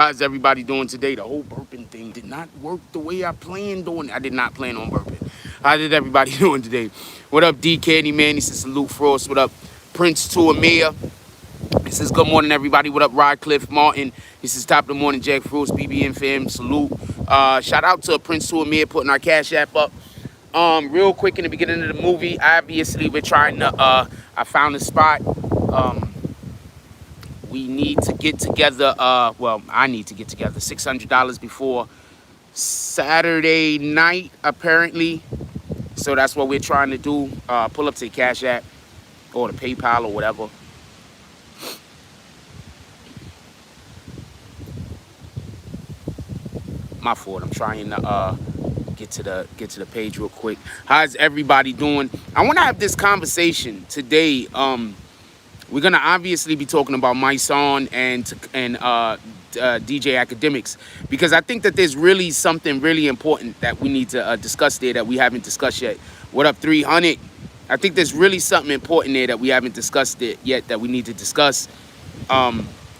How's everybody doing today? The whole burping thing did not work the way I planned on. I did not plan on burping. How did everybody doing today? What up, D Candy Man? He says salute Frost. What up, Prince to Amir? He says good morning, everybody. What up, Rodcliffe Martin? He says top of the morning, Jack Frost, BBN fam. Salute. Shout out to Prince to Amir putting our Cash App up. Real quick in the beginning of the movie, obviously we're trying to. I found a spot. We need to get together, well, I need to get together $600 before Saturday night, apparently. So that's what we're trying to do. Pull up to the Cash App or the PayPal or whatever. My fault. I'm trying to get to the page real quick. How's everybody doing? I want to have this conversation today. We're gonna obviously be talking about Mysonne and DJ Akademiks, because I think that there's really something really important that we need to discuss there that we haven't discussed yet. What up, 300? I think there's really something important there that we haven't discussed it yet that we need to discuss.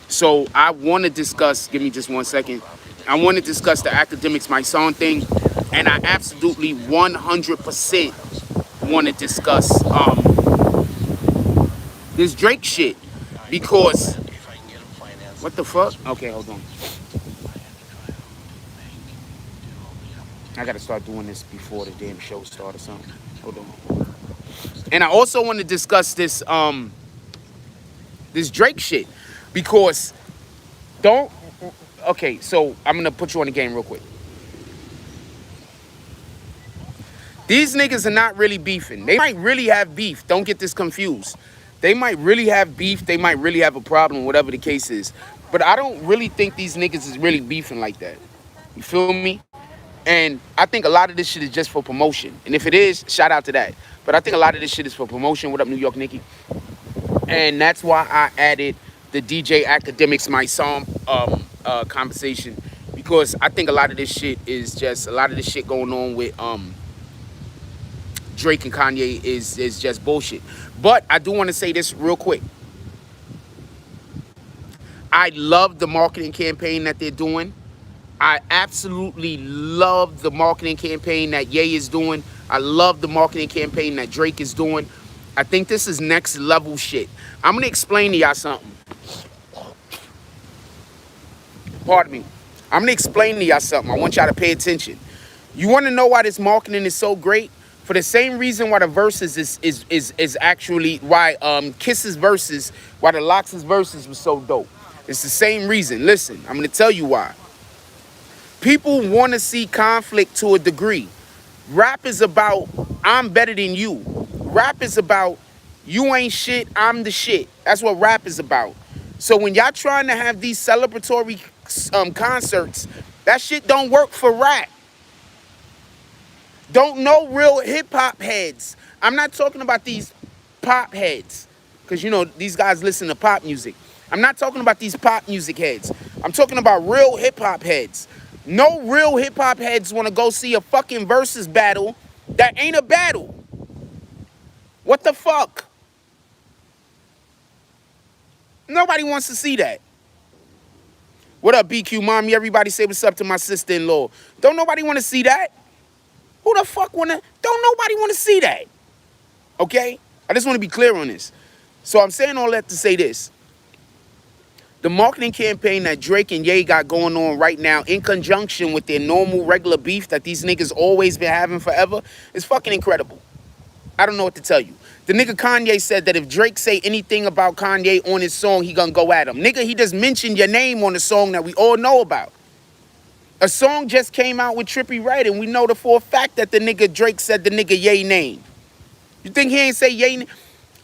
So I want to discuss. Give me just 1 second. I want to discuss the Akademiks Mysonne thing, and I absolutely 100% want to discuss. This Drake shit, because what the fuck? Okay, hold on. I gotta start doing this before the damn show starts or something. Hold on. And I also want to discuss this this Drake shit, because don't. Okay, so I'm gonna put you on the game real quick. These niggas are not really beefing. They might really have beef. Don't get this confused. They might really have beef. They might really have a problem, whatever the case is. But I don't really think these niggas is really beefing like that. You feel me? And I think a lot of this shit is just for promotion. And if it is, shout out to that. But I think a lot of this shit is for promotion. What up, New York Nikki? And that's why I added the DJ Akademiks Mysonne conversation. Because I think a lot of this shit is just, a lot of this shit going on with Drake and Kanye is just bullshit. But I do want to say this real quick. I love the marketing campaign that they're doing. I absolutely love the marketing campaign that Ye is doing. I love the marketing campaign that Drake is doing. I think this is next level shit. I'm going to explain to y'all something. Pardon me. I'm going to explain to y'all something. I want y'all to pay attention. You want to know why this marketing is so great? For the same reason why the verses is actually, why Kiss's verses, why the Lox's verses was so dope. It's the same reason. Listen, I'm going to tell you why. People want to see conflict to a degree. Rap is about, I'm better than you. Rap is about, you ain't shit, I'm the shit. That's what rap is about. So when y'all trying to have these celebratory concerts, that shit don't work for rap. Don't know real hip-hop heads. I'm not talking about these pop heads, because, you know, these guys listen to pop music. I'm not talking about these pop music heads. I'm talking about real hip-hop heads. No real hip-hop heads want to go see a fucking versus battle that ain't a battle. What the fuck? Nobody wants to see that. What up, BQ Mommy? Everybody say what's up to my sister-in-law. Don't nobody want to see that. Who the fuck wanna? Don't nobody want to see that. Okay? I just want to be clear on this. So I'm saying all that to say this. The marketing campaign that Drake and Ye got going on right now, in conjunction with their normal regular beef that these niggas always been having forever, is fucking incredible. I don't know what to tell you. The nigga Kanye said that if Drake say anything about Kanye on his song, he gonna go at him. Nigga, he just mentioned your name on the song that we all know about. A song just came out with Trippie Redd, and we know for a fact that the nigga Drake said the nigga Ye name. You think he ain't say Ye name?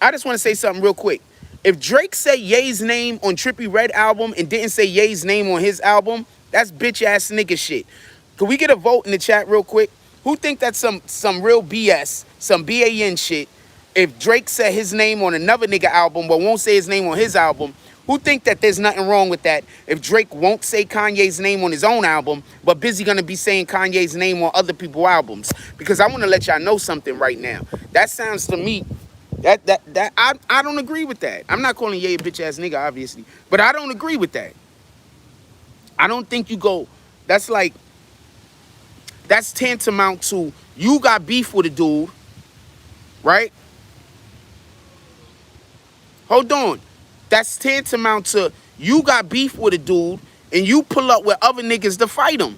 I just want to say something real quick. If Drake said Ye's name on Trippie Redd album and didn't say Ye's name on his album, that's bitch ass nigga shit. Could we get a vote in the chat real quick? Who think that's some real BS, some BAN shit? If Drake said his name on another nigga album but won't say his name on his album, who think that there's nothing wrong with that if Drake won't say Kanye's name on his own album, but busy gonna be saying Kanye's name on other people's albums? Because I want to let y'all know something right now. That sounds to me, I don't agree with that. I'm not calling Ye a bitch ass nigga, obviously, but I don't agree with that. I don't think you go, that's like, that's tantamount to you got beef with a dude, right? Hold on. That's tantamount to you got beef with a dude and you pull up with other niggas to fight him.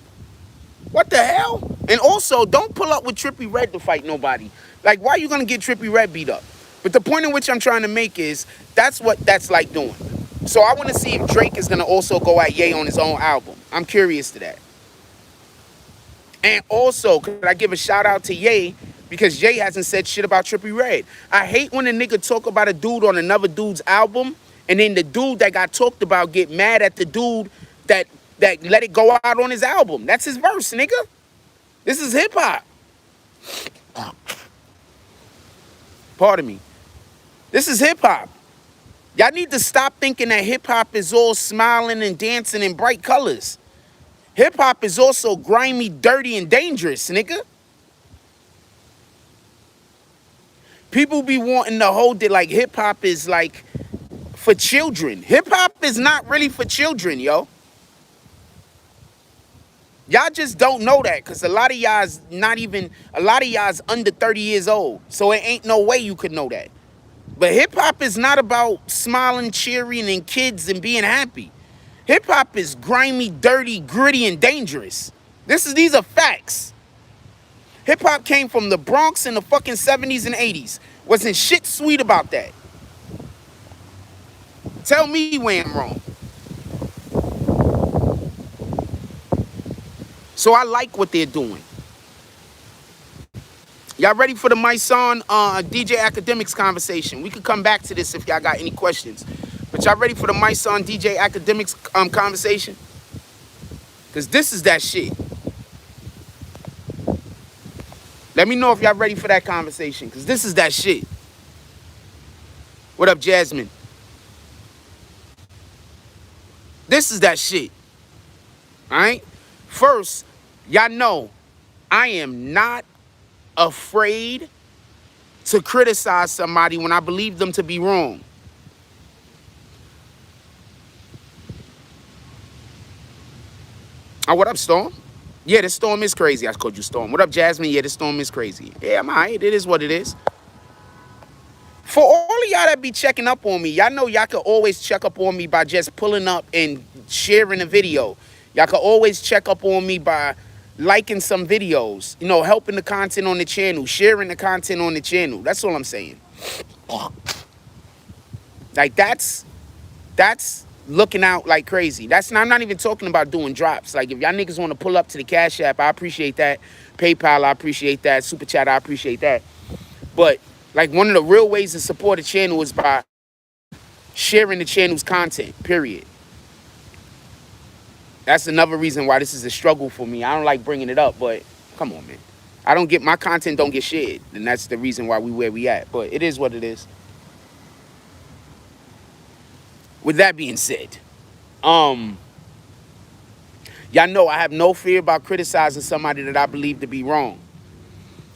What the hell? And also, don't pull up with Trippie Redd to fight nobody. Like, why are you gonna get Trippie Redd beat up? But the point in which I'm trying to make is that's what that's like doing. So I want to see if Drake is gonna also go at Ye on his own album. I'm curious to that. And also, could I give a shout out to Ye because Ye hasn't said shit about Trippie Redd. I hate when a nigga talk about a dude on another dude's album, and then the dude that got talked about get mad at the dude that let it go out on his album. That's his verse, nigga. This is hip hop. Pardon me. This is hip hop. Y'all need to stop thinking that hip hop is all smiling and dancing in bright colors. Hip hop is also grimy, dirty, and dangerous, nigga. People be wanting to hold it like hip hop is like for children. Hip hop is not really for children, yo. Y'all just don't know that because a lot of y'all's under 30 years old. So it ain't no way you could know that. But hip hop is not about smiling, cheering, and kids and being happy. Hip hop is grimy, dirty, gritty, and dangerous. These are facts. Hip hop came from the Bronx in the fucking 70s and 80s. Wasn't shit sweet about that. Tell me when I'm wrong. So I like what they're doing. Y'all ready for the Mysonne DJ Akademiks conversation? We could come back to this if y'all got any questions. But y'all ready for the Mysonne DJ Akademiks conversation? Because this is that shit. Let me know if y'all ready for that conversation. Because this is that shit. What up, Jasmine? This is that shit. Alright? First, y'all know I am not afraid to criticize somebody when I believe them to be wrong. Oh, what up, Storm? Yeah, this storm is crazy. I called you Storm. What up, Jasmine? Yeah, this storm is crazy. Yeah, I'm all right. It is what it is. For all of y'all that be checking up on me, y'all know y'all can always check up on me by just pulling up and sharing a video. Y'all can always check up on me by liking some videos, you know, helping the content on the channel, sharing the content on the channel. That's all I'm saying. Like, that's looking out like crazy. I'm not even talking about doing drops. Like, if y'all niggas want to pull up to the Cash App, I appreciate that. PayPal, I appreciate that. Super Chat, I appreciate that. But, like, one of the real ways to support the channel is by sharing the channel's content, period. That's another reason why this is a struggle for me. I don't like bringing it up, but come on, man. My content don't get shared, and that's the reason why we where we at. But it is what it is. With that being said, y'all know I have no fear about criticizing somebody that I believe to be wrong.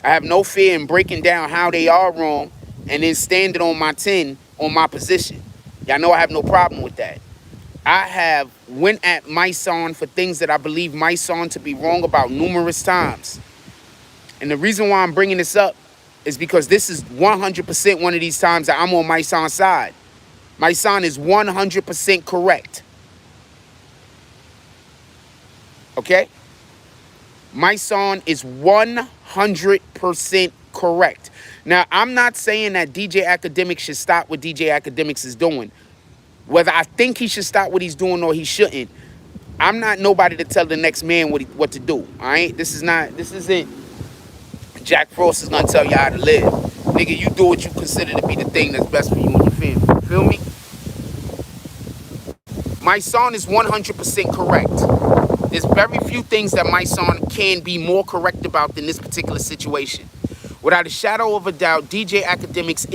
I have no fear in breaking down how they are wrong and then standing on my 10 on my position. Y'all know I have no problem with that. I have went at Mysonne for things that I believe Mysonne to be wrong about numerous times. And the reason why I'm bringing this up is because this is 100% one of these times that I'm on Mysonne's side. Mysonne is 100% correct. Okay? Mysonne is 100% correct. Now, I'm not saying that DJ Akademiks should stop what DJ Akademiks is doing. Whether I think he should stop what he's doing or he shouldn't, I'm not nobody to tell the next man what to do. All right? This isn't Jack Frost is gonna tell you how to live. Nigga, you do what you consider to be the thing that's best for you and your family. Feel me? Mysonne is 100% correct. There's very few things that Mysonne can be more correct about than this particular situation. Without a shadow of a doubt, DJ Akademiks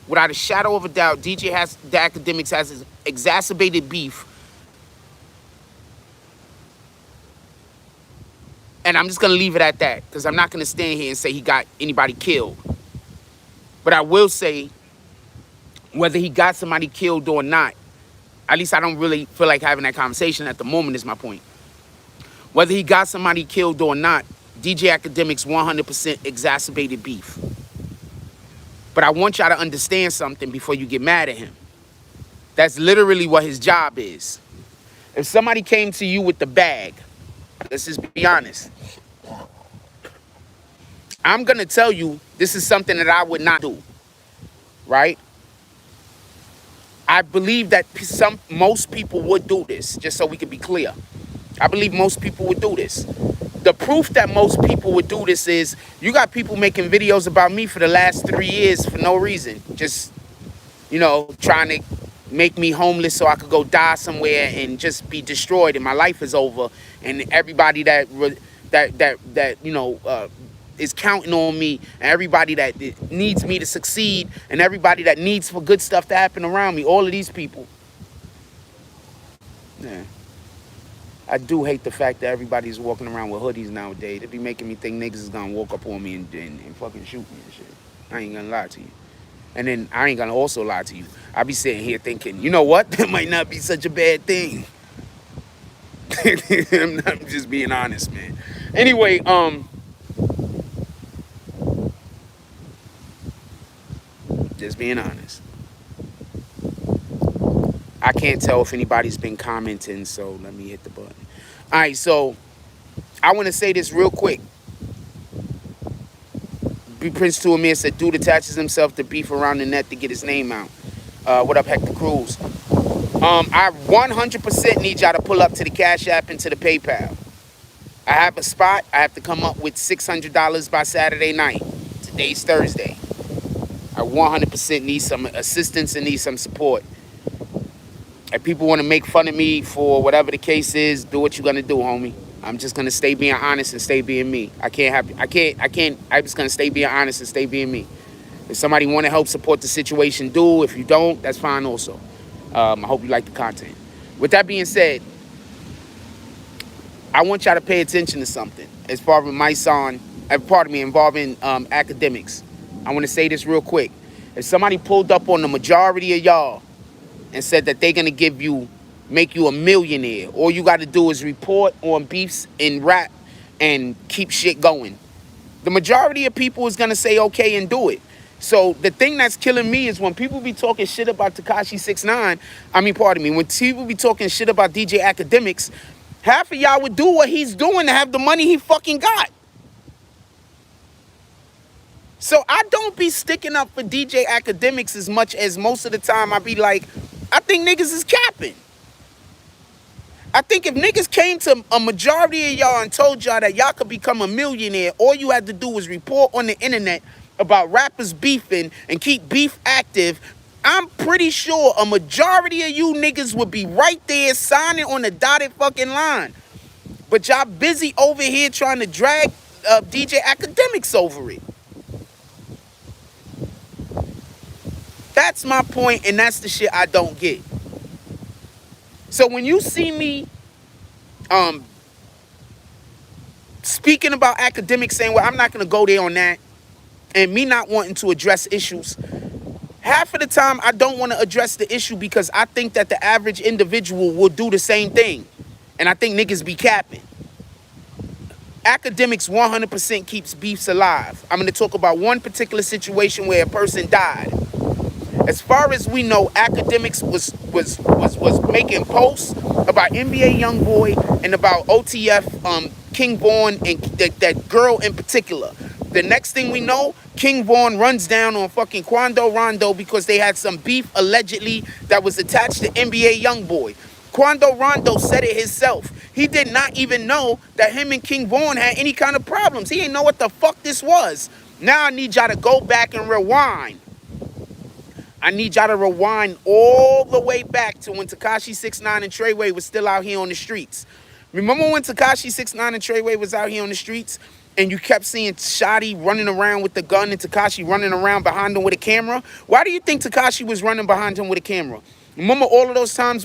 without a shadow of a doubt, the Akademiks has exacerbated beef. And I'm just going to leave it at that because I'm not going to stand here and say he got anybody killed. But I will say, whether he got somebody killed or not, At least I don't really feel like having that conversation at the moment is my point. Whether he got somebody killed or not, DJ Akademiks 100% exacerbated beef. But I want y'all to understand something before you get mad at him. That's literally what his job is. If somebody came to you with the bag, let's just be honest, I'm going to tell you this is something that I would not do, right? I believe that most people would do this, just so we can be clear. I believe most people would do this. The proof that most people would do this is you got people making videos about me for the last 3 years for no reason. Just, you know, trying to make me homeless so I could go die somewhere and just be destroyed and my life is over. And everybody that you know, is counting on me, and everybody that needs me to succeed, and everybody that needs for good stuff to happen around me, all of these people. Yeah. I do hate the fact that everybody's walking around with hoodies nowadays. It be making me think niggas is gonna walk up on me and fucking shoot me and shit. I ain't gonna lie to you. And then I ain't gonna also lie to you. I be sitting here thinking, you know what? That might not be such a bad thing. I'm just being honest, man. Anyway, just being honest. I can't tell if anybody's been commenting, so let me hit the button. All right, so I want to say this real quick. Prince to Amir said, dude attaches himself to beef around the net to get his name out. What up, Hector Cruz? I 100% need y'all to pull up to the Cash App and to the PayPal. I have a spot. I have to come up with $600 by Saturday night. Today's Thursday. I 100% need some assistance and need some support. If people want to make fun of me for whatever the case is, do what you're gonna do, homie. I'm just gonna stay being honest and stay being me. I'm just gonna stay being honest and stay being me. If somebody want to help support the situation, do. If you don't, that's fine also. I hope you like the content. With that being said, I want y'all to pay attention to something as far as Mysonne, involving Akademiks. I want to say this real quick. If somebody pulled up on the majority of y'all and said that they're gonna make you a millionaire, all you got to do is report on beefs and rap and keep shit going. The majority of people is gonna say okay and do it. So the thing that's killing me is when people be talking shit about Tekashi 6ix9ine, when people be talking shit about DJ Akademiks, half of y'all would do what he's doing to have the money he fucking got. So I don't be sticking up for DJ Akademiks as much as most of the time I be like, I think niggas is capping. I think if niggas came to a majority of y'all and told y'all that y'all could become a millionaire, all you had to do was report on the internet about rappers beefing and keep beef active, I'm pretty sure a majority of you niggas would be right there signing on the dotted fucking line. But y'all busy over here trying to drag DJ Akademiks over it. That's my point, and that's the shit I don't get. So when you see me speaking about Akademiks, saying, well, I'm not going to go there on that, and me not wanting to address issues, half of the time I don't want to address the issue because I think that the average individual will do the same thing. And I think niggas be capping. Akademiks 100% keeps beefs alive. I'm going to talk about one particular situation where a person died. As far as we know, Akademiks was making posts about NBA YoungBoy and about OTF, King Von, and that girl in particular. The next thing we know, King Von runs down on fucking Quando Rondo because they had some beef allegedly that was attached to NBA YoungBoy. Quando Rondo said it himself. He did not even know that him and King Von had any kind of problems. He didn't know what the fuck this was. Now I need y'all to go back and rewind. I need y'all to rewind all the way back to when Tekashi 6ix9ine and Treyway was still out here on the streets. Remember when Tekashi 6ix9ine and Treyway was out here on the streets and you kept seeing Shotty running around with the gun and Tekashi running around behind him with a camera? Why do you think Tekashi was running behind him with a camera? Remember all of those times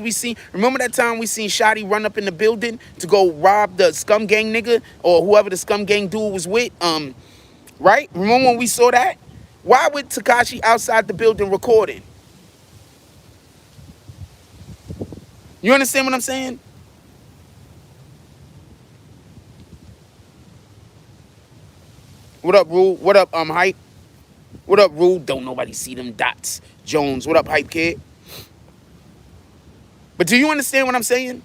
remember that time we seen Shotty run up in the building to go rob the Scum Gang nigga or whoever the Scum Gang dude was with? Right? Remember when we saw that? Why would Tekashi outside the building recording? You understand what I'm saying? What up, Rule? What up, Hype? What up, Rule? Don't nobody see them dots. Jones, what up, Hype Kid? But do you understand what I'm saying?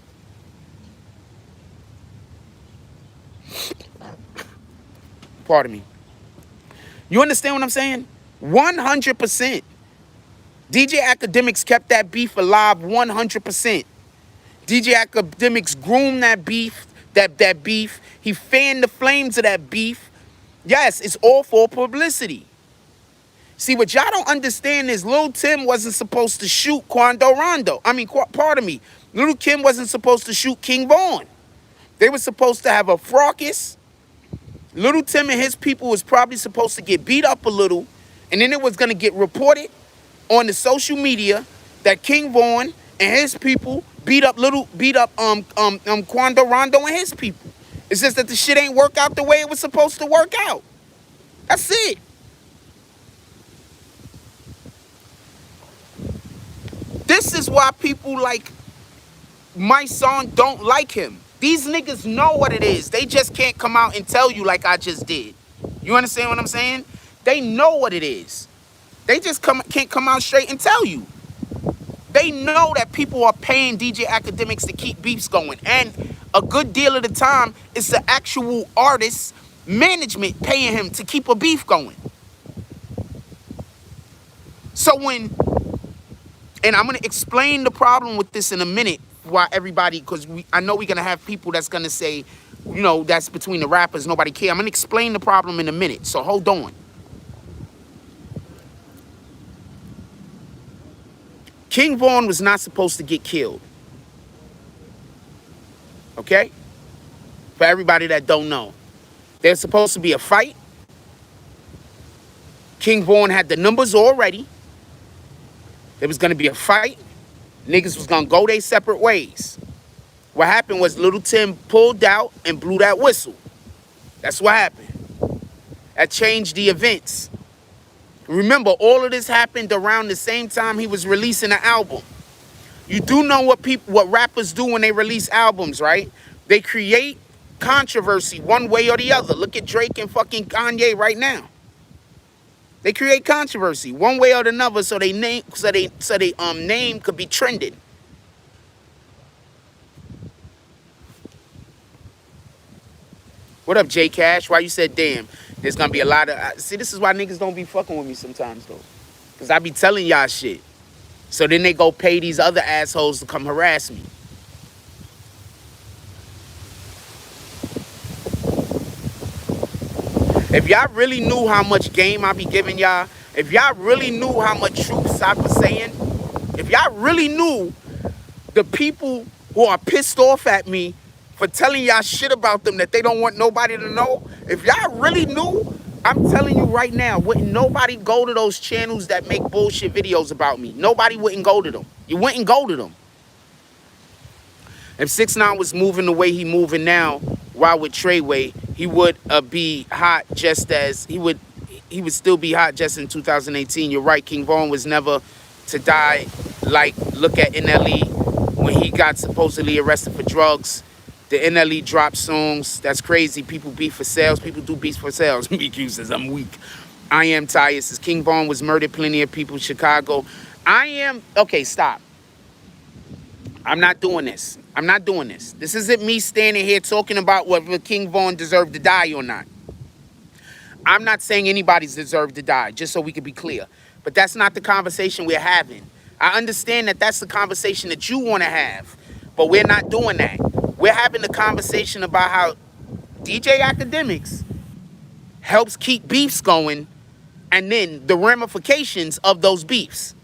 Pardon me. You understand what I'm saying? 100%. DJ Akademiks kept that beef alive 100%. DJ Akademiks groomed that beef, that beef. He fanned the flames of that beef. Yes, it's all for publicity. See, what y'all don't understand is Lil Tim wasn't supposed to shoot Quando Rondo. Pardon me. Lil Kim wasn't supposed to shoot King Von. They were supposed to have a fracas. Little Tim and his people was probably supposed to get beat up a little, and then it was going to get reported on the social media that King Von and his people beat up Quando Rondo and his people. It's just that the shit ain't work out the way it was supposed to work out. That's it. This is why people like Mysonne don't like him. These niggas know what it is. They just can't come out and tell you like I just did. You understand what I'm saying? They know what it is. They just can't come out straight and tell you. They know that people are paying DJ Akademiks to keep beefs going. And a good deal of the time, it's the actual artist management paying him to keep a beef going. So and I'm going to explain the problem with this in a minute, why everybody, because I know we're going to have people that's going to say, you know, that's between the rappers, nobody care. I'm going to explain the problem in a minute, so hold on. King Von was not supposed to get killed. Okay? For everybody that don't know. There's supposed to be a fight. King Von had the numbers already. There was going to be a fight. Niggas was going to go their separate ways. What happened was Little Tim pulled out and blew that whistle. That's what happened. That changed the events. Remember, all of this happened around the same time he was releasing an album. You do know what rappers do when they release albums, right? They create controversy one way or the other. Look at Drake and fucking Kanye right now. They create controversy one way or another, so they name could be trending. What up, J Cash? Why you said damn? There's gonna be a lot of see. This is why niggas don't be fucking with me sometimes though, cause I be telling y'all shit. So then they go pay these other assholes to come harass me. If y'all really knew how much game I be giving y'all, if y'all really knew how much truths I was saying, if y'all really knew the people who are pissed off at me for telling y'all shit about them that they don't want nobody to know, if y'all really knew, I'm telling you right now, wouldn't nobody go to those channels that make bullshit videos about me? Nobody wouldn't go to them. You wouldn't go to them. If 6ix9ine was moving the way he moving now, while with Treyway, he would be hot just as he would still be hot just in 2018. You're right, King Von was never to die. Like, look at NLE when he got supposedly arrested for drugs. The NLE dropped songs. That's crazy. People beef for sales. People do beef for sales. BQ says I'm weak. I am tired. Says King Von was murdered. Plenty of people in Chicago. Okay, stop. I'm not doing this. I'm not doing this. This isn't me standing here talking about whether King Von deserved to die or not. I'm not saying anybody's deserved to die, just so we can be clear. But that's not the conversation we're having. I understand that that's the conversation that you want to have, but we're not doing that. We're having the conversation about how DJ Akademiks helps keep beefs going and then the ramifications of those beefs.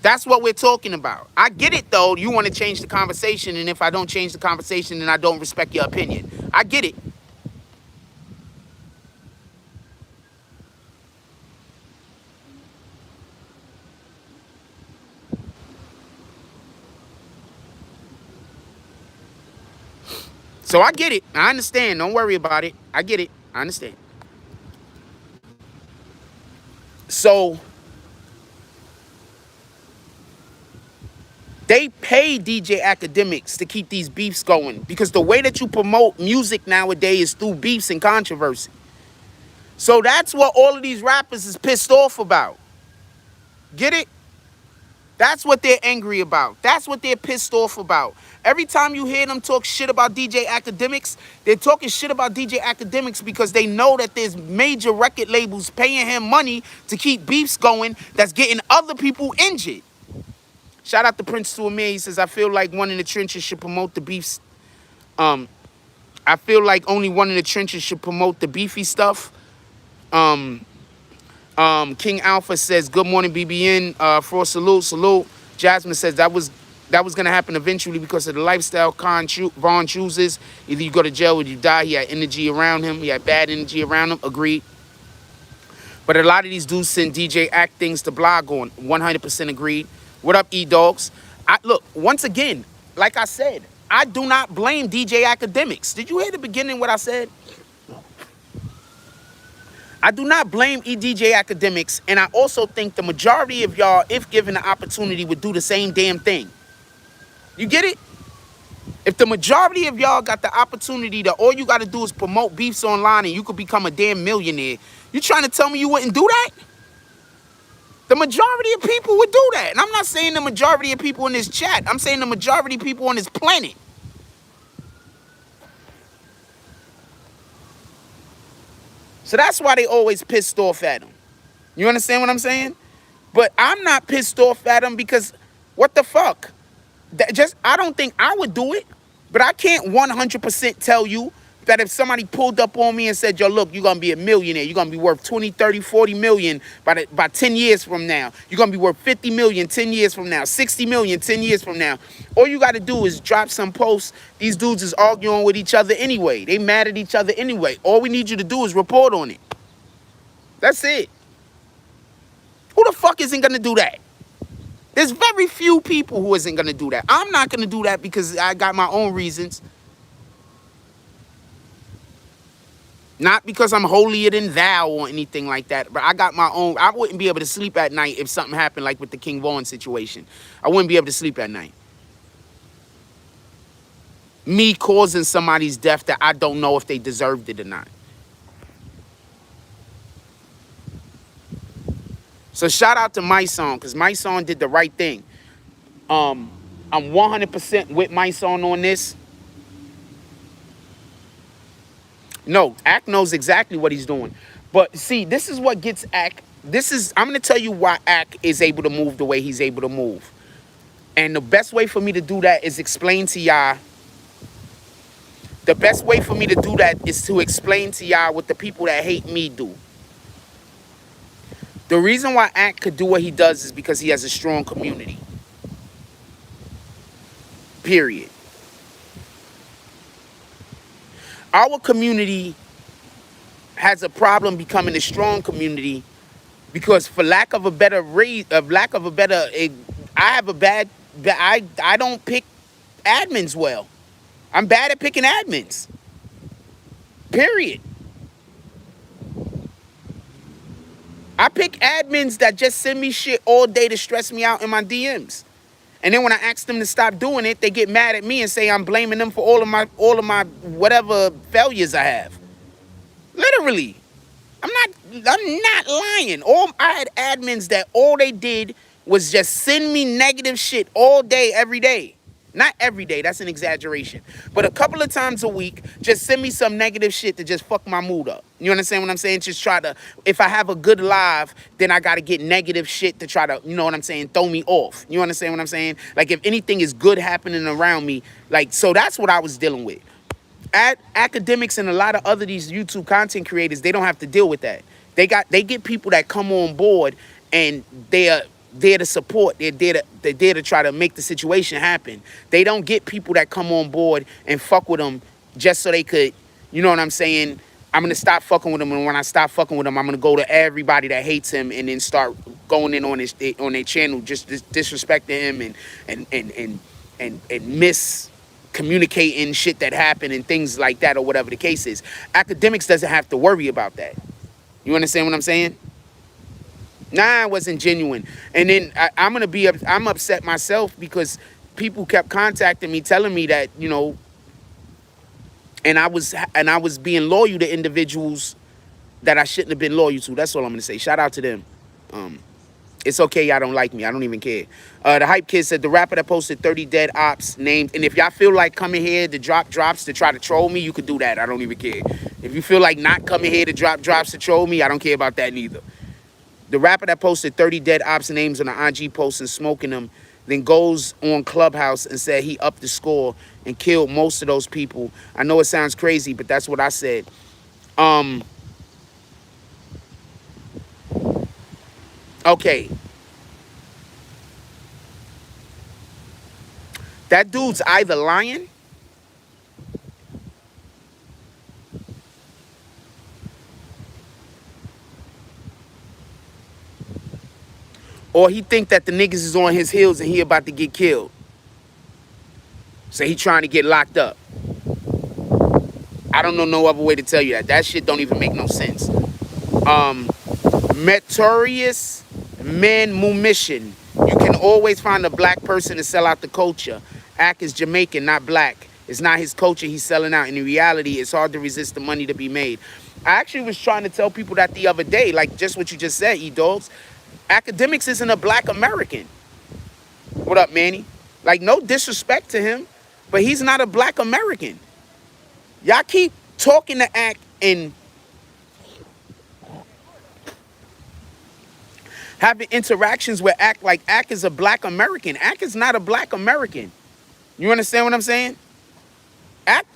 That's what we're talking about. I get it, though. You want to change the conversation, and if I don't change the conversation, then I don't respect your opinion. I get it. So I get it. I understand. Don't worry about it. I get it. I understand. So They pay DJ Akademiks to keep these beefs going because the way that you promote music nowadays is through beefs and controversy. So that's what all of these rappers is pissed off about. Get it? That's what they're angry about. That's what they're pissed off about. Every time you hear them talk shit about DJ Akademiks, they're talking shit about DJ Akademiks because they know that there's major record labels paying him money to keep beefs going that's getting other people injured. Shout out to Prince to Amir. He says, I feel like one in the trenches should promote the beefs. I feel like only one in the trenches should promote the beefy stuff. King Alpha says, good morning, BBN. For salute. Jasmine says that was gonna happen eventually because of the lifestyle Vaughn chooses. Either you go to jail or you die. He had energy around him. He had bad energy around him. Agreed. But a lot of these dudes send DJ Act things to blog on. 100% agreed. What up, E-Dogs? Look, once again, like I said, I do not blame DJ Akademiks. Did you hear the beginning what I said? I do not blame DJ Akademiks, and I also think the majority of y'all, if given the opportunity, would do the same damn thing. You get it? If the majority of y'all got the opportunity that all you got to do is promote beefs online and you could become a damn millionaire, you trying to tell me you wouldn't do that? The majority of people would do that. And I'm not saying the majority of people in this chat. I'm saying the majority of people on this planet. So that's why they always pissed off at him. You understand what I'm saying? But I'm not pissed off at him because what the fuck? I don't think I would do it. But I can't 100% tell you that if somebody pulled up on me and said, yo, look, you're going to be a millionaire. You're going to be worth 20, 30, 40 million by 10 years from now. You're going to be worth 50 million 10 years from now, 60 million 10 years from now. All you got to do is drop some posts. These dudes is arguing with each other anyway. They mad at each other anyway. All we need you to do is report on it. That's it. Who the fuck isn't going to do that? There's very few people who isn't going to do that. I'm not going to do that because I got my own reasons. Not because I'm holier than thou or anything like that, but I got my own. I wouldn't be able to sleep at night if something happened like with the King Vaughn situation. I wouldn't be able to sleep at night. Me causing somebody's death that I don't know if they deserved it or not. So shout out to Mysonne, because Mysonne did the right thing. I'm 100% with Mysonne on this. No, Ack knows exactly what he's doing. But see, this is what gets Ack. I'm going to tell you why Ack is able to move the way he's able to move. And the best way for me to do that is explain to y'all. The best way for me to do that is to explain to y'all what the people that hate me do. The reason why Ack could do what he does is because he has a strong community. Period. Our community has a problem becoming a strong community because, for lack of a better I don't pick admins well. I'm bad at picking admins. Period. I pick admins that just send me shit all day to stress me out in my DMs. And then when I ask them to stop doing it, they get mad at me and say I'm blaming them for all of my whatever failures I have. Literally. I'm not lying. I had admins that all they did was just send me negative shit all day, every day. Not every day, that's an exaggeration. But a couple of times a week, just send me some negative shit to just fuck my mood up. You understand what I'm saying? Just try to, if I have a good live, then I got to get negative shit to try to, you know what I'm saying, throw me off. You understand what I'm saying? Like, if anything is good happening around me, like, so that's what I was dealing with. Akademiks and a lot of other these YouTube content creators, they don't have to deal with that. They get people that come on board and they are there to support. They're there to try to make the situation happen. They don't get people that come on board and fuck with them just so they could, you know what I'm saying, I'm going to stop fucking with him, and when I stop fucking with him, I'm going to go to everybody that hates him and then start going in on their channel, just disrespecting him and miscommunicating shit that happened and things like that, or whatever the case is. Akademiks doesn't have to worry about that. You understand what I'm saying? Nah, it wasn't genuine. And then I'm upset myself because people kept contacting me, telling me that, you know, and I was being loyal to individuals that I shouldn't have been loyal to. That's all I'm gonna say. Shout out to them. Um, it's okay y'all don't like me. I don't even care. The Hype Kid said the rapper that posted 30 dead ops named, and if y'all feel like coming here to drop drops to try to troll me, you could do that. I don't even care. If you feel like not coming here to drop drops to troll me, I don't care about that neither. The rapper that posted 30 dead ops names on an IG post and smoking them, then goes on Clubhouse and said he upped the score and killed most of those people. I know it sounds crazy, but that's what I said. Okay. That dude's either lying or he think that the niggas is on his heels and he about to get killed. So he trying to get locked up. I don't know no other way to tell you that. That shit don't even make no sense. Metorius Men Mumission. You can always find a black person to sell out the culture. Ack is Jamaican, not black. It's not his culture he's selling out. And in reality, it's hard to resist the money to be made. I actually was trying to tell people that the other day, like just what you just said, E-Dogs. Akademiks isn't a black American. What up, Manny? Like, no disrespect to him, but he's not a black American. Y'all keep talking to Ack and having interactions with Ack like Ack is a black American. Ack is not a black American. You understand what I'm saying? Ack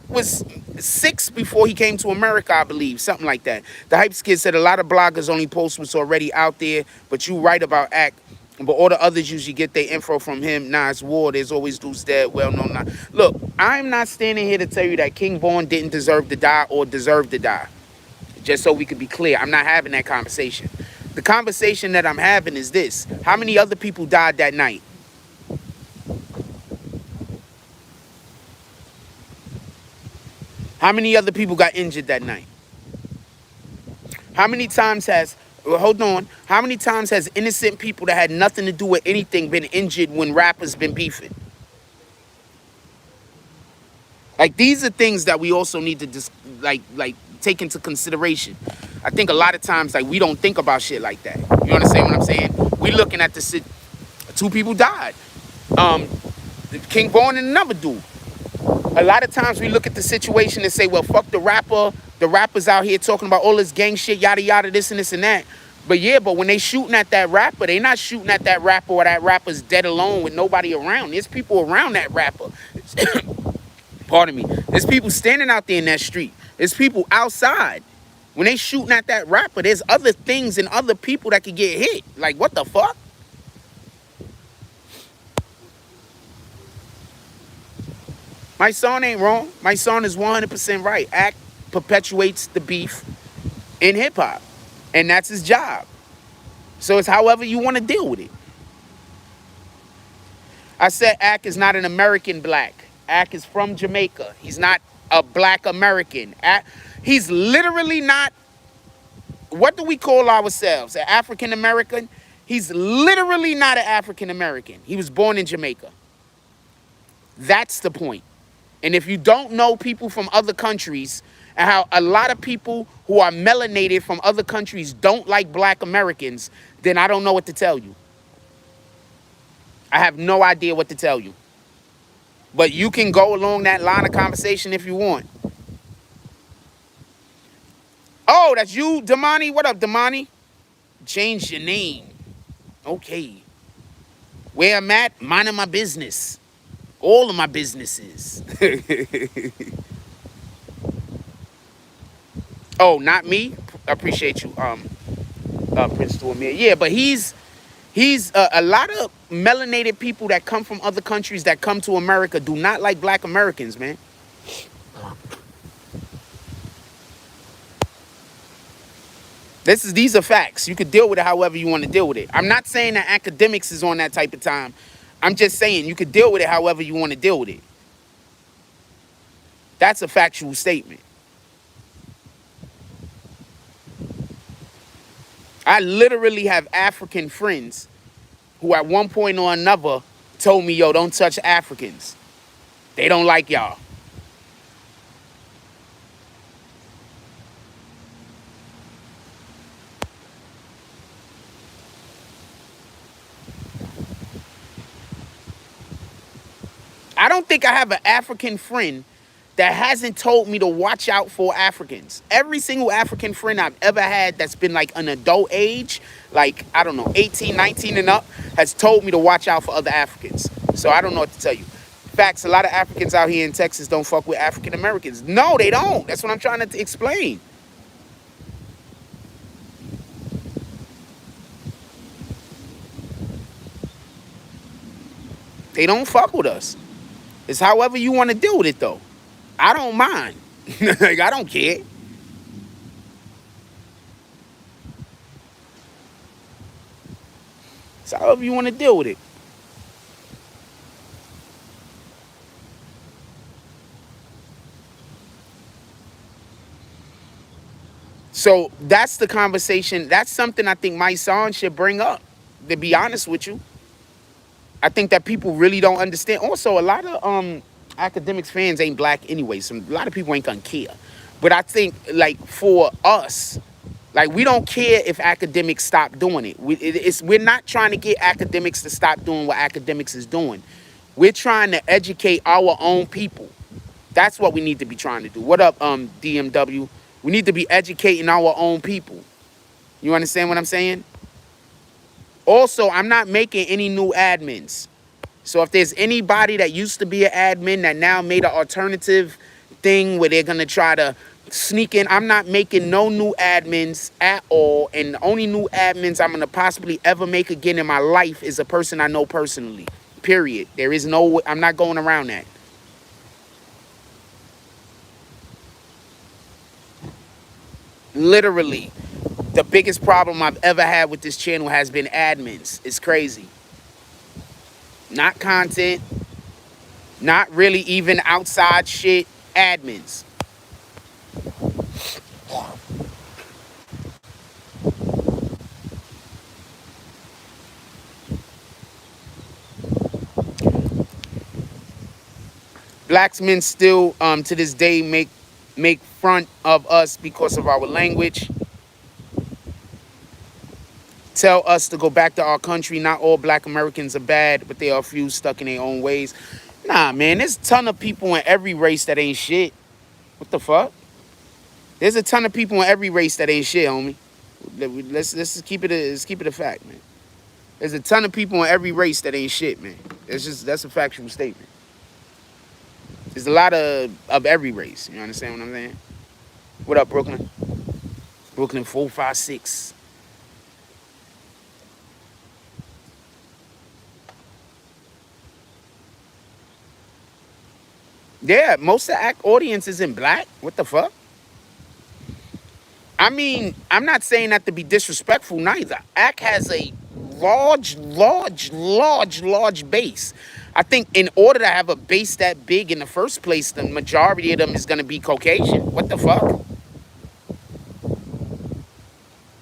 was 6 before he came to America, I believe. Something like that. The Hype Skid said a lot of bloggers only post what's already out there, but you write about Ack. But all the others usually get their info from him. Nah, it's war. There's always dudes dead. Well, no, not. Look, I'm not standing here to tell you that King Vaughn didn't deserve to die or deserve to die. Just so we could be clear, I'm not having that conversation. The conversation that I'm having is this. How many other people died that night? How many other people got injured that night? How many times hold on, how many times has innocent people that had nothing to do with anything been injured when rappers been beefing? Like, these are things that we also need to just like take into consideration. I think a lot of times, like, we don't think about shit like that. You understand what I'm saying? We looking at the 2 people died. King Vaughn and another dude. A lot of times we look at the situation and say, well, fuck the rapper. The rapper's out here talking about all this gang shit, yada, yada, this and this and that. But yeah, but when they shooting at that rapper, they not shooting at that rapper or that rapper's dead alone with nobody around. There's people around that rapper. Pardon me. There's people standing out there in that street. There's people outside. When they shooting at that rapper, there's other things and other people that could get hit. Like, what the fuck? Mysonne ain't wrong. Mysonne is 100% right. Ack perpetuates the beef in hip-hop. And that's his job. So it's however you want to deal with it. I said Ack is not an American black. Ack is from Jamaica. He's not a black American. He's literally not, what do we call ourselves? An African American? He's literally not an African American. He was born in Jamaica. That's the point. And if you don't know people from other countries and how a lot of people who are melanated from other countries don't like black Americans, then I don't know what to tell you. I have no idea what to tell you. But you can go along that line of conversation if you want. Oh, that's you, Damani? What up, Damani? Change your name. Okay. Where I'm at, minding my business. All of my businesses. Oh, not me? I appreciate you, Prince Amir. Yeah, but he's a lot of melanated people that come from other countries that come to America do not like black Americans, man. These are facts. You could deal with it however you want to deal with it. I'm not saying that Akademiks is on that type of time. I'm just saying you could deal with it however you want to deal with it. That's a factual statement. I literally have African friends who at one point or another told me, yo, don't touch Africans. They don't like y'all. I don't think I have an African friend that hasn't told me to watch out for Africans. Every single African friend I've ever had that's been like an adult age, like, I don't know, 18, 19 and up, has told me to watch out for other Africans. So I don't know what to tell you. Facts, a lot of Africans out here in Texas don't fuck with African Americans. No, they don't. That's what I'm trying to explain. They don't fuck with us. It's however you want to deal with it, though. I don't mind. Like, I don't care. It's however you want to deal with it. So that's the conversation. That's something I think Mysonne should bring up, to be honest with you. I think that people really don't understand. Also, a lot of Akademiks fans ain't black anyway, so a lot of people ain't gonna care. But I think, like, for us, like, we don't care if Akademiks stop doing it. We're not trying to get Akademiks to stop doing what Akademiks is doing. We're trying to educate our own people. That's what we need to be trying to do. What up, DMW? We need to be educating our own people. You understand what I'm saying? Also, I'm not making any new admins. So if there's anybody that used to be an admin that now made an alternative thing where they're going to try to sneak in, I'm not making no new admins at all. And the only new admins I'm going to possibly ever make again in my life is a person I know personally. Period. There is no, I'm not going around that. Literally, the biggest problem I've ever had with this channel has been admins. It's crazy. Not content, not really even outside shit, admins. Black men still to this day make fun of us because of our language. Tell us to go back to our country. Not all black Americans are bad, but there are a few stuck in their own ways. Nah, man, there's a ton of people in every race that ain't shit. What the fuck? There's a ton of people in every race that ain't shit, homie. Let's just keep it a fact, man. There's a ton of people in every race that ain't shit, man. That's a factual statement. There's a lot of every race. You understand what I'm saying? What up, Brooklyn? Brooklyn 456. Yeah, most of the audience isn't black. What the fuck? I mean, I'm not saying that to be disrespectful neither. ACK has a large base. I think in order to have a base that big in the first place, the majority of them is going to be Caucasian. What the fuck?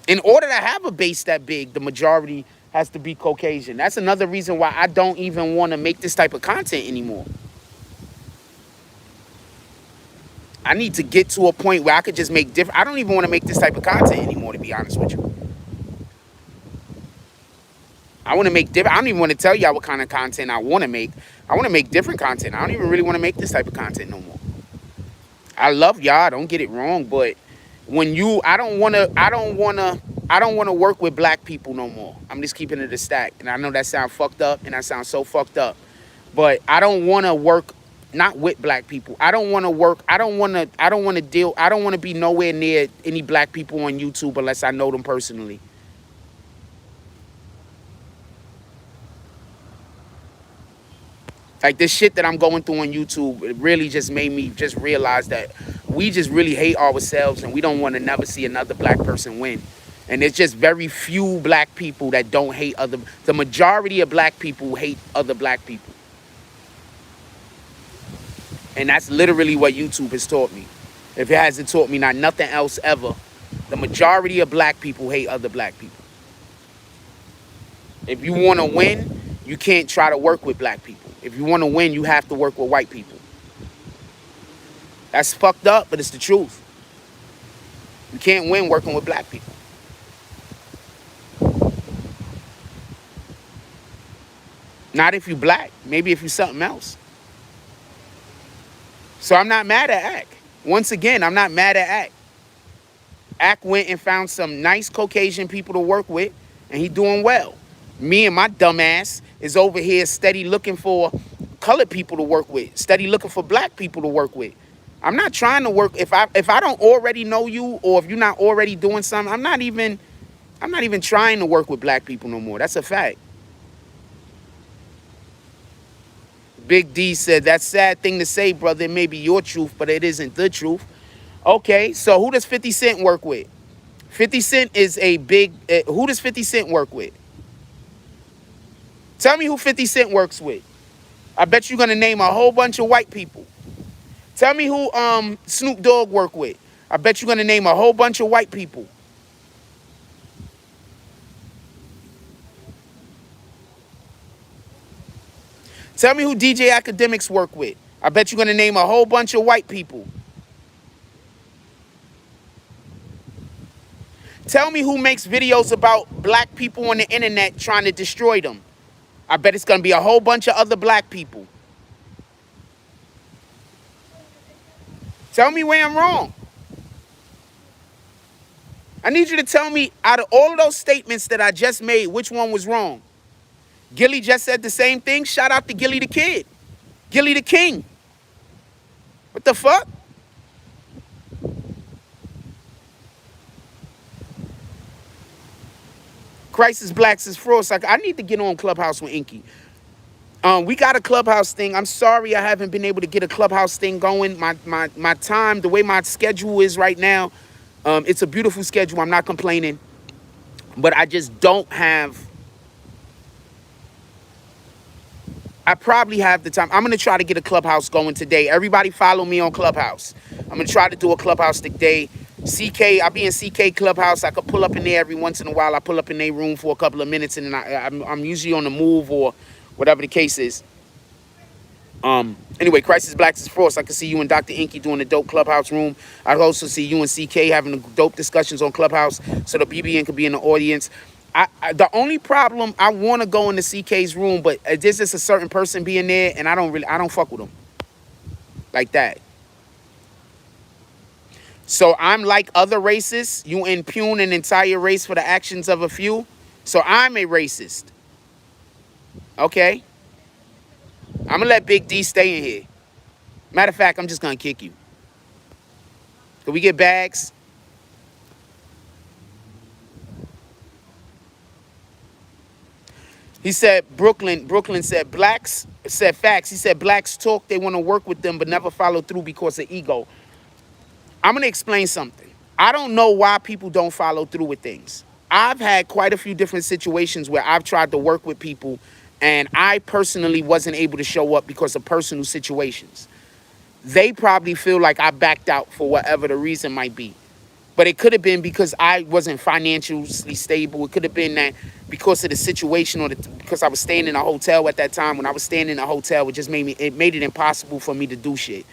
In order to have a base that big, the majority has to be Caucasian. That's another reason why I don't even want to make this type of content anymore. I need to get to a point where I could just make different. I don't even want to make this type of content anymore, to be honest with you. I want to make different. I don't even want to tell y'all what kind of content I want to make. I want to make different content. I don't even really want to make this type of content no more. I love y'all. Don't get it wrong, but when you, I don't want to work with black people no more. I'm just keeping it a stack, and I know that sounds fucked up, and that sounds so fucked up, but I don't want to work. Not with black people. I don't want to work. I don't want to deal. I don't want to be nowhere near any black people on YouTube unless I know them personally. Like, this shit that I'm going through on YouTube, it really just made me just realize that we just really hate ourselves and we don't want to never see another black person win. And there's just very few black people that don't hate other. The majority of black people hate other black people. And that's literally what YouTube has taught me. If it hasn't taught me not nothing else ever, The majority of black people hate other black people. If you want to win, you can't try to work with black people. If you want to win, you have to work with white people. That's fucked up, but it's the truth. You can't win working with black people. Not if you black. Maybe if you something else. So I'm not mad at Ak. Once again, I'm not mad at Ak. Ak went and found some nice Caucasian people to work with, and he doing well. Me and my dumb ass is over here steady looking for colored people to work with, steady looking for black people to work with. I'm not trying to work. If I don't already know you, or if you're not already doing something, I'm not even trying to work with black people no more. That's a fact. Big D said, that's a sad thing to say, brother. It may be your truth, but it isn't the truth. Okay, so who does 50 Cent work with? 50 Cent is a big... who does 50 Cent work with? Tell me who 50 Cent works with. I bet you're going to name a whole bunch of white people. Tell me who Snoop Dogg work with. I bet you're going to name a whole bunch of white people. Tell me who DJ Akademiks work with. I bet you're going to name a whole bunch of white people. Tell me who makes videos about black people on the internet trying to destroy them. I bet it's going to be a whole bunch of other black people. Tell me where I'm wrong. I need you to tell me, out of all of those statements that I just made, which one was wrong. Gilly just said the same thing. Shout out to Gilly the Kid. Gilly the King. What the fuck? Crisis Blacks is frost. I need to get on Clubhouse with Inky. We got a Clubhouse thing. I'm sorry I haven't been able to get a Clubhouse thing going. My time, the way my schedule is right now, it's a beautiful schedule. I'm not complaining. But I just don't have... I probably have the time. I'm going to try to get a Clubhouse going today. Everybody follow me on Clubhouse. I'm going to try to do a Clubhouse today. CK, I'll be in CK Clubhouse. I could pull up in there every once in a while. I pull up in their room for a couple of minutes, and then I'm usually on the move or whatever the case is. Anyway, Crisis Blacks is Frost. I can see you and Dr. Inky doing a dope Clubhouse room. I also see you and CK having dope discussions on Clubhouse, so the BBN could be in the audience. The only problem, I want to go into CK's room, but there's just a certain person being there, and I don't fuck with them like that. So I'm like other racists. You impugn an entire race for the actions of a few. So I'm a racist. Okay? I'm going to let Big D stay in here. Matter of fact, I'm just going to kick you. Can we get bags? He said, Brooklyn said, blacks, said facts. He said, blacks talk, they want to work with them, but never follow through because of ego. I'm going to explain something. I don't know why people don't follow through with things. I've had quite a few different situations where I've tried to work with people, and I personally wasn't able to show up because of personal situations. They probably feel like I backed out for whatever the reason might be. But it could have been because I wasn't financially stable. It could have been that because of the situation, or because I was staying in a hotel at that time. When I was staying in a hotel, it made it impossible for me to do shit.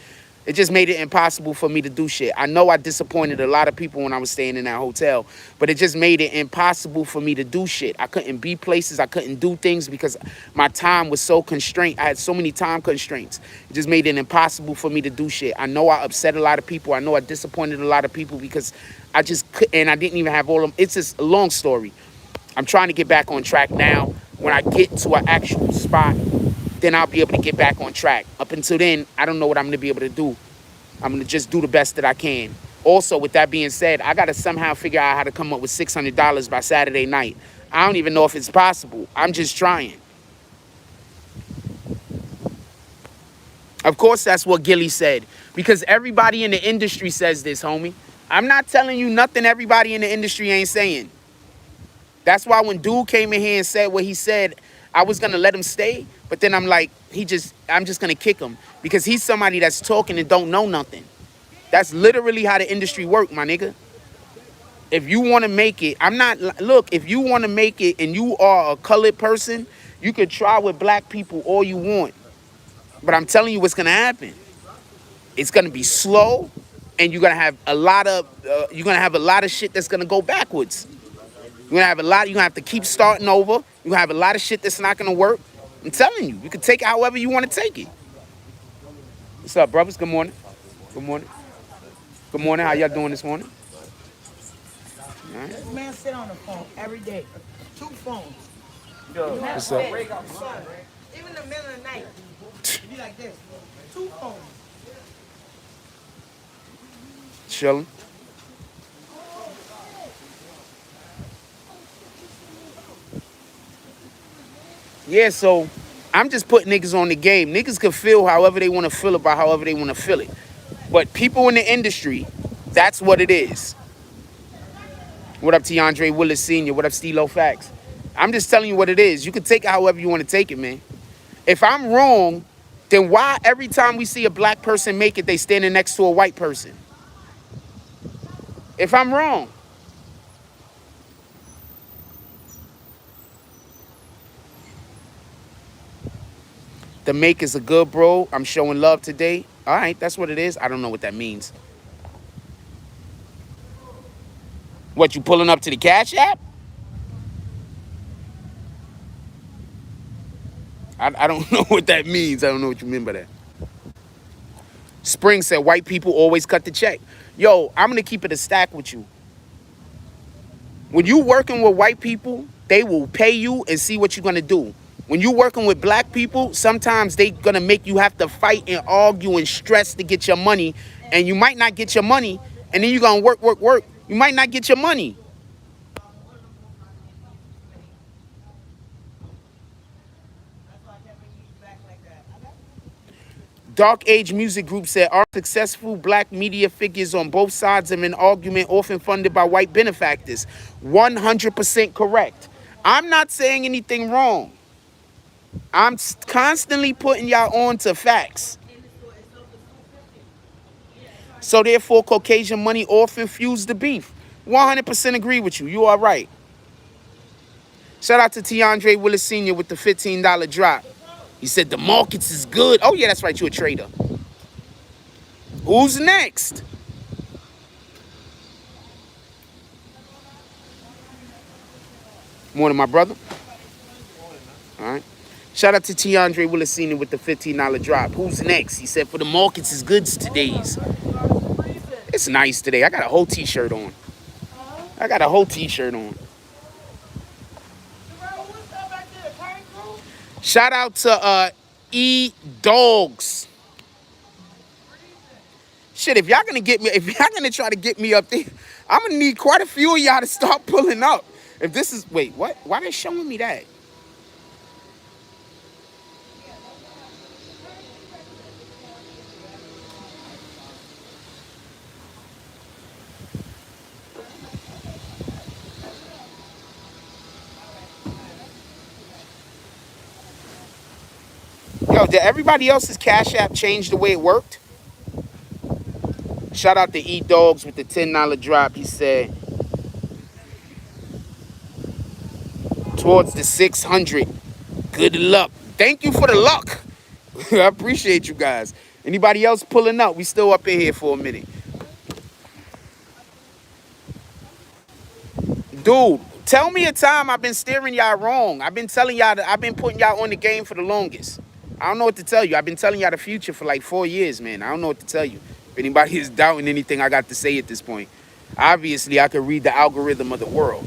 It just made it impossible for me to do shit. I know I disappointed a lot of people when I was staying in that hotel, but it just made it impossible for me to do shit. I couldn't be places. I couldn't do things because my time was so constrained. I had so many time constraints. It just made it impossible for me to do shit. I know I upset a lot of people. I know I disappointed a lot of people because I just couldn't, and I didn't even have all of them. It's just a long story. I'm trying to get back on track now. When I get to an actual spot, then I'll be able to get back on track. Up until then, I don't know what I'm going to be able to do. I'm going to just do the best that I can. Also, with that being said, I got to somehow figure out how to come up with $600 by Saturday night. I don't even know if it's possible. I'm just trying. Of course, that's what Gilly said. Because everybody in the industry says this, homie. I'm not telling you nothing everybody in the industry ain't saying. That's why when dude came in here and said what he said, I was going to let him stay. But then I'm like, I'm just going to kick him. Because he's somebody that's talking and don't know nothing. That's literally how the industry works, my nigga. If you want to make it, I'm not, look, if you want to make it and you are a colored person, you could try with black people all you want. But I'm telling you what's going to happen. It's going to be slow, and you're going to have a lot of shit that's going to go backwards. You're going to have you're going to have to keep starting over. You're going to have a lot of shit that's not going to work. I'm telling you, you can take it however you want to take it. What's up, brothers? Good morning. Good morning. Good morning. How y'all doing this morning? Right. This man sit on the phone every day. 2 phones. What's up? Even in the middle of the night, it be like this. 2 phones. Chilling. Yeah, so I'm just putting niggas on the game. Niggas can feel however they want to feel about however they want to feel it. But people in the industry, that's what it is. What up, Tiandre Willis Sr.? What up, Stilo Facts? I'm just telling you what it is. You can take it however you want to take it, man. If I'm wrong, then why every time we see a black person make it, they standing next to a white person? If I'm wrong. The make is a good bro. I'm showing love today. All right, that's what it is. I don't know what that means. What, you pulling up to the Cash App? I don't know what that means. I don't know what you mean by that. Spring said white people always cut the check. Yo, I'm going to keep it a stack with you. When you working with white people, they will pay you and see what you're going to do. When you're working with black people, sometimes they going to make you have to fight and argue and stress to get your money. And you might not get your money. And then you're going to work. You might not get your money. Dark Age Music Group said, are successful black media figures on both sides of an argument often funded by white benefactors? 100% correct. I'm not saying anything wrong. I'm constantly putting y'all on to facts. So therefore, Caucasian money often fuels the beef. 100% agree with you. You are right. Shout out to Tiandre Willis Sr. with the $15 drop. He said the markets is good. Oh, yeah, that's right. You're a trader. Who's next? Morning, my brother. All right. Shout out to Tiandre Willis Sr. with the $15 drop. Who's next? He said for the markets is good today's. It's nice today. I got a whole t-shirt on. Shout out to E-Dogs. Shit, if y'all gonna try to get me up there, I'm gonna need quite a few of y'all to start pulling up. If this is, wait, what? Why are they showing me that? Yo, did everybody else's Cash App change the way it worked? Shout out to E-Dogs with the $10 drop. He said, towards the 600. Good luck. Thank you for the luck. I appreciate you guys. Anybody else pulling up? We still up in here for a minute. Dude, tell me a time I've been steering y'all wrong. I've been telling y'all that I've been putting y'all on the game for the longest. I don't know what to tell you. I've been telling y'all the future for like 4 years, man. I don't know what to tell you. If anybody is doubting anything I got to say at this point. Obviously, I could read the algorithm of the world.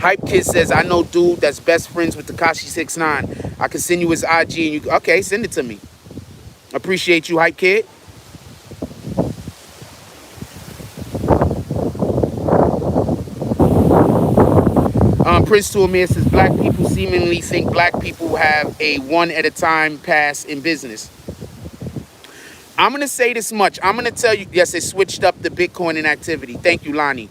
Hype Kid says, I know dude that's best friends with Tekashi 6ix9ine. I can send you his IG and you... Okay, send it to me. Appreciate you, Hype Kid. Prince Tuamir says, black people seemingly think black people have a one-at-a-time pass in business. I'm going to say this much. I'm going to tell you, yes, it switched up the Bitcoin inactivity. Thank you, Ronnie.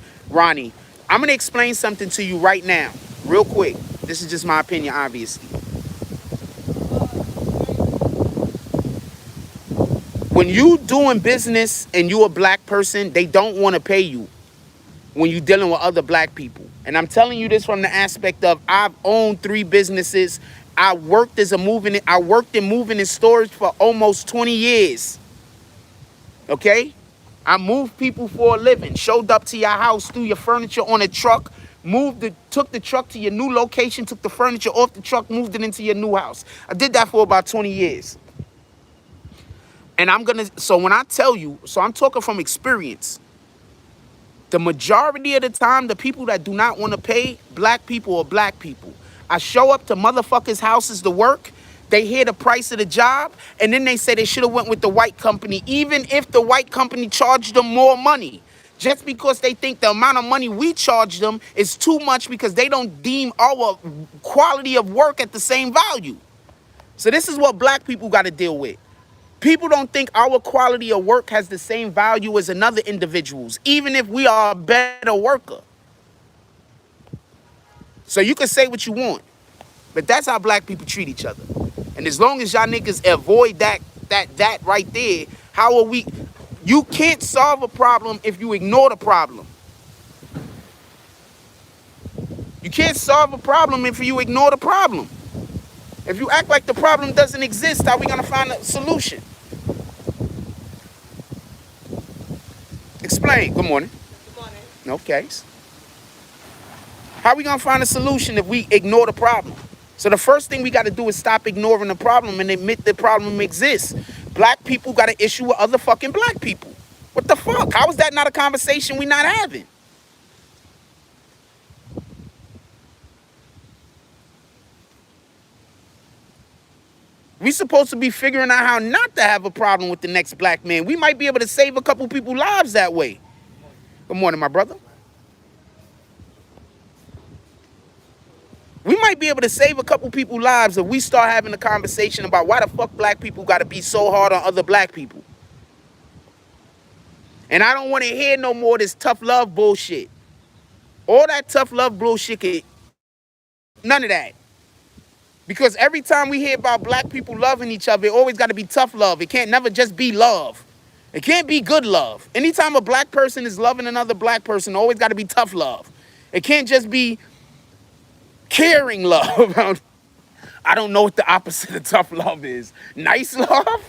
I'm going to explain something to you right now, real quick. This is just my opinion, obviously. When you doing business and you a black person, they don't want to pay you when you dealing with other black people. And I'm telling you this from the aspect of I've owned 3 businesses. I worked in moving and storage for almost 20 years. Okay? I moved people for a living, showed up to your house, threw your furniture on a truck, took the truck to your new location, took the furniture off the truck, moved it into your new house. I did that for about 20 years. And so when I tell you, so I'm talking from experience. The majority of the time, the people that do not want to pay black people are black people. I show up to motherfuckers' houses to work. They hear the price of the job, and then they say they should have went with the white company, even if the white company charged them more money. Just because they think the amount of money we charge them is too much because they don't deem our quality of work at the same value. So this is what black people got to deal with. People don't think our quality of work has the same value as another individual's, even if we are a better worker. So you can say what you want, but that's how black people treat each other. And as long as y'all niggas avoid that right there, how are we? You can't solve a problem if you ignore the problem. You can't solve a problem if you ignore the problem. If you act like the problem doesn't exist, how are we gonna find a solution? Explain. Good morning. Good morning. No case. How are we gonna find a solution if we ignore the problem? So the first thing we got to do is stop ignoring the problem and admit the problem exists. Black people got an issue with other fucking black people. What the fuck? How is that not a conversation we not having? We supposed to be figuring out how not to have a problem with the next black man. We might be able to save a couple people's lives that way. Good morning, my brother. We might be able to save a couple people's lives if we start having a conversation about why the fuck black people got to be so hard on other black people. And I don't want to hear no more of this tough love bullshit. All that tough love bullshit, none of that. Because every time we hear about black people loving each other, it always got to be tough love. It can't never just be love. It can't be good love. Anytime a black person is loving another black person, it always got to be tough love. It can't just be caring love. I don't know what the opposite of tough love is. Nice love?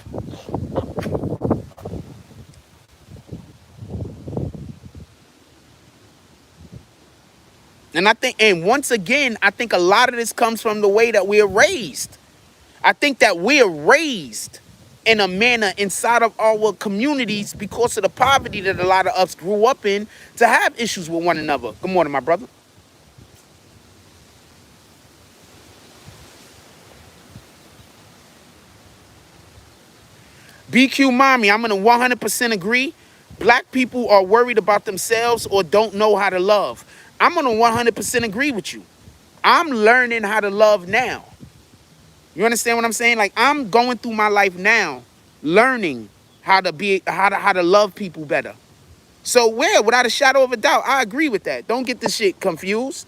And once again, I think a lot of this comes from the way that we're raised. I think that we're raised in a manner inside of our communities because of the poverty that a lot of us grew up in to have issues with one another. Good morning, my brother. BQ Mommy, I'm going to 100% agree. Black people are worried about themselves or don't know how to love. I'm going to 100% agree with you. I'm learning how to love now. You understand what I'm saying? Like, I'm going through my life now, learning how to love people better. So without a shadow of a doubt, I agree with that. Don't get this shit confused.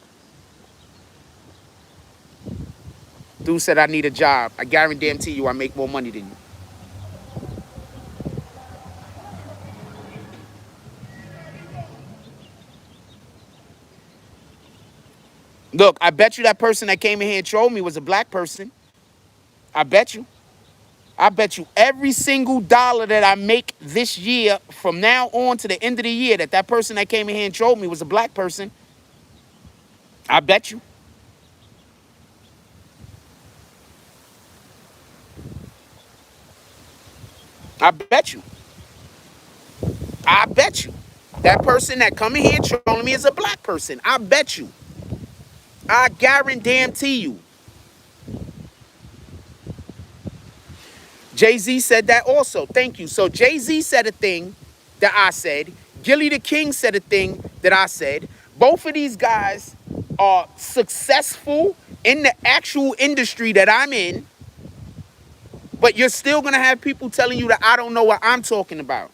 Dude said I need a job. I guarantee you I make more money than you. Look, I bet you that person that came in here and trolled me was a black person. I bet you. I bet you every single dollar that I make this year from now on to the end of the year that person that came in here and trolled me was a black person. I bet you. I bet you. I bet you. That person that come in here and trolling me is a black person. I bet you. I guarantee you. Jay-Z said that also. Thank you. So Jay-Z said a thing that I said. Gilly the King said a thing that I said. Both of these guys are successful in the actual industry that I'm in. But you're still going to have people telling you that I don't know what I'm talking about.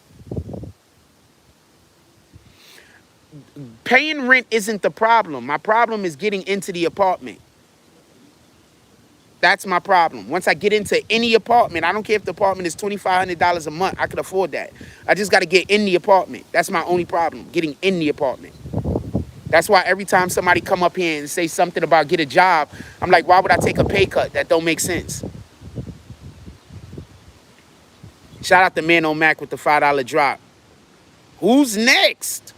Paying rent isn't the problem. My problem is getting into the apartment. That's my problem. Once I get into any apartment, I don't care if the apartment is $2,500 a month. I could afford that. I just got to get in the apartment. That's my only problem, getting in the apartment. That's why every time somebody come up here and say something about get a job, I'm like, why would I take a pay cut? That don't make sense. Shout out to Man on Mac with the $5 drop. Who's next?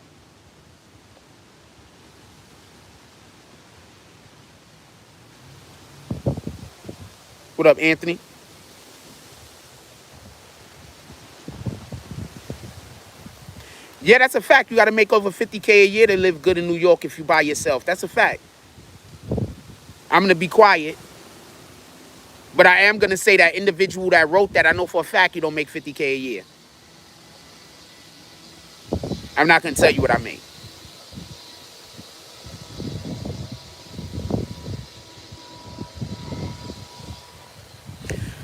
What up, Anthony? Yeah, that's a fact. You got to make over $50K a year to live good in New York if you by yourself. That's a fact. I'm going to be quiet. But I am going to say that individual that wrote that, I know for a fact you don't make $50K a year. I'm not going to tell you what I make.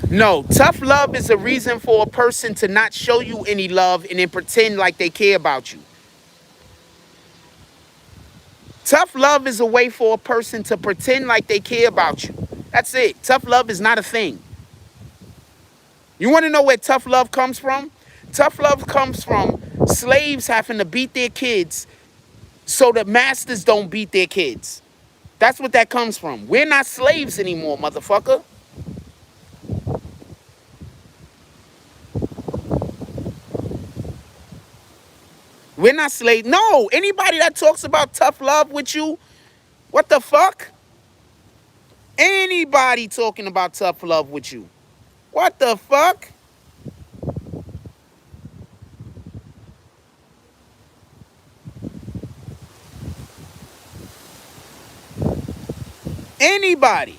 No, tough love is a reason for a person to not show you any love and then pretend like they care about you. Tough love is a way for a person to pretend like they care about you. That's it. Tough love is not a thing. You want to know where tough love comes from? Tough love comes from slaves having to beat their kids so the masters don't beat their kids. That's what that comes from. We're not slaves anymore, motherfucker. We're not slaves. No, anybody that talks about tough love with you, what the fuck? Anybody talking about tough love with you, what the fuck? Anybody.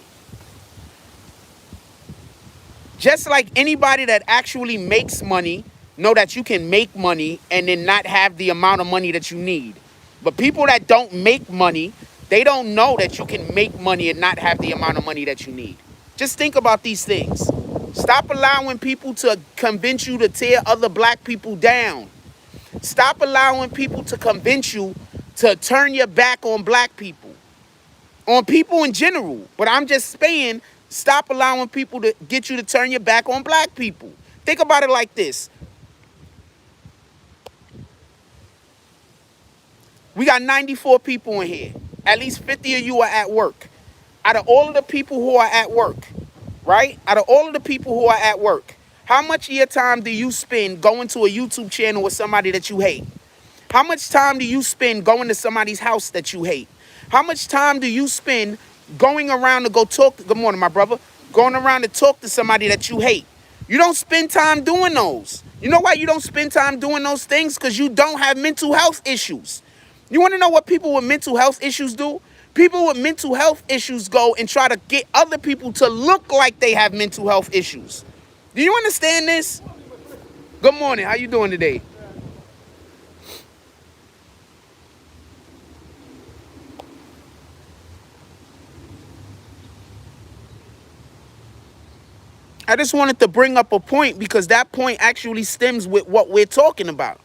Just like anybody that actually makes money know that you can make money and then not have the amount of money that you need. But people that don't make money, they don't know that you can make money and not have the amount of money that you need. Just think about these things. Stop allowing people to convince you to tear other black people down. Stop allowing people to convince you to turn your back on black people. On people in general. But I'm just saying, stop allowing people to get you to turn your back on black people. Think about it like this. We got 94 people in here. At least 50 of you are at work. Out of all of the people who are at work, right? Out of all of the people who are at work, how much of your time do you spend going to a YouTube channel with somebody that you hate? How much time do you spend going to somebody's house that you hate? How much time do you spend going around to go talk? Good morning, my brother. Going around to talk to somebody that you hate. You don't spend time doing those. You know why you don't spend time doing those things? Because you don't have mental health issues. You want to know what people with mental health issues do? People with mental health issues go and try to get other people to look like they have mental health issues. Do you understand this? Good morning. How you doing today? I just wanted to bring up a point because that point actually stems with what we're talking about.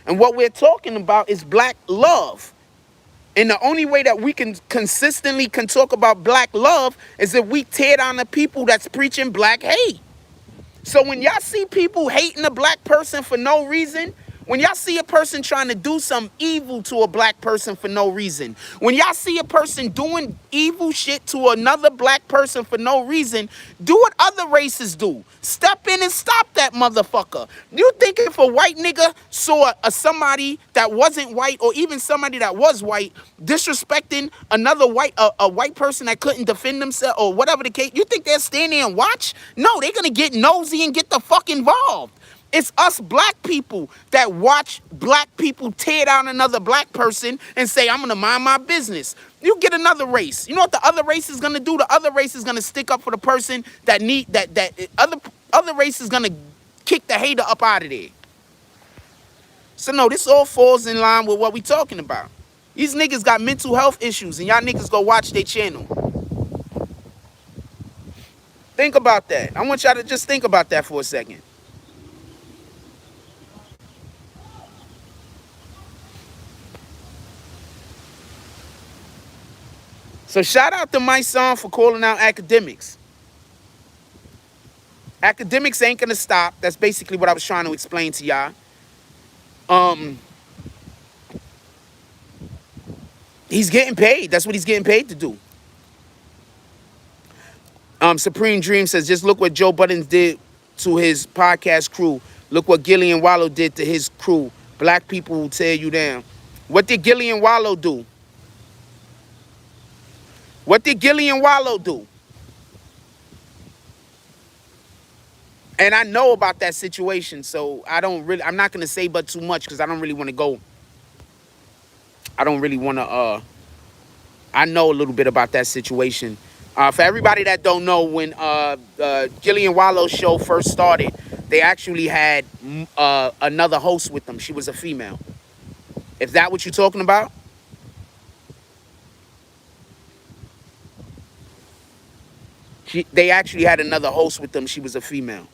And what we're talking about is black love. And the only way that we can consistently talk about black love is if we tear down the people that's preaching black hate. So when y'all see people hating a black person for no reason, when y'all see a person trying to do some evil to a black person for no reason, when y'all see a person doing evil shit to another black person for no reason, do what other races do. Step in and stop that motherfucker. You think if a white nigga saw somebody that wasn't white or even somebody that was white disrespecting another white, a white person that couldn't defend themselves or whatever the case, you think they'll stand there and watch? No, they're gonna get nosy and get the fuck involved. It's us black people that watch black people tear down another black person and say, I'm gonna mind my business. You get another race. You know what the other race is gonna do? The other race is gonna stick up for the person that other race is gonna kick the hater up out of there. So no, this all falls in line with what we talking about. These niggas got mental health issues and y'all niggas go watch their channel. Think about that. I want y'all to just think about that for a second. So shout out to Mysonne for calling out Akademiks. Academics ain't gonna stop. That's basically what I was trying to explain to y'all. He's getting paid. That's what he's getting paid to do. Supreme Dream says, just look what Joe Budden did to his podcast crew. Look what Gillian Wallow did to his crew. Black people will tear you down. What did Gillian Wallow do? What did Gillian Wallow do? And I know about that situation, so I'm not gonna say but too much because I don't really want to go. I don't really want to. I know a little bit about that situation. For everybody that don't know, when Gillian Wallow's show first started, they actually had another host with them. She was a female. Is that what you're talking about? They actually had another host with them. She was a female.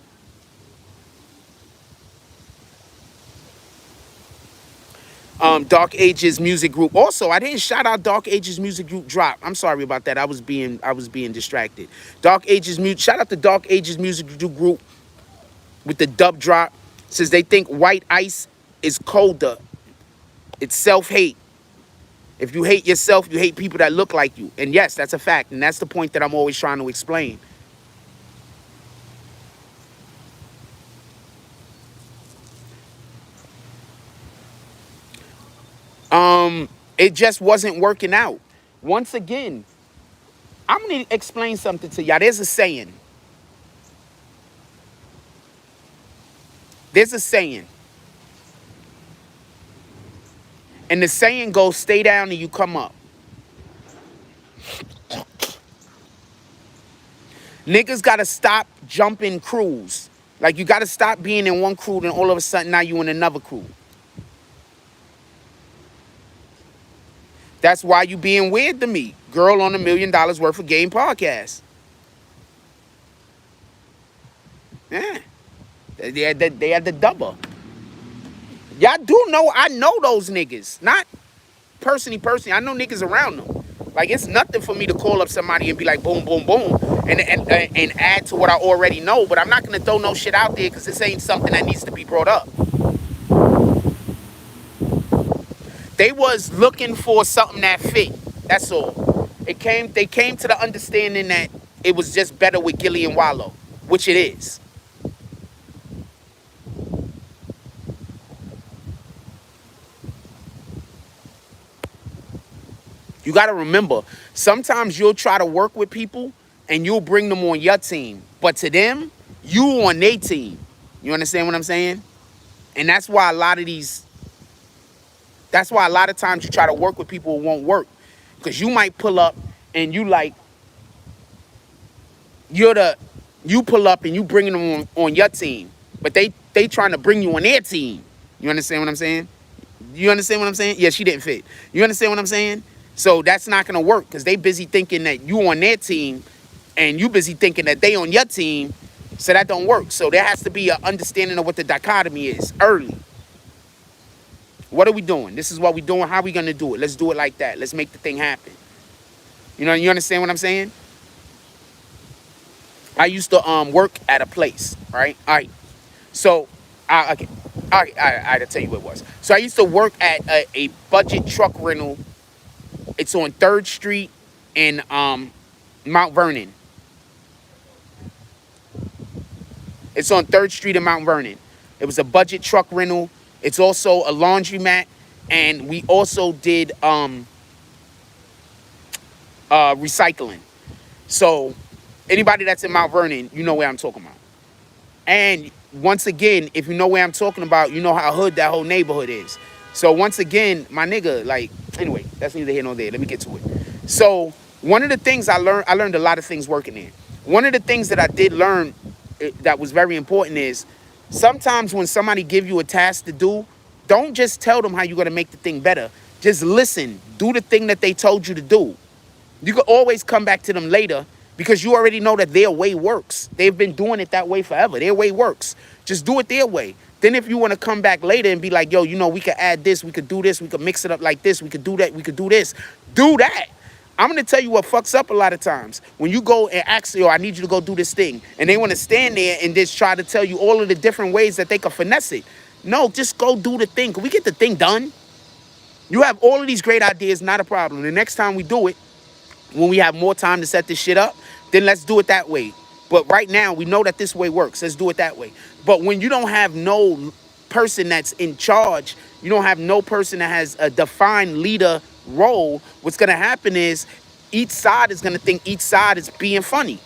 Dark Ages Music Group. Also, I didn't shout out Dark Ages Music Group drop. I'm sorry about that. I was being distracted. Dark Ages Music. Shout out to Dark Ages Music Group with the dub drop. Says they think white ice is colder. It's self-hate. If you hate yourself, you hate people that look like you. And yes, that's a fact. And that's the point that I'm always trying to explain. It just wasn't working out. Once again, I'm going to explain something to y'all. There's a saying. And the saying goes, stay down and you come up. Niggas got to stop jumping crews. Like, you got to stop being in one crew and all of a sudden now you in another crew. That's why you being weird to me. Girl on $1 million worth of game podcast. Yeah. They had the double. Y'all do know, I know those niggas. Not personally. I know niggas around them. Like, it's nothing for me to call up somebody and be like, boom, boom, boom, and add to what I already know. But I'm not going to throw no shit out there because this ain't something that needs to be brought up. They was looking for something that fit. That's all. They came to the understanding that it was just better with Gillian Wallow, which it is. You got to remember, sometimes you'll try to work with people and you'll bring them on your team. But to them, you on their team. You understand what I'm saying? And that's why a lot of times you try to work with people, it won't work. Because you might pull up and you pull up and you bringing them on your team. But they trying to bring you on their team. You understand what I'm saying? Yeah, she didn't fit. You understand what I'm saying? So that's not going to work because they busy thinking that you on their team and you busy thinking that they on your team. So that don't work. So there has to be an understanding of what the dichotomy is early. What are we doing? This is what we're doing. How are we going to do it? Let's do it like that. Let's make the thing happen. You understand what I'm saying? I used to work at a place, right? All right. So, okay. All right, I'll tell you what it was. So I used to work at a budget truck rental. It's on 3rd Street in Mount Vernon. It's on 3rd Street in Mount Vernon. It was a budget truck rental. It's also a laundromat. And we also did recycling. So anybody that's in Mount Vernon, you know where I'm talking about. And once again, if you know where I'm talking about, you know how hood that whole neighborhood is. So once again, my nigga, like, anyway, that's neither here nor there. Let me get to it. So one of the things I learned a lot of things working there. One of the things that I did learn that was very important is sometimes when somebody give you a task to do, don't just tell them how you're going to make the thing better. Just listen. Do the thing that they told you to do. You can always come back to them later because you already know that their way works. They've been doing it that way forever. Their way works. Just do it their way. Then if you want to come back later and be like, yo, we could add this, we could do this, we could mix it up like this, we could do that, we could do this. Do that. I'm going to tell you what fucks up a lot of times. When you go and ask, yo, I need you to go do this thing. And they want to stand there and just try to tell you all of the different ways that they can finesse it. No, just go do the thing. Can we get the thing done? You have all of these great ideas, not a problem. The next time we do it, when we have more time to set this shit up, then let's do it that way. But right now, we know that this way works. Let's do it that way. But when you don't have no person that's in charge, you don't have no person that has a defined leader role, what's going to happen is each side is going to think each side is being funny.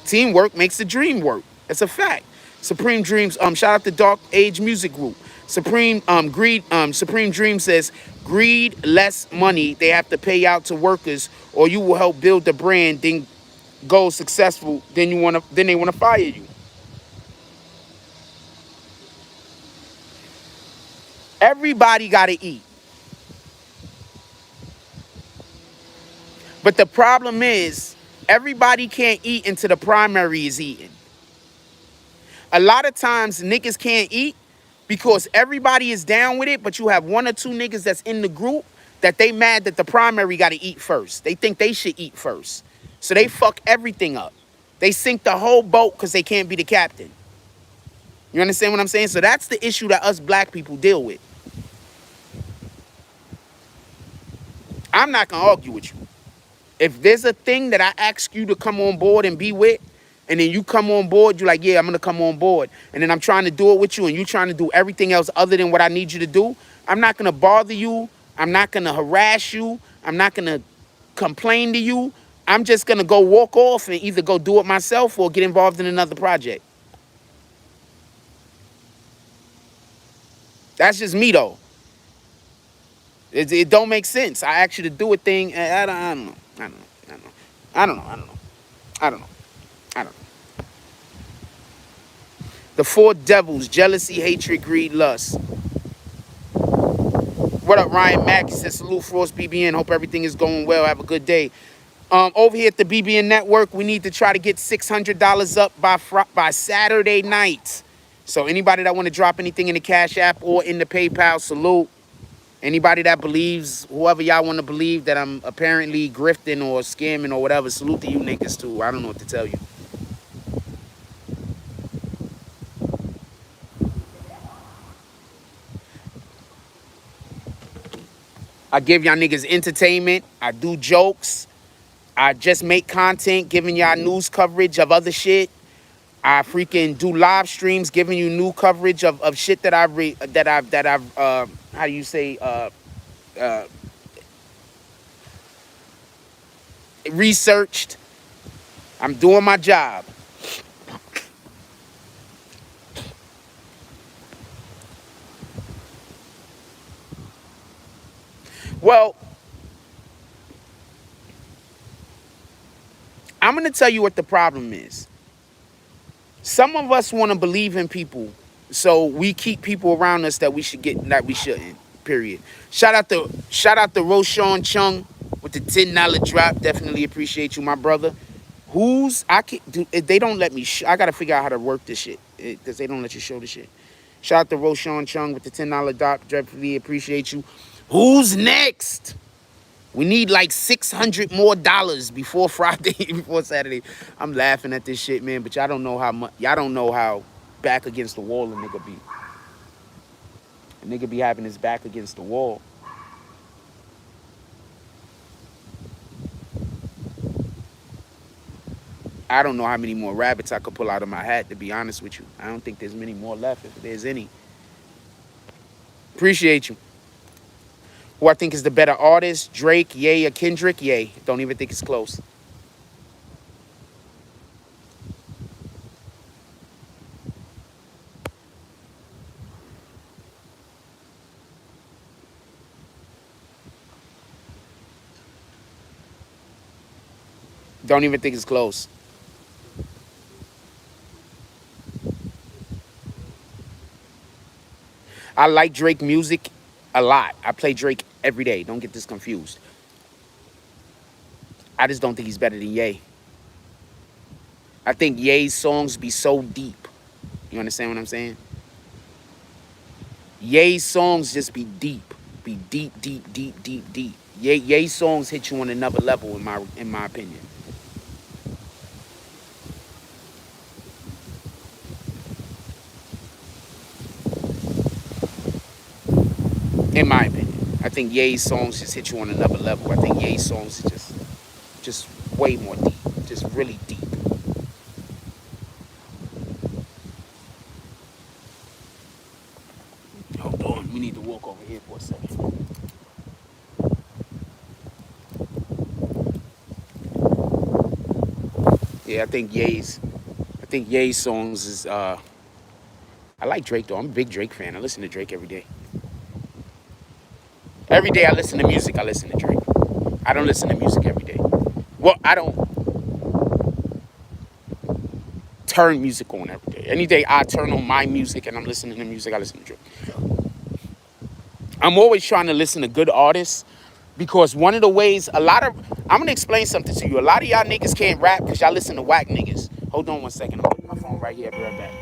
Teamwork makes the dream work. It's a fact. Supreme Dreams, shout out to Dark Age Music Group. Supreme Dream says, greed, less money they have to pay out to workers, or you will help build the brand, then go successful, then they wanna fire you. Everybody gotta eat. But the problem is, everybody can't eat until the primary is eaten. A lot of times niggas can't eat because everybody is down with it, but you have one or two niggas that's in the group that they mad that the primary got to eat first. They think they should eat first. So they fuck everything up. They sink the whole boat because they can't be the captain. You understand what I'm saying? So that's the issue that us black people deal with. I'm not going to argue with you. If there's a thing that I ask you to come on board and be with, and then you come on board, you're like, yeah, I'm going to come on board. And then I'm trying to do it with you, and you trying to do everything else other than what I need you to do, I'm not going to bother you. I'm not going to harass you. I'm not going to complain to you. I'm just going to go walk off and either go do it myself or get involved in another project. That's just me, though. It don't make sense. I ask you to do a thing, and I don't know. I don't know. The four devils: jealousy, hatred, greed, lust. What up, Ryan Mack? He says, salute Frost BBN. Hope everything is going well. Have a good day. Over here at the BBN Network, we need to try to get $600 up by Saturday night. So anybody that want to drop anything in the Cash App or in the PayPal, salute. Anybody that believes, whoever y'all want to believe that I'm apparently grifting or scamming or whatever, salute to you niggas too. I don't know what to tell you. I give y'all niggas entertainment. I do jokes. I just make content giving y'all news coverage of other shit. I freaking do live streams giving you new coverage of shit that I've how do you say researched. I'm doing my job. Well, I'm going to tell you what the problem is. Some of us want to believe in people, so we keep people around us that we shouldn't. Period. Shout out to Roshan Chung with the $10 drop. Definitely appreciate you, my brother. They don't let me. I gotta figure out how to work this shit because they don't let you show the shit. Shout out to Roshan Chung with the $10 drop. Definitely appreciate you. Who's next? We need like $600 more before Friday, before Saturday. I'm laughing at this shit, man, but y'all don't know how much. Y'all don't know how back against the wall a nigga be. A nigga be having his back against the wall. I don't know how many more rabbits I could pull out of my hat, to be honest with you. I don't think there's many more left, if there's any. Appreciate you. Who I think is the better artist, Drake, Ye, or Kendrick? Ye. Don't even think it's close. Don't even think it's close. I like Drake music a lot. I play Drake every day. Don't get this confused. I just don't think he's better than Ye. I think Ye's songs be so deep. You understand what I'm saying? Ye's songs just be deep. Be deep, deep, deep, deep, deep. Ye songs hit you on another level in my opinion. In my opinion, I think Ye's songs just hit you on another level. I think Ye's songs is just way more deep, just really deep. Hold on, we need to walk over here for a second. Yeah, I think Ye's songs is I like Drake though. I'm a big Drake fan. I listen to Drake every day. Every day I listen to music, I listen to Drake. I don't listen to music every day. Well, I don't turn music on every day. Any day I turn on my music and I'm listening to music, I listen to Drake. I'm always trying to listen to good artists because one of the ways I'm gonna explain something to you. A lot of y'all niggas can't rap because y'all listen to whack niggas. Hold on one second. I'm putting my phone right here. I'll be right back.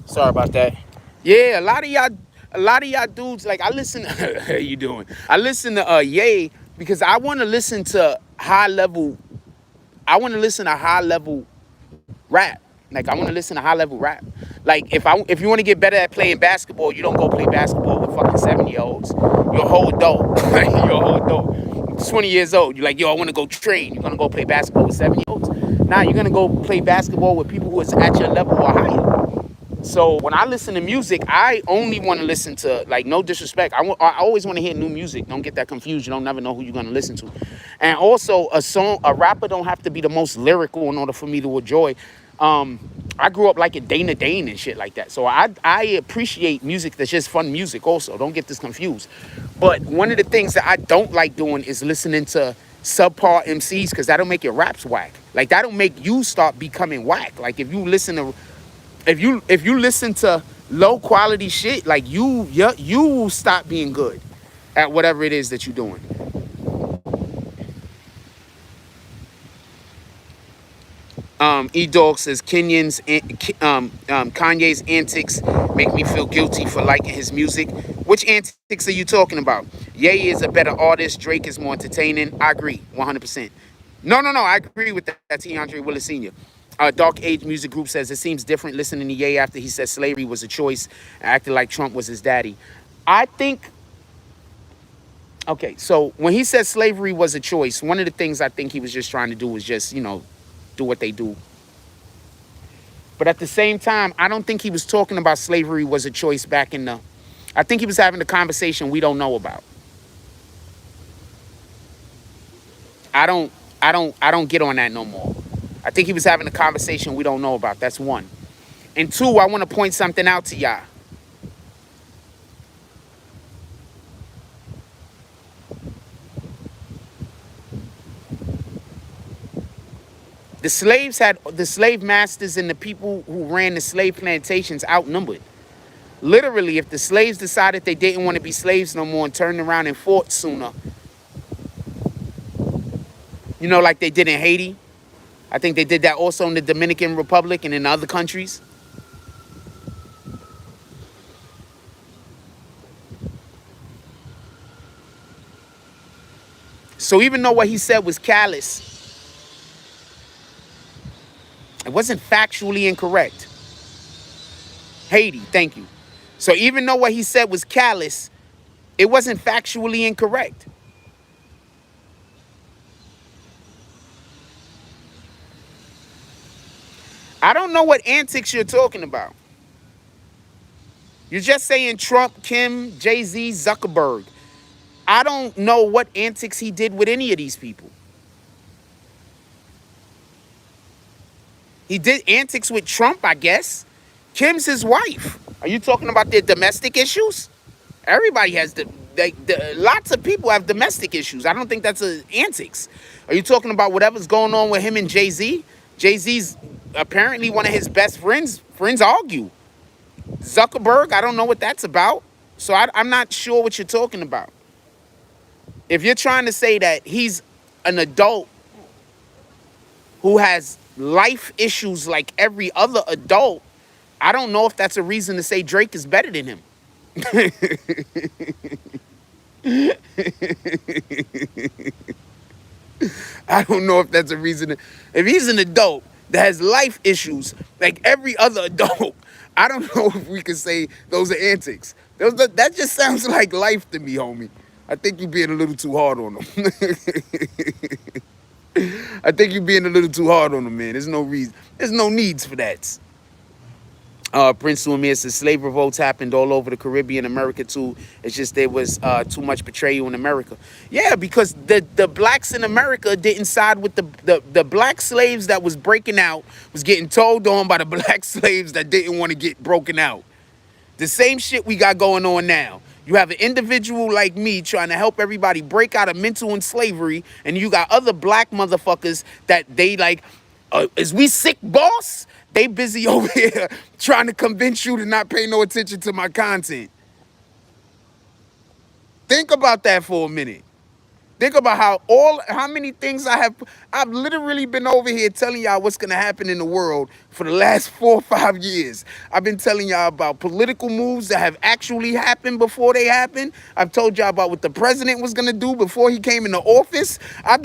Sorry about that. Yeah, a lot of y'all dudes, like I listen how you doing? I listen to Ye because I want to listen to high level rap. Like I want to listen to high level rap. Like if you want to get better at playing basketball, you don't go play basketball with fucking 7-year-olds. You're a whole adult. You're a whole adult. 20 years old. You're like, yo, I want to go train. You're gonna go play basketball with 7-year-olds. Nah, you're gonna go play basketball with people who is at your level or higher. So when I listen to music, I only want to listen to, like, no disrespect. I always want to hear new music. Don't get that confused. You don't never know who you're gonna listen to. And also, a rapper don't have to be the most lyrical in order for me to enjoy. Um, I grew up like a Dana Dane and shit like that. So I appreciate music that's just fun music. Also, don't get this confused. But one of the things that I don't like doing is listening to subpar MCs because that'll make your raps whack. Like that'll make you start becoming whack. Like if you listen to low quality shit, like you will stop being good at whatever it is that you're doing. E-Dog says Kanye's antics make me feel guilty for liking his music. Which antics are you talking about? Ye is a better artist. Drake is more entertaining. I agree, 100%. No. I agree with that. T. Andre Willis Sr. Dark Age Music Group says it seems different listening to Ye after he said slavery was a choice, acting like Trump was his daddy. I think. Okay, so when he said slavery was a choice, one of the things I think he was just trying to do was just, do what they do. But at the same time, I don't think he was talking about slavery was a choice back in the. I think he was having a conversation we don't know about. I don't get on that no more. I think he was having a conversation we don't know about. That's one. And two, I want to point something out to y'all. The slave masters and the people who ran the slave plantations outnumbered. Literally, if the slaves decided they didn't want to be slaves no more and turned around and fought sooner, like they did in Haiti. I think they did that also in the Dominican Republic and in other countries. So even though what he said was callous, It wasn't factually incorrect. Haiti, thank you. So even though what he said was callous, it wasn't factually incorrect. I don't know what antics you're talking about. You're just saying Trump, Kim, Jay-Z, Zuckerberg. I don't know what antics he did with any of these people. He did antics with Trump, I guess. Kim's his wife. Are you talking about their domestic issues? Everybody has lots of people have domestic issues. I don't think that's antics. Are you talking about whatever's going on with him and Jay-Z? Jay-Z's apparently one of his best friends. Friends argue. Zuckerberg, I don't know what that's about. So I'm not sure what you're talking about. If you're trying to say that he's an adult who has life issues like every other adult, I don't know if that's a reason to say Drake is better than him. I don't know if that's a reason. If he's an adult that has life issues like every other adult, I don't know if we can say those are antics. That just sounds like life to me, homie. I think you're being a little too hard on him. I think you're being a little too hard on him, man. There's no reason. There's no needs for that. Prince Suamir says slave revolts happened all over the Caribbean, America too. It's just there was too much betrayal in America. Yeah, because the blacks in America didn't side with the black slaves that was breaking out, was getting told on by the black slaves that didn't want to get broken out. The same shit we got going on now. You have an individual like me trying to help everybody break out of mental slavery, and you got other black motherfuckers that they like, is we sick, boss? They busy over here trying to convince you to not pay no attention to my content. Think about that for a minute. Think about how many things I've literally been over here telling y'all what's gonna happen in the world for the last 4 or 5 years. I've been telling y'all about political moves that have actually happened before they happen. I've told y'all about what the president was gonna do before he came into office. I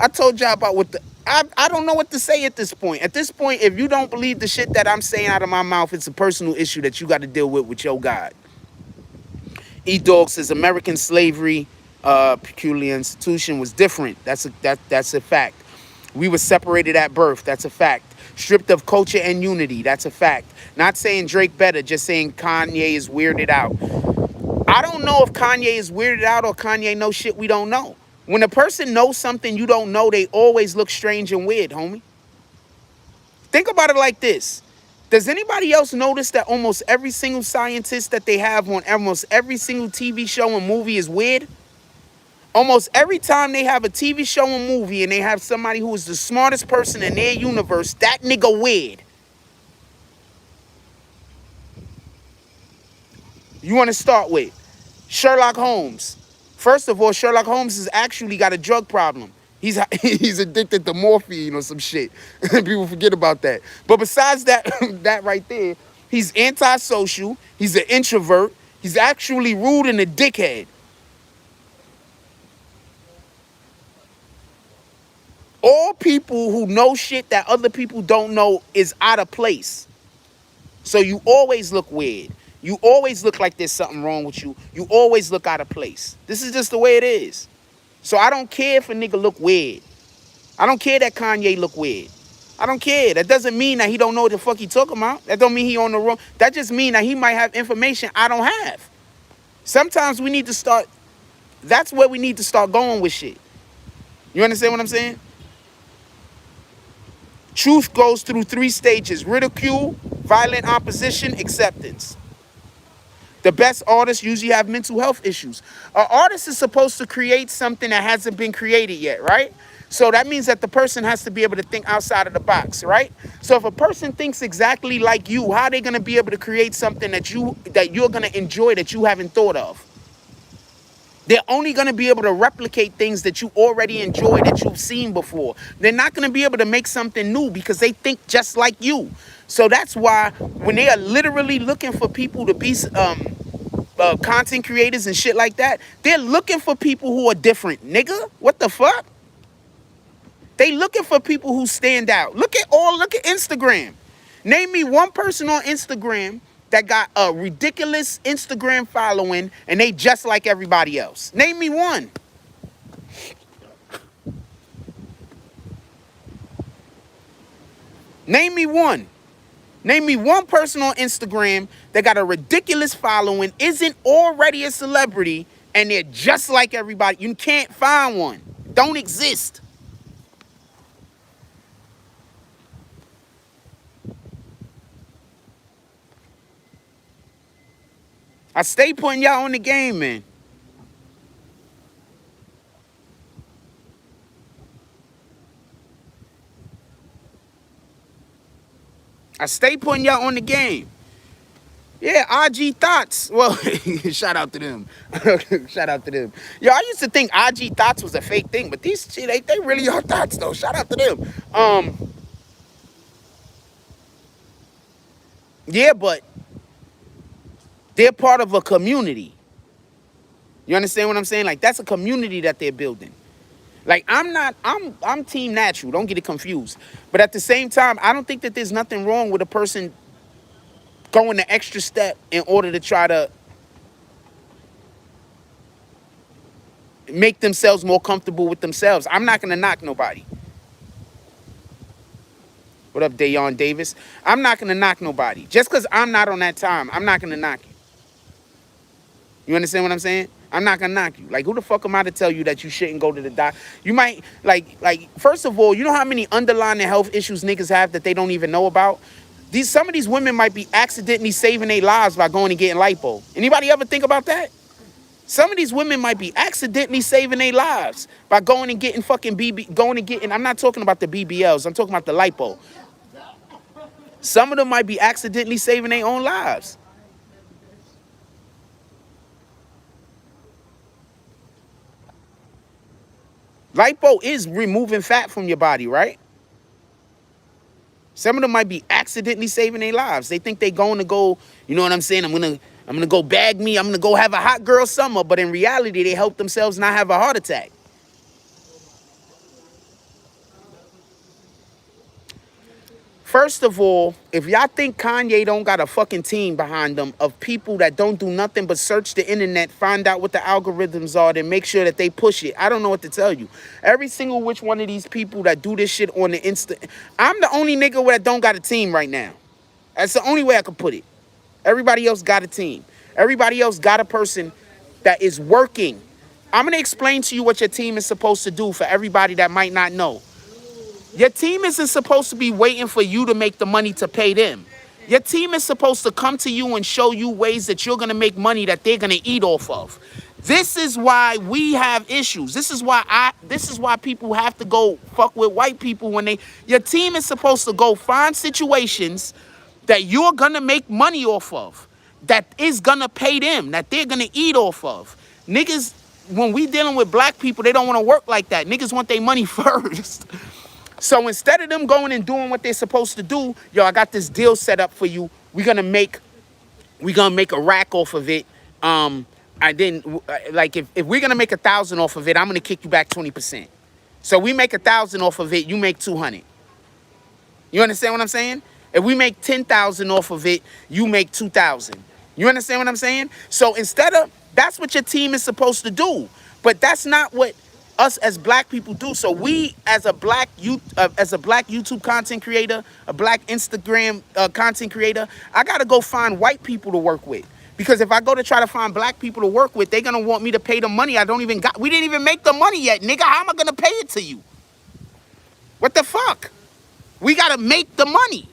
told y'all about I don't know what to say at this point. At this point, if you don't believe the shit that I'm saying out of my mouth, it's a personal issue that you got to deal with your God. E-Dog says American slavery, peculiar institution was different. That's a fact. We were separated at birth. That's a fact. Stripped of culture and unity. That's a fact. Not saying Drake better, just saying Kanye is weirded out. I don't know if Kanye is weirded out or Kanye knows shit we don't know. When a person knows something you don't know, they always look strange and weird, homie. Think about it like this. Does anybody else notice that almost every single scientist that they have on almost every single TV show and movie is weird? Almost every time they have a TV show and movie and they have somebody who is the smartest person in their universe, that nigga weird. You want to start with Sherlock Holmes. First of all, Sherlock Holmes has actually got a drug problem. He's addicted to morphine or some shit. People forget about that. But besides that, that right there, he's antisocial. He's an introvert. He's actually rude and a dickhead. All people who know shit that other people don't know is out of place. So you always look weird. You always look like there's something wrong with you. You always look out of place. This is just the way it is. So I don't care if a nigga look weird. I don't care that Kanye look weird. I don't care. That doesn't mean that he don't know what the fuck he talking about. That don't mean he on the wrong. That just mean that he might have information I don't have. Sometimes we need to start. That's where we need to start going with shit. You understand what I'm saying? Truth goes through 3 stages: ridicule, violent opposition, acceptance. The best artists usually have mental health issues. An artist is supposed to create something that hasn't been created yet, right? So that means that the person has to be able to think outside of the box, right? So if a person thinks exactly like you, how are they going to be able to create something that you're going to enjoy that you haven't thought of? They're only going to be able to replicate things that you already enjoy, that you've seen before. They're not going to be able to make something new because they think just like you. So that's why when they are literally looking for people to be content creators and shit like that, they're looking for people who are different. Nigga, what the fuck? They looking for people who stand out. Look at Instagram. Name me one person on Instagram that got a ridiculous Instagram following and they just like everybody else. Name me one. Name me one. Name me one person on Instagram that got a ridiculous following, isn't already a celebrity, and they're just like everybody. You can't find one. Don't exist. I stay putting y'all on the game, man. I stay putting y'all on the game. Yeah, IG Thoughts. Well, shout out to them. Shout out to them. Yo, I used to think IG Thoughts was a fake thing, but these shit, they really are thoughts though. Shout out to them. Yeah, but they're part of a community. You understand what I'm saying? Like, that's a community that they're building. Like, I'm team natural. Don't get it confused. But at the same time, I don't think that there's nothing wrong with a person going the extra step in order to try to make themselves more comfortable with themselves. I'm not going to knock nobody. What up, Dayon Davis? I'm not going to knock nobody. Just because I'm not on that time, I'm not going to knock you. You understand what I'm saying? I'm not going to knock you. Like, who the fuck am I to tell you that you shouldn't go to the doctor? You might, first of all, you know how many underlying health issues niggas have that they don't even know about? Some of these women might be accidentally saving their lives by going and getting lipo. Anybody ever think about that? Some of these women might be accidentally saving their lives by going and getting I'm not talking about the BBLs, I'm talking about the lipo. Some of them might be accidentally saving their own lives. Lipo is removing fat from your body, right? Some of them might be accidentally saving their lives. They think they going to go, you know what I'm saying? I'm gonna go bag me. I'm gonna go have a hot girl summer. But in reality, they help themselves not have a heart attack. First of all, if y'all think Kanye don't got a fucking team behind them of people that don't do nothing but search the internet, find out what the algorithms are, then make sure that they push it, I don't know what to tell you. Every single which one of these people that do this shit on the I'm the only nigga that don't got a team right now. That's the only way I could put it. Everybody else got a team. Everybody else got a person that is working. I'm going to explain to you what your team is supposed to do for everybody that might not know. Your team isn't supposed to be waiting for you to make the money to pay them. Your team is supposed to come to you and show you ways that you're going to make money that they're going to eat off of. This is why we have issues. This is why people have to go fuck with white people your team is supposed to go find situations that you're going to make money off of, that is going to pay them, that they're going to eat off of. Niggas, when we dealing with black people, they don't want to work like that. Niggas want their money first. So instead of them going and doing what they're supposed to do, yo, I got this deal set up for you. We're gonna make a rack off of it. If we're gonna make 1,000 off of it, I'm gonna kick you back 20%. So we make 1,000 off of it, you make 200. You understand what I'm saying? If we make 10,000 off of it, you make 2,000. You understand what I'm saying? So that's what your team is supposed to do. But that's not what us as black people do. So we, as a black YouTube content creator, a black Instagram content creator, I gotta go find white people to work with. Because if I go to try to find black people to work with, they're gonna want me to pay the money I don't even got. We didn't even make the money yet, nigga. How am I gonna pay it to you? What the fuck? We gotta make the money.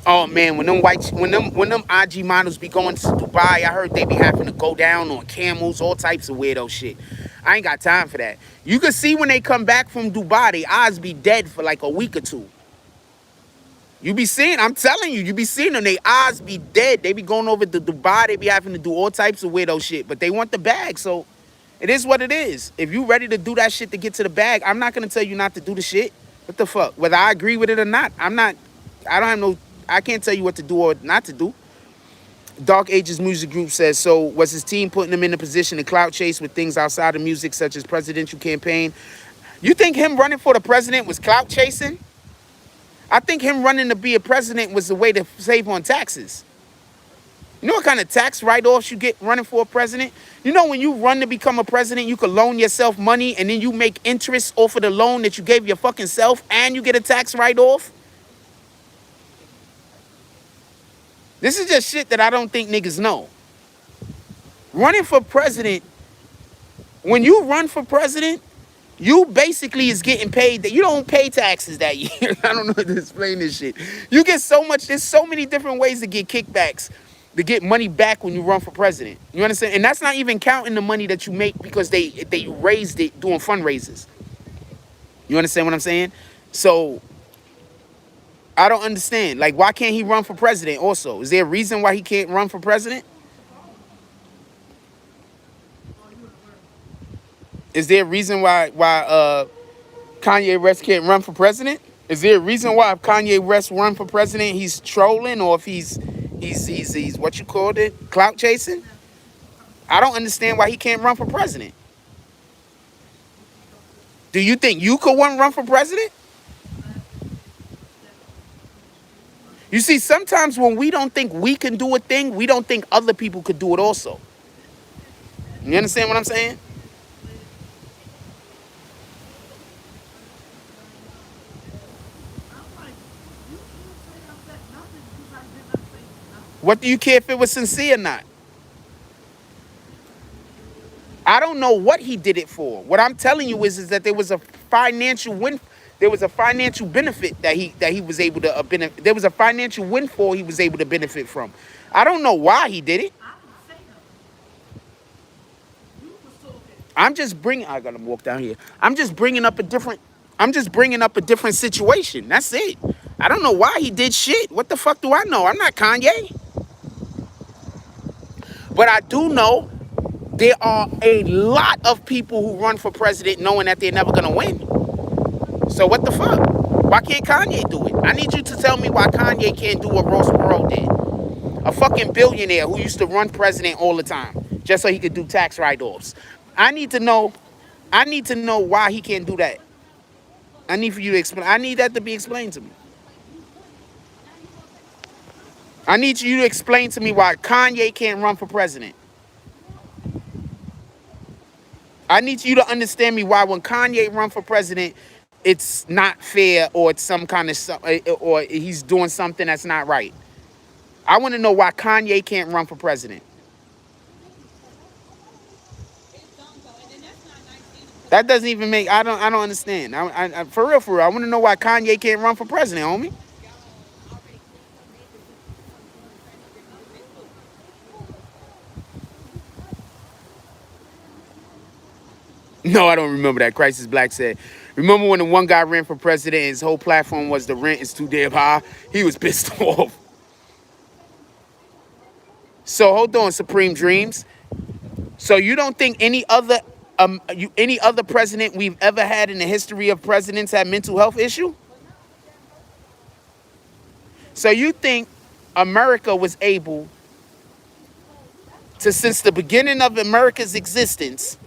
Oh man, when them IG models be going to Dubai, I heard they be having to go down on camels, all types of weirdo shit. I ain't got time for that. You can see when they come back from Dubai, their eyes be dead for like a week or two. You be seeing, I'm telling you, be seeing them, their eyes be dead. They be going over to Dubai, they be having to do all types of weirdo shit, but they want the bag, so It is what it is. If you ready to do that shit to get to the bag, I'm not gonna tell you not to do the shit. What the fuck? Whether I agree with it or not, I'm not. I don't have no. I can't tell you what to do or not to do. Dark Ages Music Group says, so was his team putting him in a position to clout chase with things outside of music, such as presidential campaign? You think him running for the president was clout chasing? I think him running to be a president was a way to save on taxes. You know what kind of tax write-offs you get running for a president? You know when you run to become a president, you can loan yourself money and then you make interest off of the loan that you gave your fucking self and you get a tax write-off? This is just shit that I don't think niggas know. Running for president, when you run for president, you basically is getting paid that you don't pay taxes that year. I don't know how to explain this shit. You get so much, there's so many different ways to get kickbacks, to get money back when you run for president. You understand? And that's not even counting the money that you make because they raised it doing fundraisers. You understand what I'm saying? So I don't understand. Like, why can't he run for president also? Is there a reason why he can't run for president? Is there a reason why Kanye West can't run for president? Is there a reason why if Kanye West run for president, he's trolling, or if he's what you called it, clout chasing? I don't understand why he can't run for president. Do you think you could run for president? You see, sometimes when we don't think we can do a thing, we don't think other people could do it also. You understand what I'm saying? What do you care if it was sincere or not? I don't know what he did it for. What I'm telling you is that there was a financial win. There was a financial benefit that he was able to benefit. There was a financial windfall he was able to benefit from. I don't know why he did it. I'm just bringing. I gotta walk down here. I'm just bringing up a different situation. That's it. I don't know why he did shit. What the fuck do I know? I'm not Kanye. But I do know there are a lot of people who run for president knowing that they're never gonna win. So what the fuck? Why can't Kanye do it? I need you to tell me why Kanye can't do what Ross Perot did. A fucking billionaire who used to run president all the time just so he could do tax write-offs. I need to know why he can't do that. I need for you to explain. I need that to be explained to me. I need you to explain to me why Kanye can't run for president. I need you to understand me why when Kanye run for president, it's not fair or it's some kind of, or he's doing something that's not right. I want to know why Kanye can't run for president. That doesn't even make, I don't understand. For real, I want to know why Kanye can't run for president, homie. No, I don't remember that. Crisis Black said, remember when the one guy ran for president and his whole platform was the rent is too damn high? He was pissed off. So hold on, Supreme Dreams. So you don't think any other president we've ever had in the history of presidents had mental health issue? So you think America was able to, since the beginning of America's existence,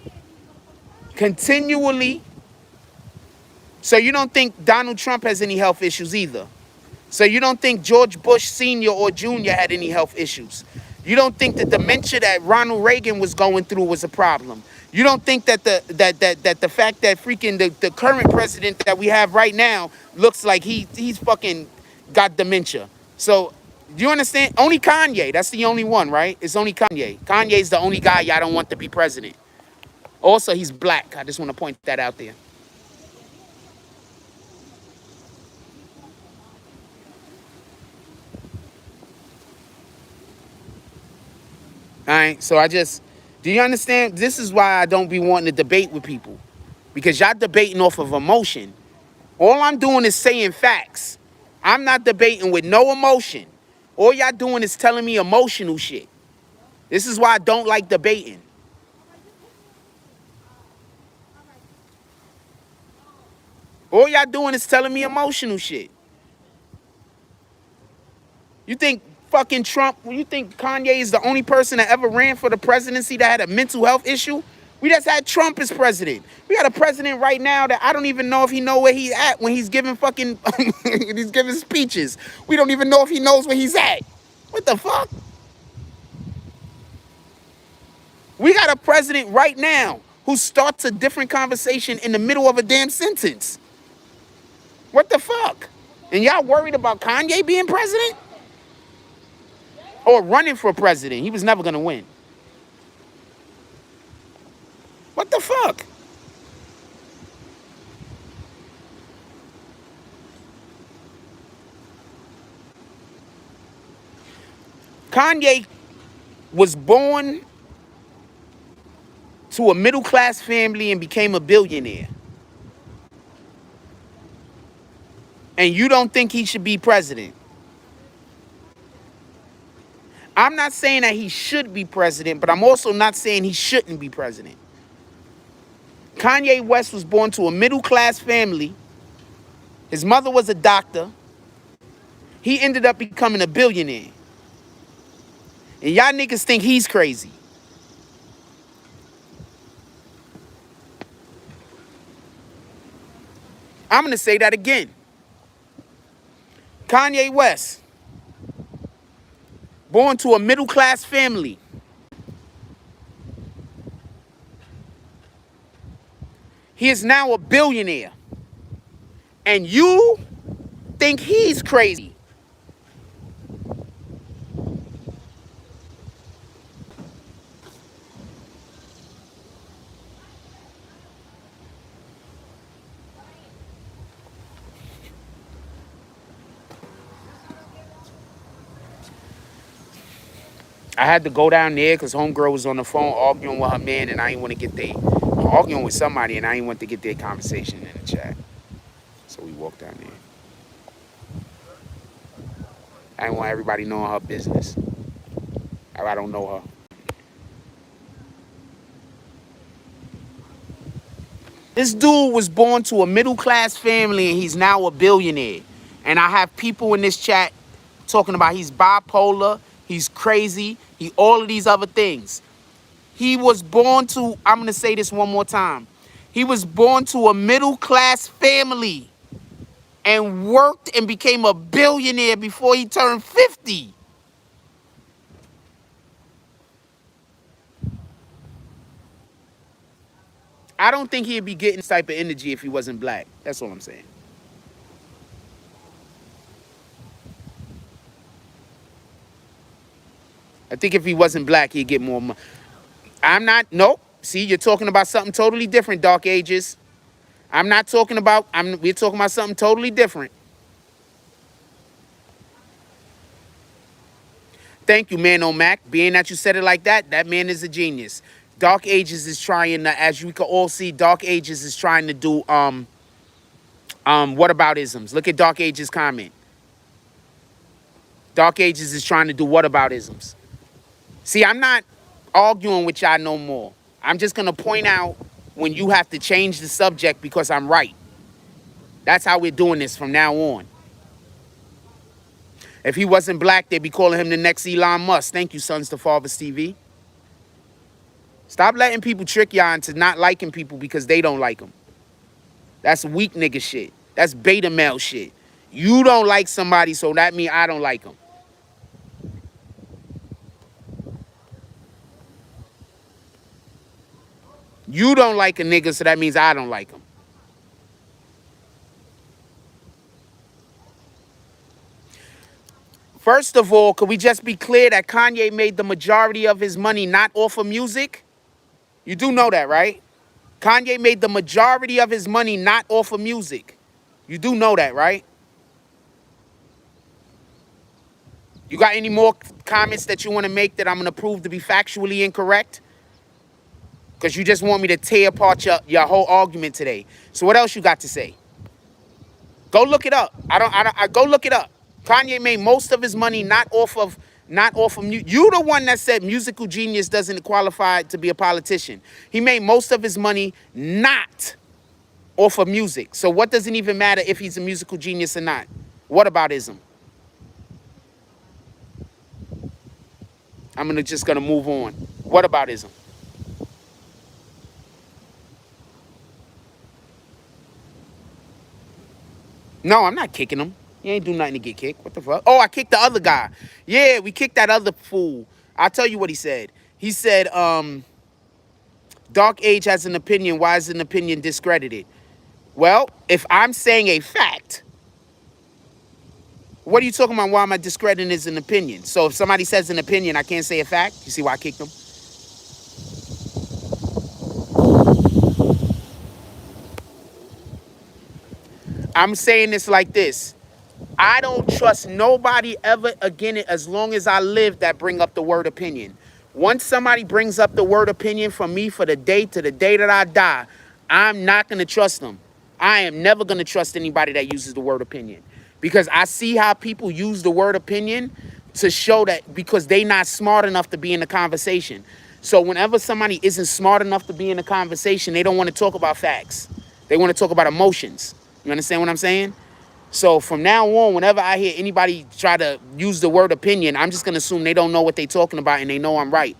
continually. So you don't think Donald Trump has any health issues either. So you don't think George Bush Sr. or Jr. had any health issues. You don't think the dementia that Ronald Reagan was going through was a problem. You don't think that the fact that freaking the current president that we have right now looks like he's fucking got dementia. So do you understand? Only Kanye, that's the only one, right? It's only Kanye. Kanye's the only guy y'all don't want to be president. Also, he's black. I just want to point that out there. All right, so do you understand? This is why I don't be wanting to debate with people. Because y'all debating off of emotion. All I'm doing is saying facts. I'm not debating with no emotion. All y'all doing is telling me emotional shit. This is why I don't like debating. All y'all doing is telling me emotional shit. You think fucking Trump, you think Kanye is the only person that ever ran for the presidency that had a mental health issue? We just had Trump as president. We got a president right now that I don't even know if he know where he's at when he's giving fucking, he's giving speeches. We don't even know if he knows where he's at. What the fuck? We got a president right now who starts a different conversation in the middle of a damn sentence. What the fuck? And y'all worried about Kanye being president? Or running for president? He was never gonna win. What the fuck? Kanye was born to a middle-class family and became a billionaire. And you don't think he should be president? I'm not saying that he should be president, but I'm also not saying he shouldn't be president. Kanye West was born to a middle-class family. His mother was a doctor. He ended up becoming a billionaire. And y'all niggas think he's crazy. I'm going to say that again. Kanye West, born to a middle-class family. He is now a billionaire. And you think he's crazy. I had to go down there because homegirl was on the phone arguing with her man, and I didn't want to get there. Arguing with somebody, and I didn't want to get their conversation in the chat. So we walked down there. I didn't want everybody knowing her business. I don't know her. This dude was born to a middle-class family, and he's now a billionaire. And I have people in this chat talking about he's bipolar, he's crazy, he all of these other things. He was born to, I'm going to say this one more time. He was born to a middle-class family and worked and became a billionaire before he turned 50. I don't think he'd be getting this type of energy if he wasn't black. That's all I'm saying. I think if he wasn't black, he'd get more money. I'm not, nope. See, you're talking about something totally different, Dark Ages. I'm not talking about, we're talking about something totally different. Thank you, Man on Mac. Being that you said it like that, that man is a genius. Dark Ages is trying to, as you can all see, Dark Ages is trying to do whataboutisms. Look at Dark Ages' comment. Dark Ages is trying to do whataboutisms. See, I'm not arguing with y'all no more. I'm just gonna point out when you have to change the subject because I'm right. That's how we're doing this from now on. If he wasn't black, they'd be calling him the next Elon Musk. Thank you, Sons to Fathers TV. Stop letting people trick y'all into not liking people because they don't like them. That's weak nigga shit. That's beta male shit. You don't like somebody, so that means I don't like them. You don't like a nigga, so that means I don't like him. First of all, could we just be clear that Kanye made the majority of his money not off of music? You do know that, right? Kanye made the majority of his money not off of music. You do know that, right? You got any more comments that you want to make that I'm going to prove to be factually incorrect? Because you just want me to tear apart your whole argument today. So what else you got to say? Go look it up. Go look it up. Kanye made most of his money not off of music. You the one that said musical genius doesn't qualify to be a politician. He made most of his money not off of music. So what doesn't even matter if he's a musical genius or not? What about ism? I'm just gonna move on. What about ism? No, I'm not kicking him. He ain't do nothing to get kicked. What the fuck? Oh, I kicked the other guy. Yeah, we kicked that other fool. I'll tell you what he said. He said, Dark Age has an opinion. Why is an opinion discredited? Well, if I'm saying a fact, what are you talking about? Why am I discrediting is an opinion? So if somebody says an opinion, I can't say a fact. You see why I kicked him? I'm saying this like this. I don't trust nobody ever again as long as I live that bring up the word opinion. Once somebody brings up the word opinion from me for the day to the day that I die, I'm not going to trust them. I am never going to trust anybody that uses the word opinion. Because I see how people use the word opinion to show that because they not smart enough to be in the conversation. So whenever somebody isn't smart enough to be in the conversation, they don't want to talk about facts. They want to talk about emotions. You understand what I'm saying? So from now on, whenever I hear anybody try to use the word opinion, I'm just going to assume they don't know what they're talking about and they know I'm right.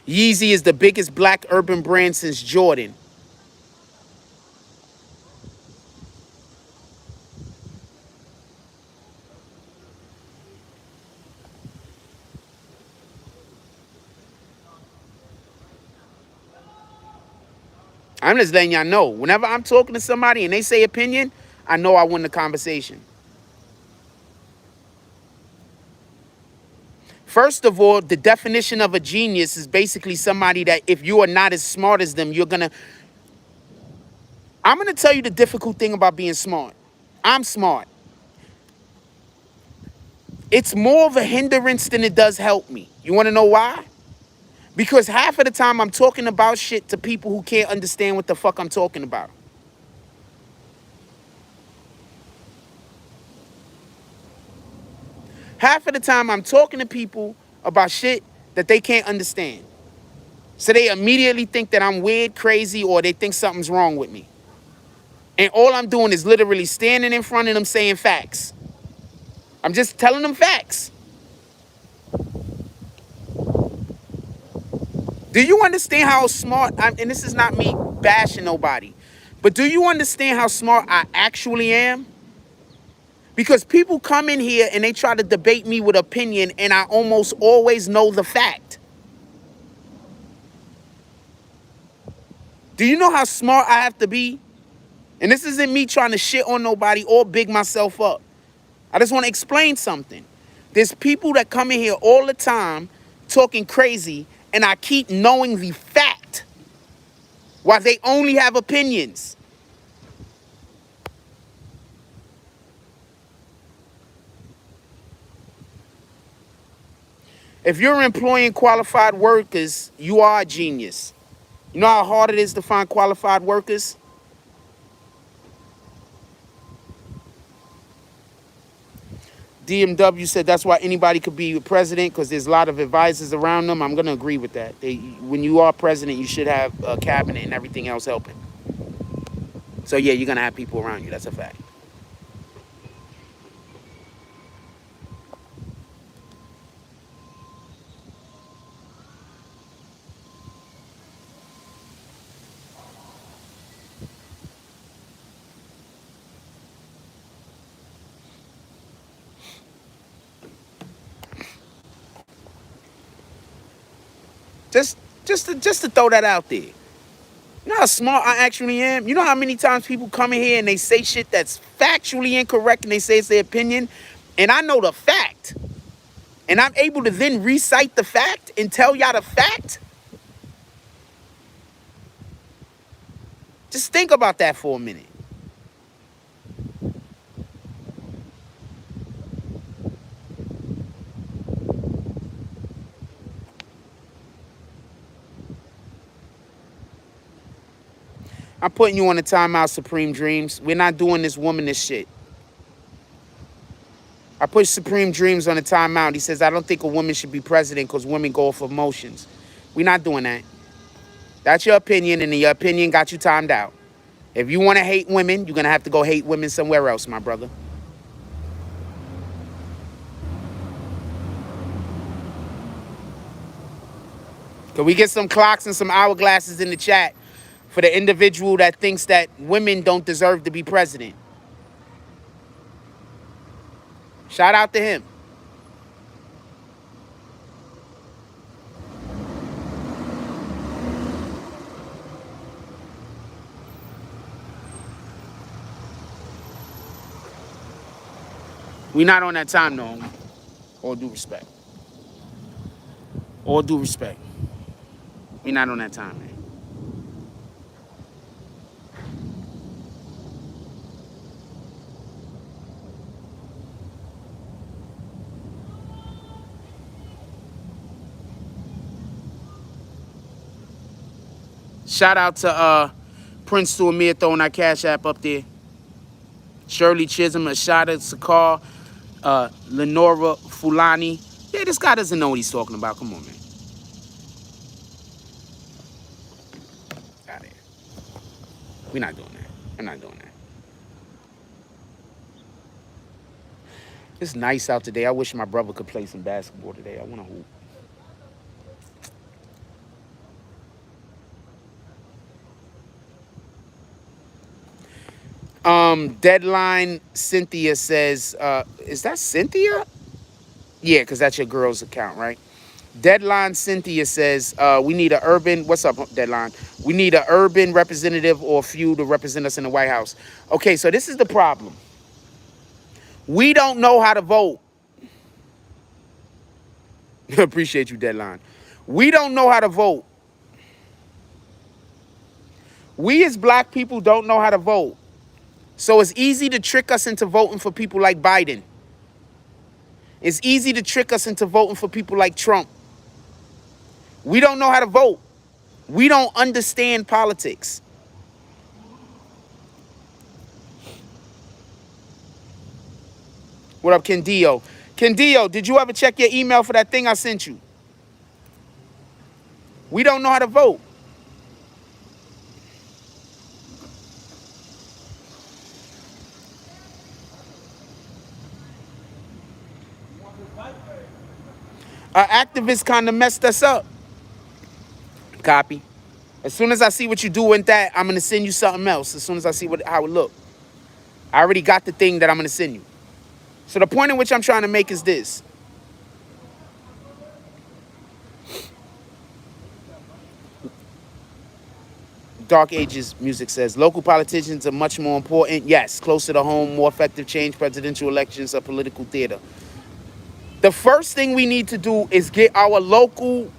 Yeezy is the biggest black urban brand since Jordan. I'm just letting y'all know. Whenever I'm talking to somebody and they say opinion, I know I win the conversation. First of all, the definition of a genius is basically somebody that if you are not as smart as them, I'm going to tell you the difficult thing about being smart. I'm smart. It's more of a hindrance than it does help me. You want to know why? Because half of the time I'm talking about shit to people who can't understand what the fuck I'm talking about. Half of the time I'm talking to people about shit that they can't understand. So they immediately think that I'm weird, crazy, or they think something's wrong with me. And all I'm doing is literally standing in front of them saying facts. I'm just telling them facts. Do you understand how smart, and this is not me bashing nobody, but do you understand how smart I actually am? Because people come in here and they try to debate me with opinion and I almost always know the fact. Do you know how smart I have to be? And this isn't me trying to shit on nobody or big myself up. I just want to explain something. There's people that come in here all the time talking crazy and I keep knowing the fact while they only have opinions. If you're employing qualified workers, you are a genius. You know how hard it is to find qualified workers? DMW said that's why anybody could be president because there's a lot of advisors around them. I'm going to agree with that. When you are president, you should have a cabinet and everything else helping. So, yeah, you're going to have people around you. That's a fact. Just to throw that out there. You know how smart I actually am? You know how many times people come in here and they say shit that's factually incorrect and they say it's their opinion? And I know the fact. And I'm able to then recite the fact and tell y'all the fact? Just think about that for a minute. I'm putting you on a timeout, Supreme Dreams. We're not doing this womanish shit. I put Supreme Dreams on a timeout. He says, I don't think a woman should be president because women go off emotions. We're not doing that. That's your opinion, and your opinion got you timed out. If you want to hate women, you're going to have to go hate women somewhere else, my brother. Can we get some clocks and some hourglasses in the chat for the individual that thinks that women don't deserve to be president? Shout out to him. We not on that time, no. All due respect. All due respect. We not on that time, man. Shout out to Prince to Amir throwing that Cash App up there. Shirley Chisholm, Ashada Sakar, Lenora Fulani. Yeah, this guy doesn't know what he's talking about. Come on, man. Out of here. We're not doing that. I'm not doing that. It's nice out today. I wish my brother could play some basketball today. I want to hoop. Deadline Cynthia says, is that Cynthia? Yeah, because that's your girl's account, right? Deadline Cynthia says, we need an urban, what's up, Deadline? We need an urban representative or a few to represent us in the White House. Okay, so this is the problem. We don't know how to vote. Appreciate you, Deadline. We don't know how to vote. We as black people don't know how to vote. So it's easy to trick us into voting for people like Biden. It's easy to trick us into voting for people like Trump. We don't know how to vote. We don't understand politics. What up, Kendio? Kendio, did you ever check your email for that thing I sent you? We don't know how to vote. An activist kind of messed us up. Copy. As soon as I see what you do with that, I'm going to send you something else. As soon as I see how it look. I already got the thing that I'm going to send you. So the point in which I'm trying to make is this. Dark Ages Music says, local politicians are much more important. Yes, closer to home, more effective change. Presidential elections are political theater. The first thing we need to do is get our local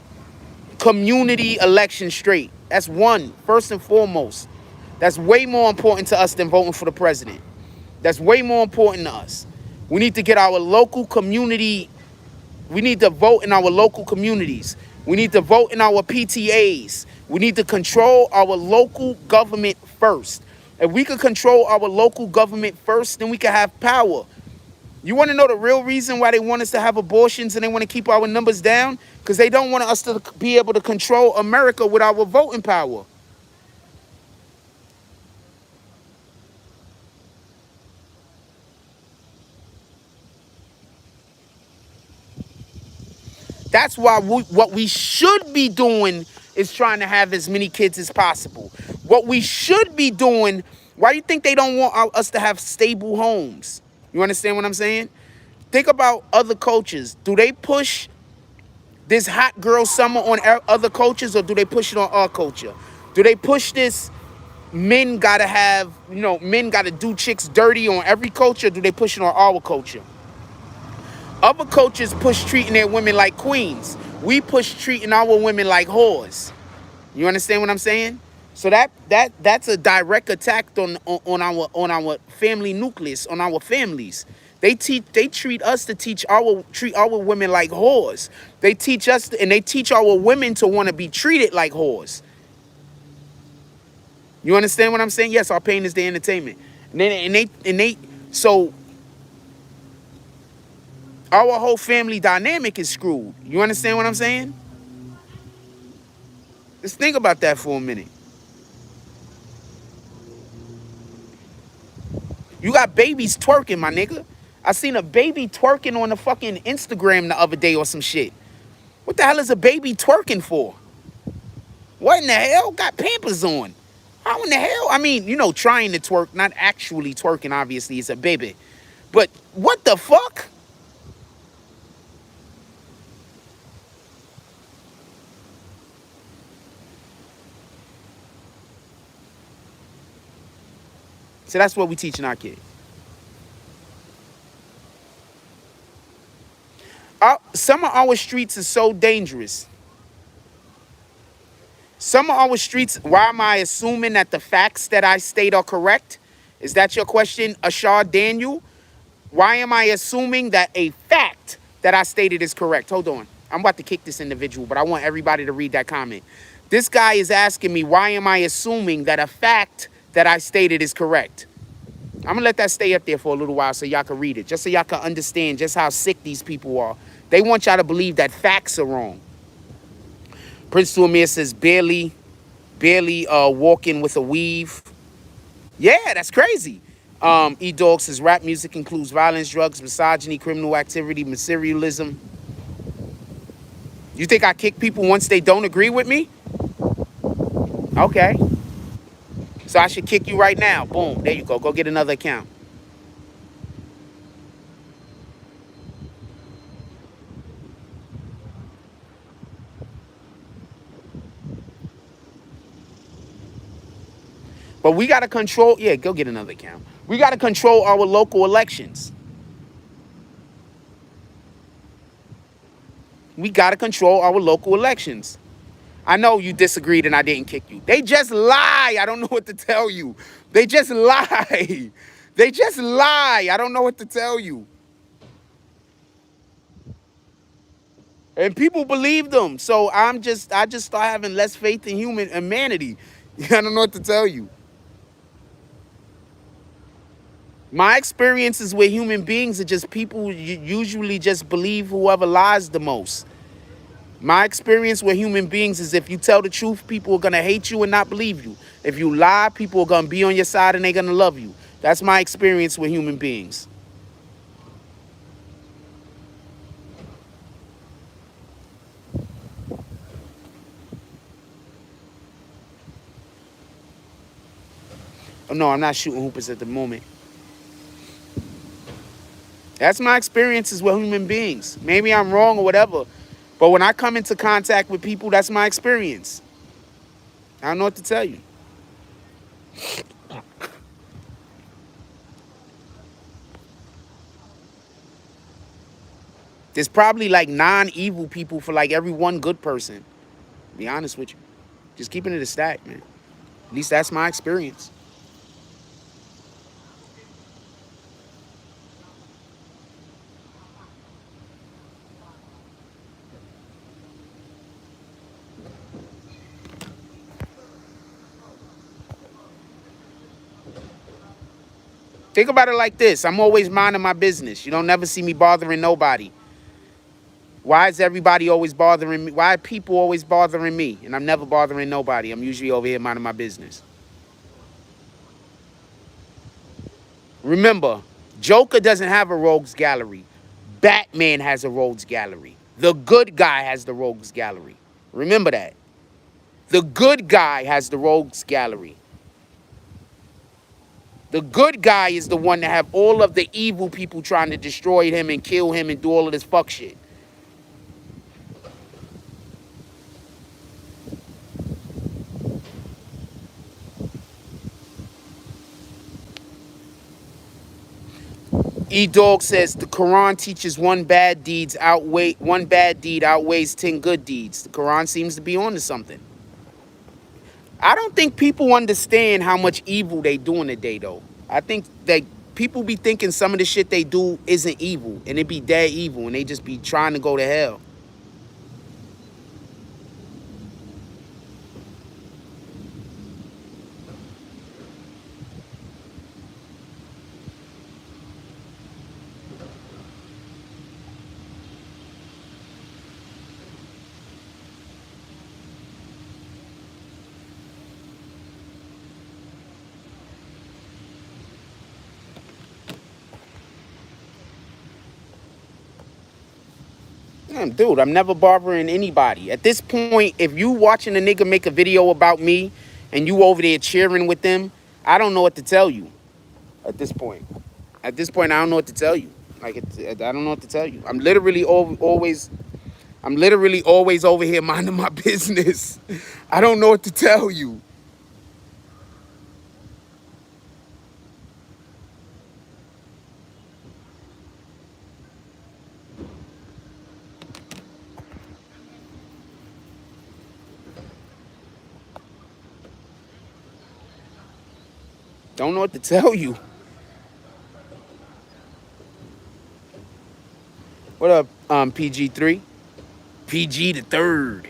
community election straight. That's one, first and foremost. That's way more important to us than voting for the president. That's way more important to us. We need to get our local community. We need to vote in our local communities. We need to vote in our PTAs. We need to control our local government first. If we could control our local government first, then we can have power. You want to know the real reason why they want us to have abortions and they want to keep our numbers down? Because they don't want us to be able to control America with our voting power. That's why what we should be doing is trying to have as many kids as possible. What we should be doing, why do you think they don't want us to have stable homes? You understand what I'm saying? Think about other cultures. Do they push this hot girl summer on other cultures, or do they push it on our culture? Do they push this men gotta have, men gotta do chicks dirty on every culture? Or do they push it on our culture? Other cultures push treating their women like queens. We push treating our women like whores. You understand what I'm saying? So that's a direct attack on our family nucleus, on our families. They treat us to treat our women like whores. They teach us and they teach our women to want to be treated like whores. You understand what I'm saying? Yes, our pain is the entertainment. So our whole family dynamic is screwed. You understand what I'm saying? Just think about that for a minute. You got babies twerking, my nigga. I seen a baby twerking on the fucking Instagram the other day or some shit. What the hell is a baby twerking for? What in the hell? Got Pampers on. How in the hell? I mean, you know, trying to twerk, not actually twerking, obviously. It's a baby. But what the fuck? So that's what we teaching our kids. Some of our streets are so dangerous. Some of our streets, why am I assuming that the facts that I state are correct? Is that your question, Ashar Daniel? Why am I assuming that a fact that I stated is correct? Hold on. I'm about to kick this individual, but I want everybody to read that comment. This guy is asking me, why am I assuming that a fact that I stated is correct? I'm going to let that stay up there for a little while so y'all can read it, just so y'all can understand just how sick these people are. They want y'all to believe that facts are wrong. Prince Amir says, barely walking with a weave. Yeah, that's crazy. E-Dog says, rap music includes violence, drugs, misogyny, criminal activity, materialism. You think I kick people once they don't agree with me? Okay. So I should kick you right now. Boom. There you go. Go get another account. But we got to control. Yeah, go get another account. We got to control our local elections. We got to control our local elections. I know you disagreed and I didn't kick you. They just lie. I don't know what to tell you. They just lie. They just lie. I don't know what to tell you. And people believe them. So I just start having less faith in humanity. I don't know what to tell you. My experiences with human beings are just people usually just believe whoever lies the most. My experience with human beings is if you tell the truth, people are going to hate you and not believe you. If you lie, people are going to be on your side and they're going to love you. That's my experience with human beings. Oh, no, I'm not shooting hoopers at the moment. That's my experiences with human beings. Maybe I'm wrong or whatever. But when I come into contact with people, that's my experience. I don't know what to tell you. There's probably like 9 evil people for like every 1 good person. To be honest with you. Just keeping it a stack, man. At least that's my experience. Think about it like this. I'm always minding my business. You don't never see me bothering nobody. Why is everybody always bothering me? Why are people always bothering me? And I'm never bothering nobody. I'm usually over here minding my business. Remember, Joker doesn't have a rogues gallery. Batman has a rogues gallery. The good guy has the rogues gallery. Remember that. The good guy has the rogues gallery. The good guy is the one that have all of the evil people trying to destroy him and kill him and do all of this fuck shit. E-Dog says the Quran teaches one bad deed outweighs 10 good deeds. The Quran seems to be on to something. I don't think people understand how much evil they do today, though. I think that people be thinking some of the shit they do isn't evil, and it be dead evil, and they just be trying to go to hell. Dude, I'm never bothering anybody. At this point, if you watching a nigga make a video about me and you over there cheering with them, I don't know what to tell you at this point. At this point, I don't know what to tell you. Like, I don't know what to tell you. I'm literally always over here minding my business. I don't know what to tell you. Don't know what to tell you. What up, PG3? PG the third.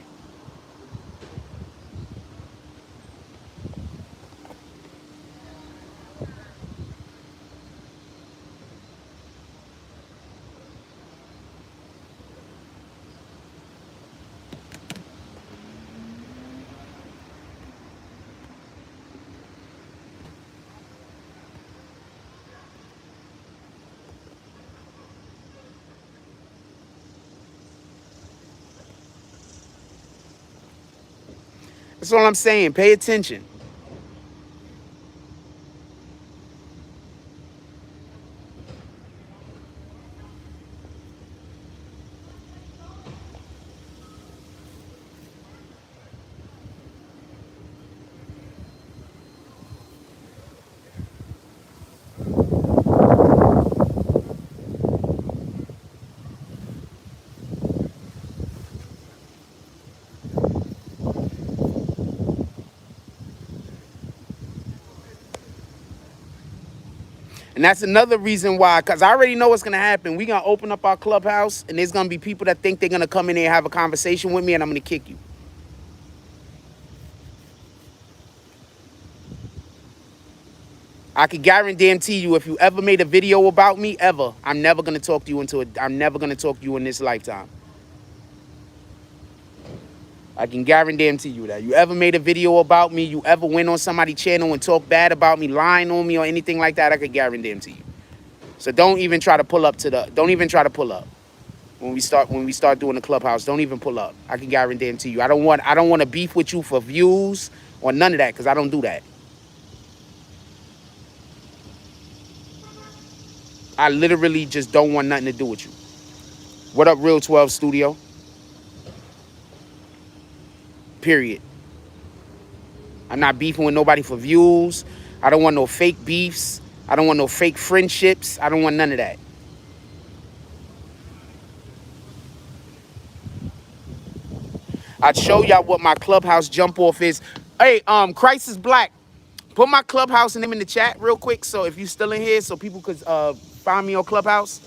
That's all I'm saying. Pay attention. And that's another reason why, because I already know what's going to happen. We're going to open up our clubhouse, and there's going to be people that think they're going to come in there and have a conversation with me, and I'm going to kick you. I can guarantee you, if you ever made a video about me, ever, I'm never going to talk to you I'm never going to talk to you in this lifetime. I can guarantee you that. You ever made a video about me, you ever went on somebody's channel and talked bad about me, lying on me or anything like that, I could guarantee you. So don't even try to pull up don't even try to pull up. When we start doing the clubhouse, don't even pull up. I can guarantee you. I don't want to beef with you for views or none of that, because I don't do that. I literally just don't want nothing to do with you. What up, Real 12 Studio? Period. I'm not beefing with nobody for views. I don't want no fake beefs. I don't want no fake friendships. I don't want none of that. I'd show y'all what my clubhouse jump off is. Hey, Christ is Black. Put my clubhouse name in the chat real quick, so if you still in here, so people could find me on Clubhouse.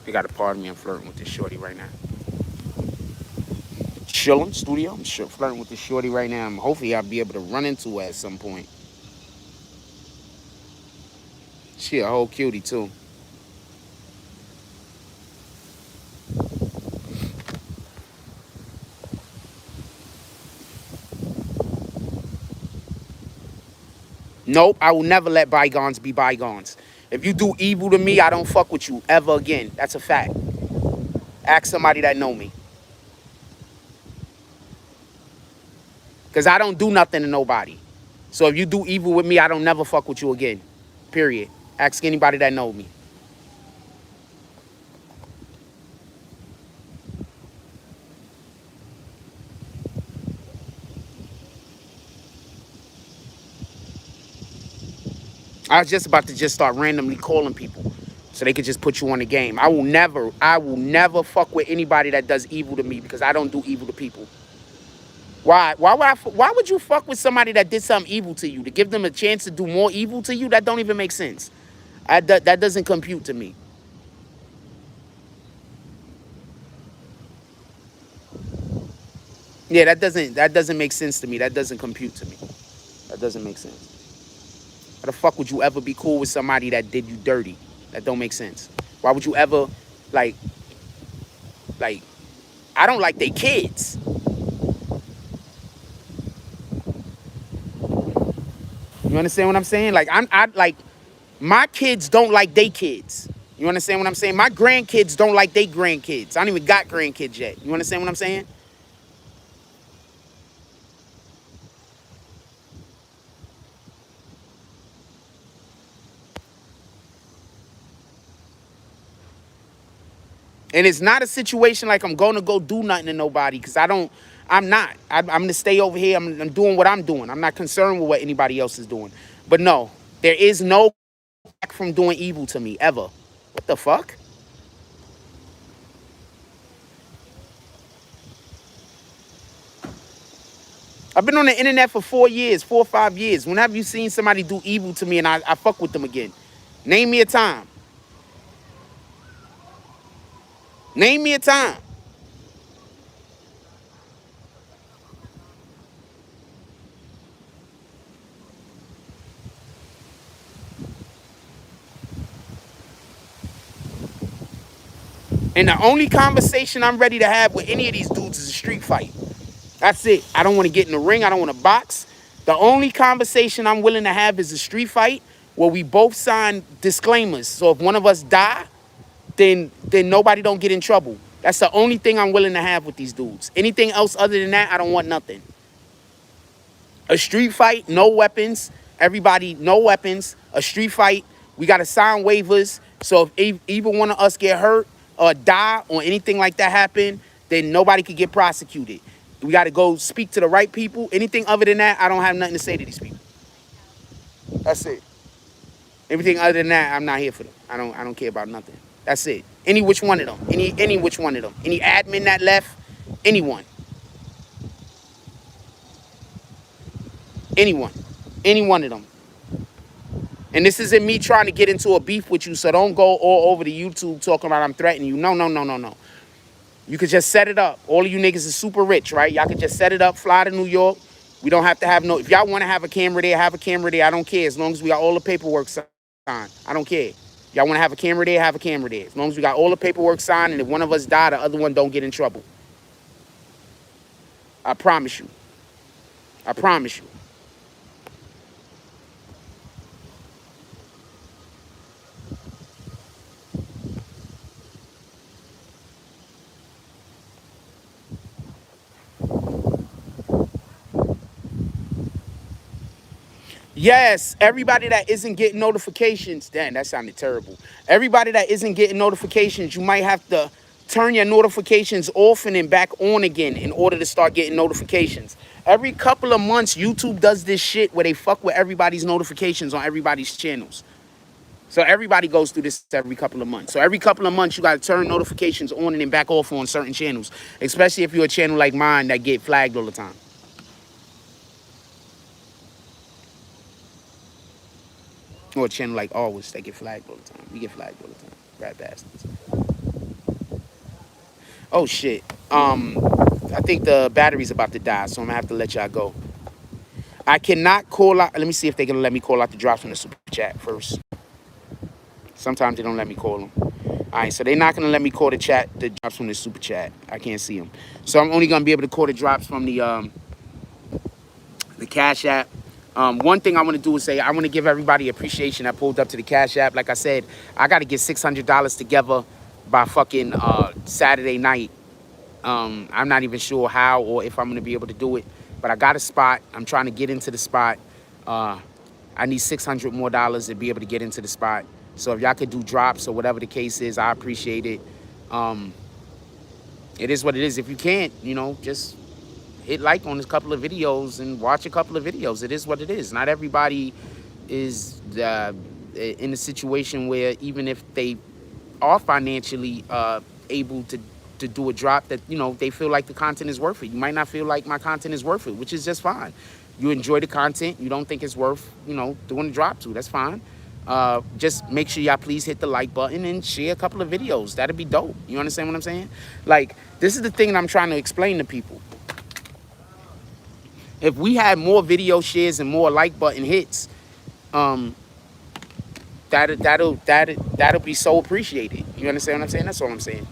You gotta pardon me, I'm flirting with this shorty right now. Chilling, studio. I'm flirting with this shorty right now. Hopefully I'll be able to run into her at some point. She a whole cutie too. Nope, I will never let bygones be bygones. If you do evil to me, I don't fuck with you ever again. That's a fact. Ask somebody that know me. Because I don't do nothing to nobody. So if you do evil with me, I don't never fuck with you again. Period. Ask anybody that know me. I was just about to just start randomly calling people so they could just put you on the game. I will never fuck with anybody that does evil to me, because I don't do evil to people. Why would you fuck with somebody that did something evil to you? To give them a chance to do more evil to you? That don't even make sense. That doesn't compute to me. Yeah, that doesn't make sense to me. That doesn't compute to me. That doesn't make sense. How the fuck would you ever be cool with somebody that did you dirty? That don't make sense. Why would you ever, like, I don't like they kids. You understand what I'm saying? Like I like my kids don't like they kids. You understand what I'm saying? My grandkids don't like they grandkids. I don't even got grandkids yet. You understand what I'm saying? And it's not a situation like I'm going to go do nothing to nobody because I'm not. I'm going to stay over here. I'm doing what I'm doing. I'm not concerned with what anybody else is doing. But no, there is no back from doing evil to me ever. What the fuck? I've been on the internet for 4 years, 4 or 5 years. When have you seen somebody do evil to me and I fuck with them again? Name me a time. Name me a time. And the only conversation I'm ready to have with any of these dudes is a street fight. That's it. I don't want to get in the ring. I don't want to box. The only conversation I'm willing to have is a street fight where we both sign disclaimers. So if one of us die, then nobody don't get in trouble. That's the only thing I'm willing to have with these dudes. Anything else other than that, I don't want nothing. A street fight, no weapons. Everybody, no weapons. A street fight, we got to sign waivers. So if either one of us get hurt or die or anything like that happen, then nobody could get prosecuted. We got to go speak to the right people. Anything other than that, I don't have nothing to say to these people. That's it. Everything other than that, I'm not here for them. I don't care about nothing. That's it. Any which one of them. Any which one of them. Any admin that left, anyone. Anyone. Any one of them. And this isn't me trying to get into a beef with you, so don't go all over the YouTube talking about I'm threatening you. No, no, no, no, no. You could just set it up. All of you niggas is super rich, right? Y'all could just set it up, fly to New York. We don't have to have no... If y'all want to have a camera there, have a camera there. I don't care. As long as we got all the paperwork signed. I don't care. Y'all want to have a camera there, have a camera there. As long as we got all the paperwork signed, and if one of us die, the other one don't get in trouble. I promise you. I promise you. Yes, everybody that isn't getting notifications, damn, that sounded terrible. Everybody that isn't getting notifications, you might have to turn your notifications off and then back on again in order to start getting notifications. Every couple of months, YouTube does this shit where they fuck with everybody's notifications on everybody's channels. So everybody goes through this every couple of months. So every couple of months, you got to turn notifications on and then back off on certain channels, especially if you're a channel like mine that get flagged all the time. Or a channel like ours that get flagged all the time. We get flagged all the time. Rat bastards. Oh shit. I think the battery's about to die, so I'm gonna have to let y'all go. I cannot call out. Let me see if they can let me call out the drops from the super chat first. Sometimes they don't let me call them. All right, so they're not gonna let me call the drops from the super chat. I can't see them, so I'm only gonna be able to call the drops from the Cash App. One thing I want to do is say I want to give everybody appreciation that pulled up to the Cash App. Like I said, I got to get $600 together by fucking Saturday night. I'm not even sure how or if I'm going to be able to do it, but I got a spot. I'm trying to get into the spot. I need $600 more to be able to get into the spot. So if y'all could do drops or whatever the case is, I appreciate it. It is what it is. If you can't, you know, just hit like on a couple of videos and watch a couple of videos. It is what it is. Not everybody is in a situation where even if they are financially able to do a drop that, you know, they feel like the content is worth it. You might not feel like my content is worth it, which is just fine. You enjoy the content. You don't think it's worth, you know, doing a drop to. That's fine. Just make sure y'all please hit the like button and share a couple of videos. That'd be dope. You understand what I'm saying? Like, this is the thing that I'm trying to explain to people. If we had more video shares and more like button hits, that'll be so appreciated. You understand what I'm saying? That's all I'm saying.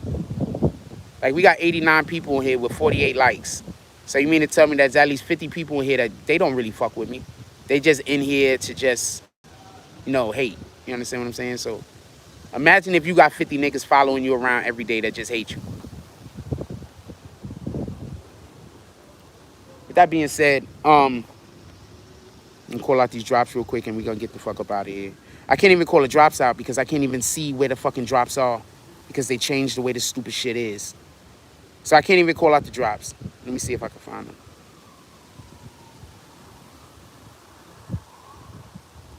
Like, we got 89 people in here with 48 likes. So you mean to tell me there's at least 50 people in here that they don't really fuck with me? They just in here to just, hate. You understand what I'm saying? So imagine if you got 50 niggas following you around every day that just hate you. With that being said, I'm gonna call out these drops real quick and we're gonna get the fuck up out of here. I can't even call the drops out because I can't even see where the fucking drops are because they changed the way this stupid shit is. So I can't even call out the drops. Let me see if I can find them.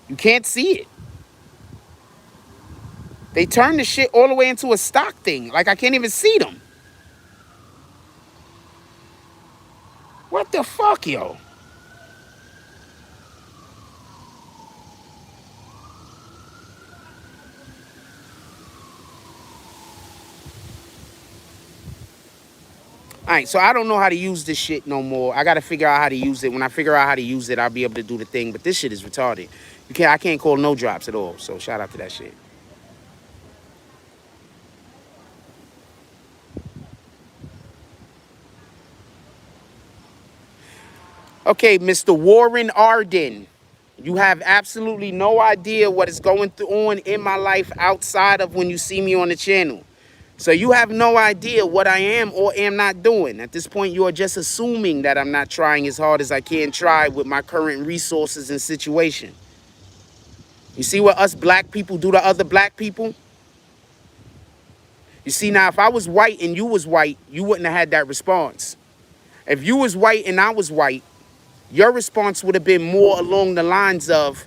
You can't see it. They turned the shit all the way into a stock thing. Like, I can't even see them. What the fuck, yo? All right, so I don't know how to use this shit no more. I got to figure out how to use it. When I figure out how to use it, I'll be able to do the thing. But this shit is retarded. I can't call no drops at all. So shout out to that shit. Okay, Mr. Warren Arden. You have absolutely no idea what is going on in my life outside of when you see me on the channel. So you have no idea what I am or am not doing. At this point, you are just assuming that I'm not trying as hard as I can try with my current resources and situation. You see what us black people do to other black people? You see, now, if I was white and you was white, you wouldn't have had that response. If you was white and I was white, your response would have been more along the lines of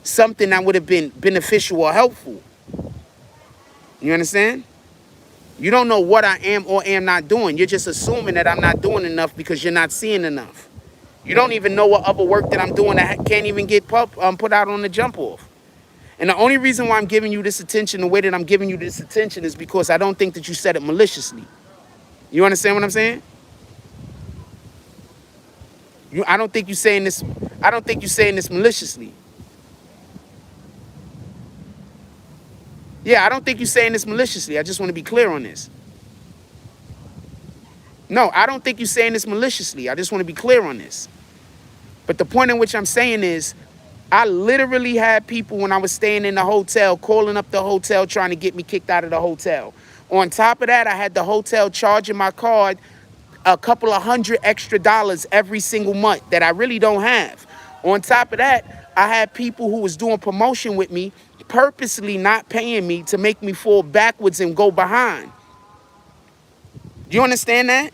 something that would have been beneficial or helpful. You understand? You don't know what I am or am not doing. You're just assuming that I'm not doing enough because you're not seeing enough. You don't even know what other work that I'm doing that can't even get put out on the jump off. And the only reason why I'm giving you this attention, the way that I'm giving you this attention, is because I don't think that you said it maliciously. You understand what I'm saying? I don't think you're saying this. I don't think you're saying this maliciously. Yeah, I don't think you're saying this maliciously. I just want to be clear on this. No, I don't think you're saying this maliciously. I just want to be clear on this. But the point in which I'm saying is, I literally had people when I was staying in the hotel calling up the hotel trying to get me kicked out of the hotel. On top of that, I had the hotel charging my card a couple of $100 extra every single month that I really don't have. On top of that, I had people who was doing promotion with me purposely not paying me to make me fall backwards and go behind. Do you understand that?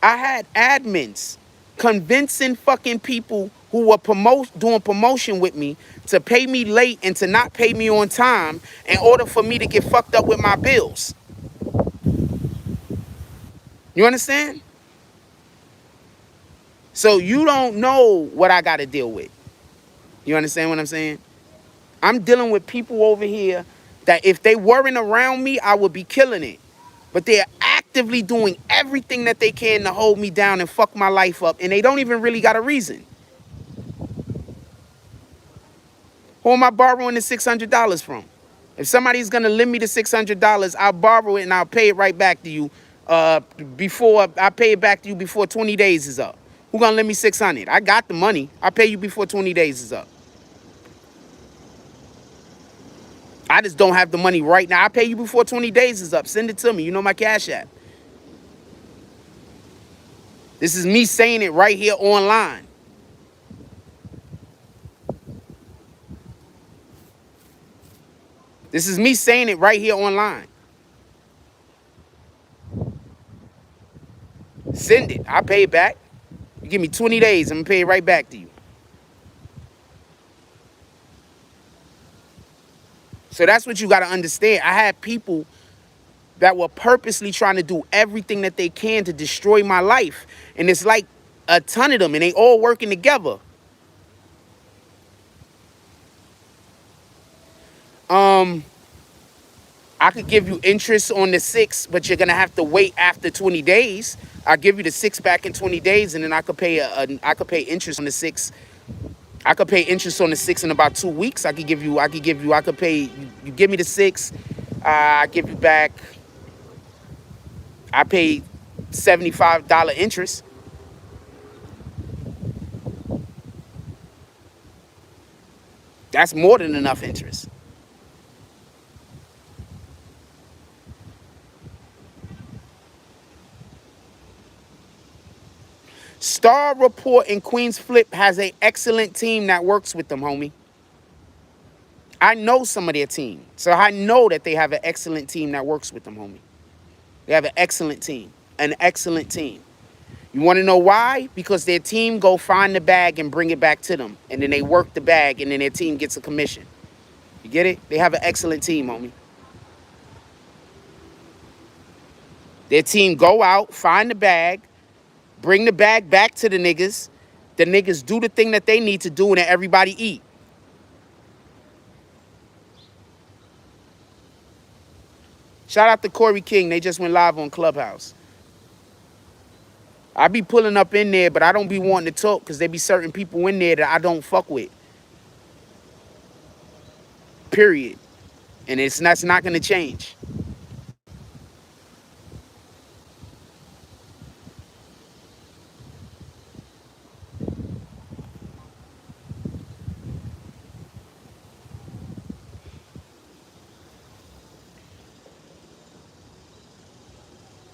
I had admins convincing fucking people who were doing promotion with me to pay me late and to not pay me on time in order for me to get fucked up with my bills. You understand? So you don't know what I got to deal with. You understand what I'm saying? I'm dealing with people over here that if they weren't around me, I would be killing it. But they're actively doing everything that they can to hold me down and fuck my life up, and they don't even really got a reason. Who am I borrowing the $600 from? If somebody's gonna lend me the $600, I'll borrow it and I'll pay it right back to you. Before I pay it back to you before 20 days is up. Who gonna lend me $600? I got the money. I'll pay you before 20 days is up. I just don't have the money right now. I'll pay you before 20 days is up. Send it to me. You know my Cash App. This is me saying it right here online. This is me saying it right here online. Send it. I'll pay it back. You give me 20 days, I'm going to pay it right back to you. So that's what you got to understand. I had people that were purposely trying to do everything that they can to destroy my life. And it's like a ton of them, and they all working together. I could give you interest on the 6, but you're going to have to wait after 20 days. I'll give you the 6 back in 20 days, and then I could pay interest on the 6. I could pay interest on the 6 in about 2 weeks. I could pay, you give me the 6, I give you back. I paid $75 interest. That's more than enough interest. Star Report in Queens Flip has an excellent team that works with them, homie. I know some of their team. So I know that they have an excellent team that works with them, homie. They have an excellent team. An excellent team. You want to know why? Because their team go find the bag and bring it back to them. And then they work the bag and then their team gets a commission. You get it? They have an excellent team, homie. Their team go out, find the bag, bring the bag back to the niggas. The niggas do the thing that they need to do and then everybody eat. Shout out to Corey King. They just went live on Clubhouse. I be pulling up in there, but I don't be wanting to talk because there be certain people in there that I don't fuck with. Period. And that's not going to change.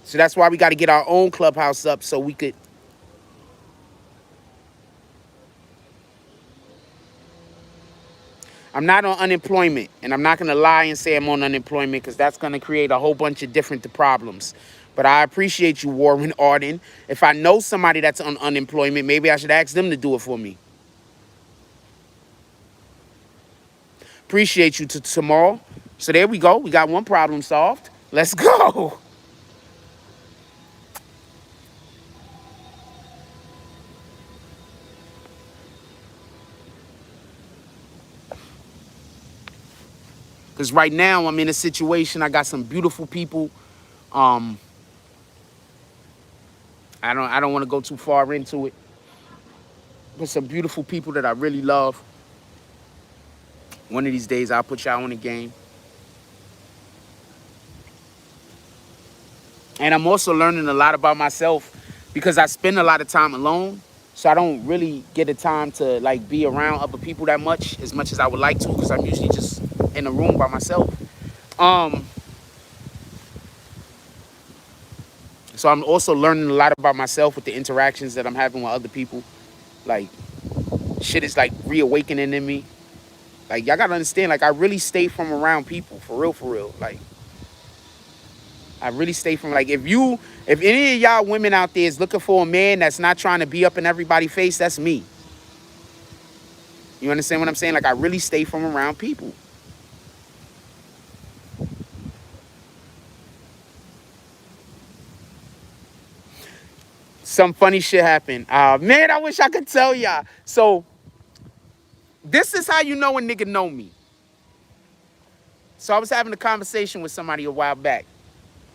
So that's why we got to get our own Clubhouse up so we could. I'm not on unemployment, and I'm not going to lie and say I'm on unemployment because that's going to create a whole bunch of different problems. But I appreciate you, Warren Arden. If I know somebody that's on unemployment, maybe I should ask them to do it for me. Appreciate you tomorrow. So there we go. We got one problem solved. Let's go. Because right now I'm in a situation, I got some beautiful people. I don't want to go too far into it. But some beautiful people that I really love. One of these days I'll put y'all on the game. And I'm also learning a lot about myself because I spend a lot of time alone. So I don't really get the time to like be around other people that much as I would like to, because I'm usually just in a room by myself. So I'm also learning a lot about myself with the interactions that I'm having with other people. Like, shit is like reawakening in me. Like, y'all gotta understand, like, I really stay from around people, for real. Like, I really stay from, like, if any of y'all women out there is looking for a man that's not trying to be up in everybody's face, that's me. You understand what I'm saying? Like, I really stay from around people. Some funny shit happened. Man, I wish I could tell y'all. So, this is how you know a nigga know me. So I was having a conversation with somebody a while back.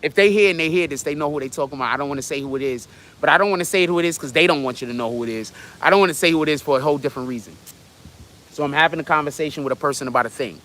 If they hear and they hear this, they know who they talking about. I don't want to say who it is. But I don't want to say who it is because they don't want you to know who it is. I don't want to say who it is for a whole different reason. So I'm having a conversation with a person about a thing.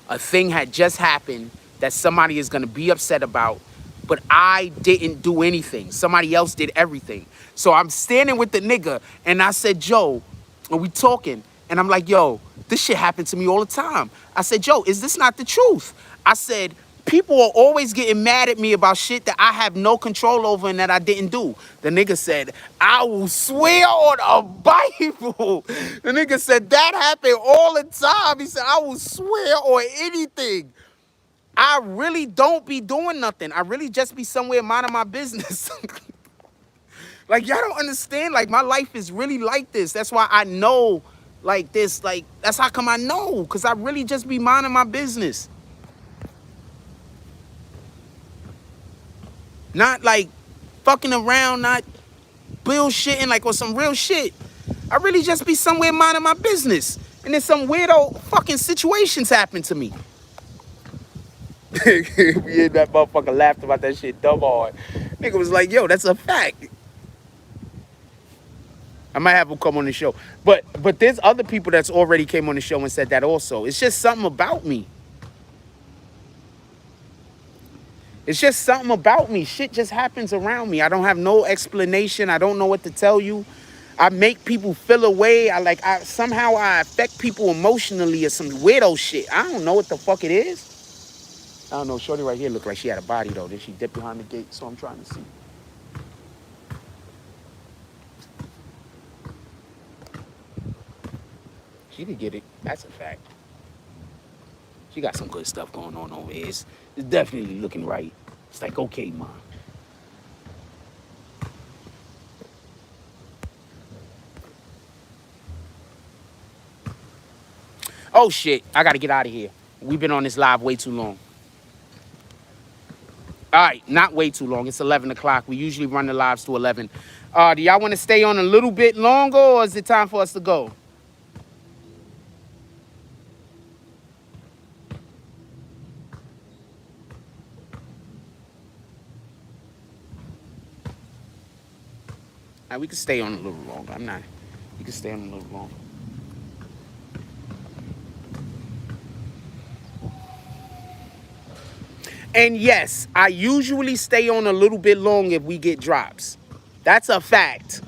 A thing had just happened that somebody is going to be upset about, but I didn't do anything. Somebody else did everything. So I'm standing with the nigga, and I said, Joe, and we talking, and I'm like, yo, this shit happened to me all the time. I said, Joe, is this not the truth? I said, people are always getting mad at me about shit that I have no control over and that I didn't do. The nigga said, I will swear on a Bible. The nigga said, that happened all the time. He said, I will swear on anything. I really don't be doing nothing. I really just be somewhere minding my business. Like, y'all don't understand. Like, my life is really like this. That's why I know, like, this. Like, that's how come I know. Because I really just be minding my business. Not, like, fucking around, not bullshitting, like, or some real shit. I really just be somewhere minding my business. And then some weirdo fucking situations happen to me. Me and that motherfucker laughed about that shit dumb hard. Nigga was like, yo, that's a fact. I might have him come on the show. But there's other people that's already came on the show and said that also. It's just something about me. It's just something about me. Shit just happens around me. I don't have no explanation. I don't know what to tell you. I make people feel away. Somehow I affect people emotionally or some weirdo shit. I don't know what the fuck it is. I don't know. Shorty right here looked like she had a body though. Then she dipped behind the gate, so I'm trying to see. She did get it. That's a fact. She got some good stuff going on over here. It's definitely looking right. It's like, okay, mom. Oh shit, I gotta get out of here. We've been on this live way too long. All right, not way too long. It's 11 o'clock. We usually run the lives to 11. Do y'all want to stay on a little bit longer, or is it time for us to go? All right, we can stay on a little longer. You can stay on a little longer. And yes, I usually stay on a little bit long if we get drops. That's a fact.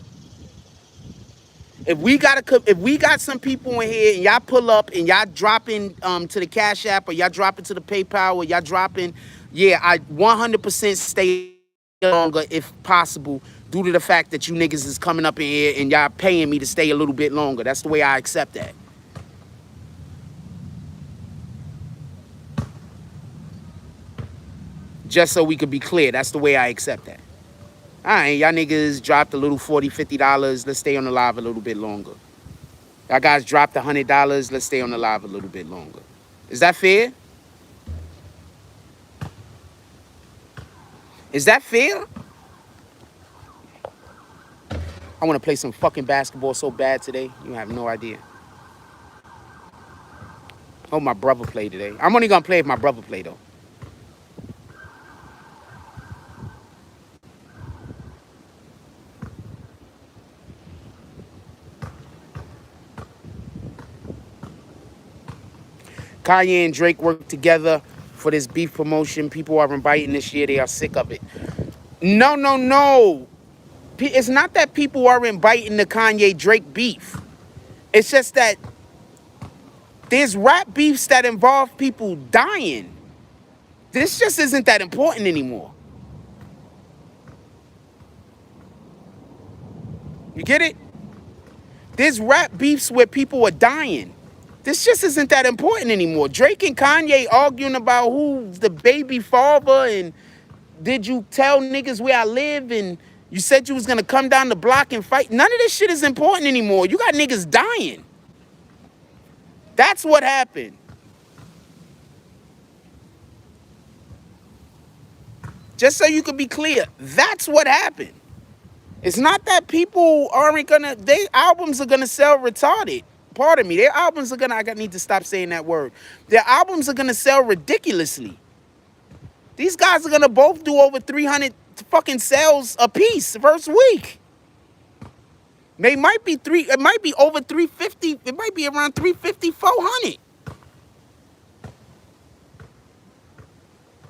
If we got some people in here and y'all pull up and y'all dropping to the Cash App or y'all dropping to the PayPal or y'all dropping, yeah, I 100% stay longer if possible due to the fact that you niggas is coming up in here and y'all paying me to stay a little bit longer. That's the way I accept that. Just so we could be clear, that's the way I accept that. All right, y'all niggas dropped a little $40, $50. Let's stay on the live a little bit longer. Y'all guys dropped $100. Let's stay on the live a little bit longer. Is that fair? Is that fair? I want to play some fucking basketball so bad today. You have no idea. Hope my brother play today. I'm only going to play if my brother play, though. Kanye and Drake work together for this beef promotion. People are inviting this year. They are sick of it. No, no, no. It's not that people are inviting the Kanye-Drake beef. It's just that there's rap beefs that involve people dying. This just isn't that important anymore. You get it? There's rap beefs where people are dying. This just isn't that important anymore. Drake and Kanye arguing about who's the baby father and did you tell niggas where I live and you said you was gonna come down the block and fight. None of this shit is important anymore. You got niggas dying. That's what happened. Just so you could be clear, that's what happened. It's not that people aren't gonna, their albums are gonna sell retarded. Pardon me, their albums are gonna, I need to stop saying that word. Their albums are gonna sell ridiculously. These guys are gonna both do over 300 fucking sales a piece the first week. They might be it might be over 350, it might be around 350, 400.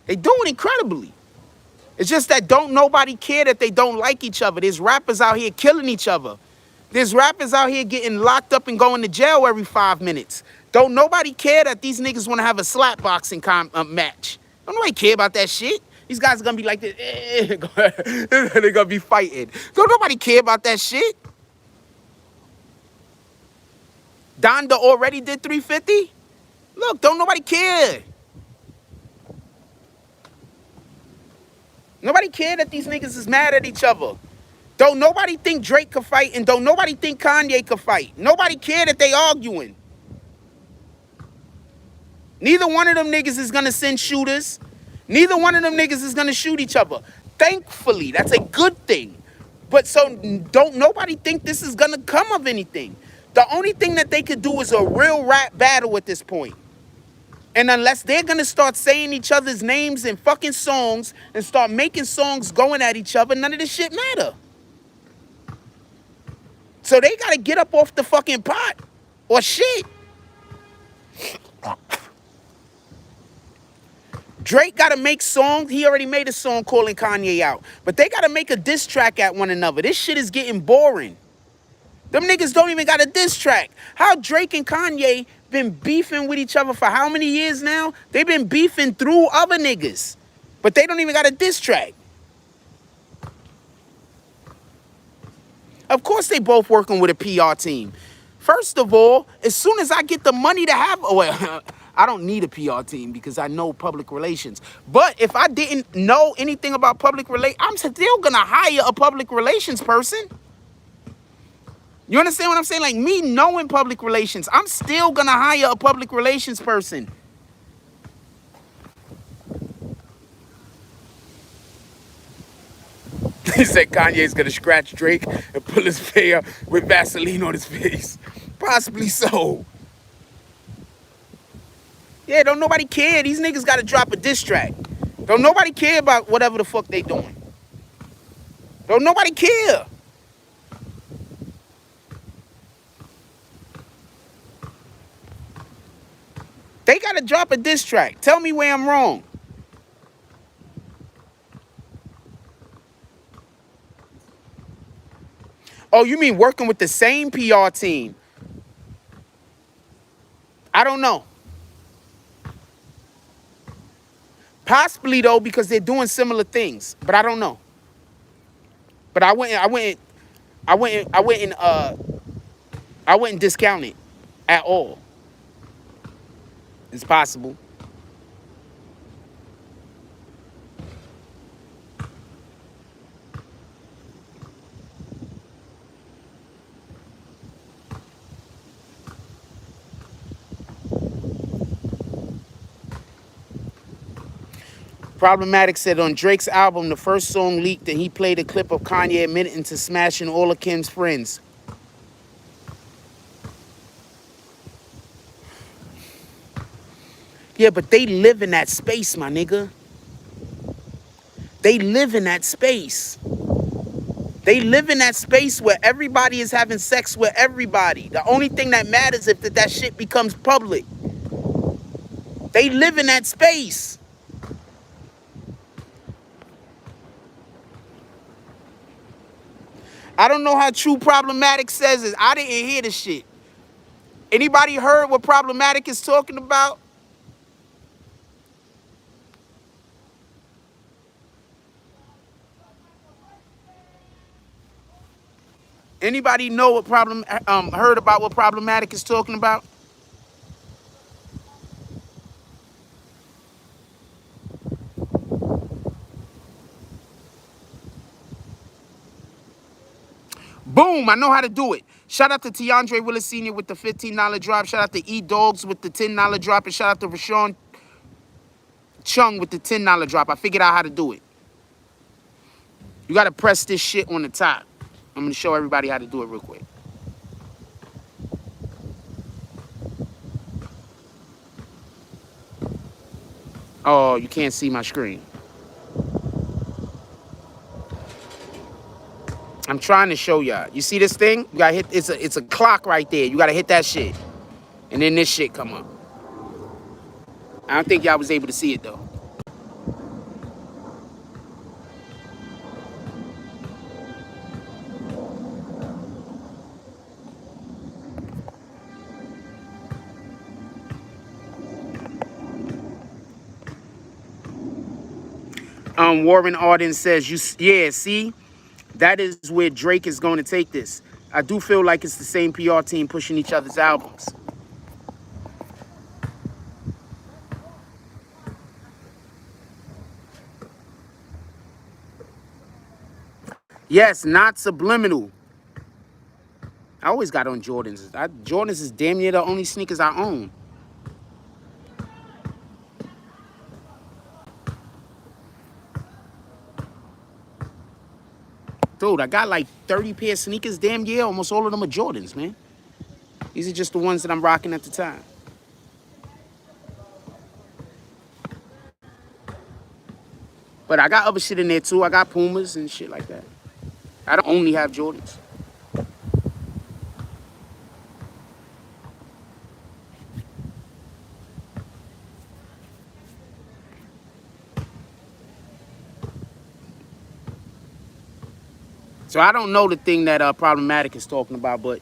They doing incredibly. It's just that don't nobody care that they don't like each other. There's rappers out here killing each other. There's rappers out here getting locked up and going to jail every 5 minutes. Don't nobody care that these niggas want to have a slap boxing match. Don't nobody care about that shit. These guys are going to be like this. They're going to be fighting. Don't nobody care about that shit. Donda already did 350. Look, don't nobody care. Nobody care that these niggas is mad at each other. Don't nobody think Drake could fight and don't nobody think Kanye could fight. Nobody care that they arguing. Neither one of them niggas is gonna send shooters. Neither one of them niggas is gonna shoot each other. Thankfully, that's a good thing. But so don't nobody think this is gonna come of anything. The only thing that they could do is a real rap battle at this point. And unless they're gonna start saying each other's names in fucking songs and start making songs going at each other, none of this shit matter. So they gotta get up off the fucking pot or shit. Drake got to make songs. He already made a song calling Kanye out. But they got to make a diss track at one another. This shit is getting boring. Them niggas don't even got a diss track. How Drake and Kanye been beefing with each other for how many years now? They've been beefing through other niggas. But they don't even got a diss track. Of course they both working with a PR team. First of all, as soon as I get the money to have, well, I don't need a PR team because I know public relations. But if I didn't know anything about public relations, I'm still gonna hire a public relations person. You understand what I'm saying? Like me knowing public relations, I'm still gonna hire a public relations person. He said Kanye's gonna scratch Drake and pull his hair with Vaseline on his face. Possibly so. Yeah, don't nobody care. These niggas gotta drop a diss track. Don't nobody care about whatever the fuck they doing. Don't nobody care. They gotta drop a diss track. Tell me where I'm wrong. Oh, you mean working with the same PR team? I don't know. Possibly though, because they're doing similar things, but I don't know. But I wouldn't discount it at all. It's possible. Problematic said on Drake's album, the first song leaked and he played a clip of Kanye admitting to smashing all of Kim's friends. Yeah, but they live in that space, my nigga. They live in that space. They live in that space where everybody is having sex with everybody. The only thing that matters is if that shit becomes public. They live in that space. I don't know how true Problematic says it. I didn't hear the shit. Anybody heard what Problematic is talking about? Anybody know what heard about what Problematic is talking about? Boom, I know how to do it. Shout out to Tiandre Willis Sr. with the $15 drop. Shout out to E-Dogs with the $10 drop. And shout out to Rashawn Chung with the $10 drop. I figured out how to do it. You got to press this shit on the top. I'm going to show everybody how to do it real quick. Oh, you can't see my screen. I'm trying to show y'all. You see this thing? You gotta hit. It's a clock right there. You gotta hit that shit, and then this shit come up. I don't think y'all was able to see it though. Warren Arden says, yeah, see, that is where Drake is going to take this. I do feel like it's the same PR team pushing each other's albums. Yes, not subliminal. I always got on Jordans. Jordans is damn near the only sneakers I own. Dude, I got like 30 pair of sneakers damn near. Almost all of them are Jordans, man. These are just the ones that I'm rocking at the time. But I got other shit in there too. I got Pumas and shit like that. I don't only have Jordans. So I don't know the thing that Problematic is talking about, but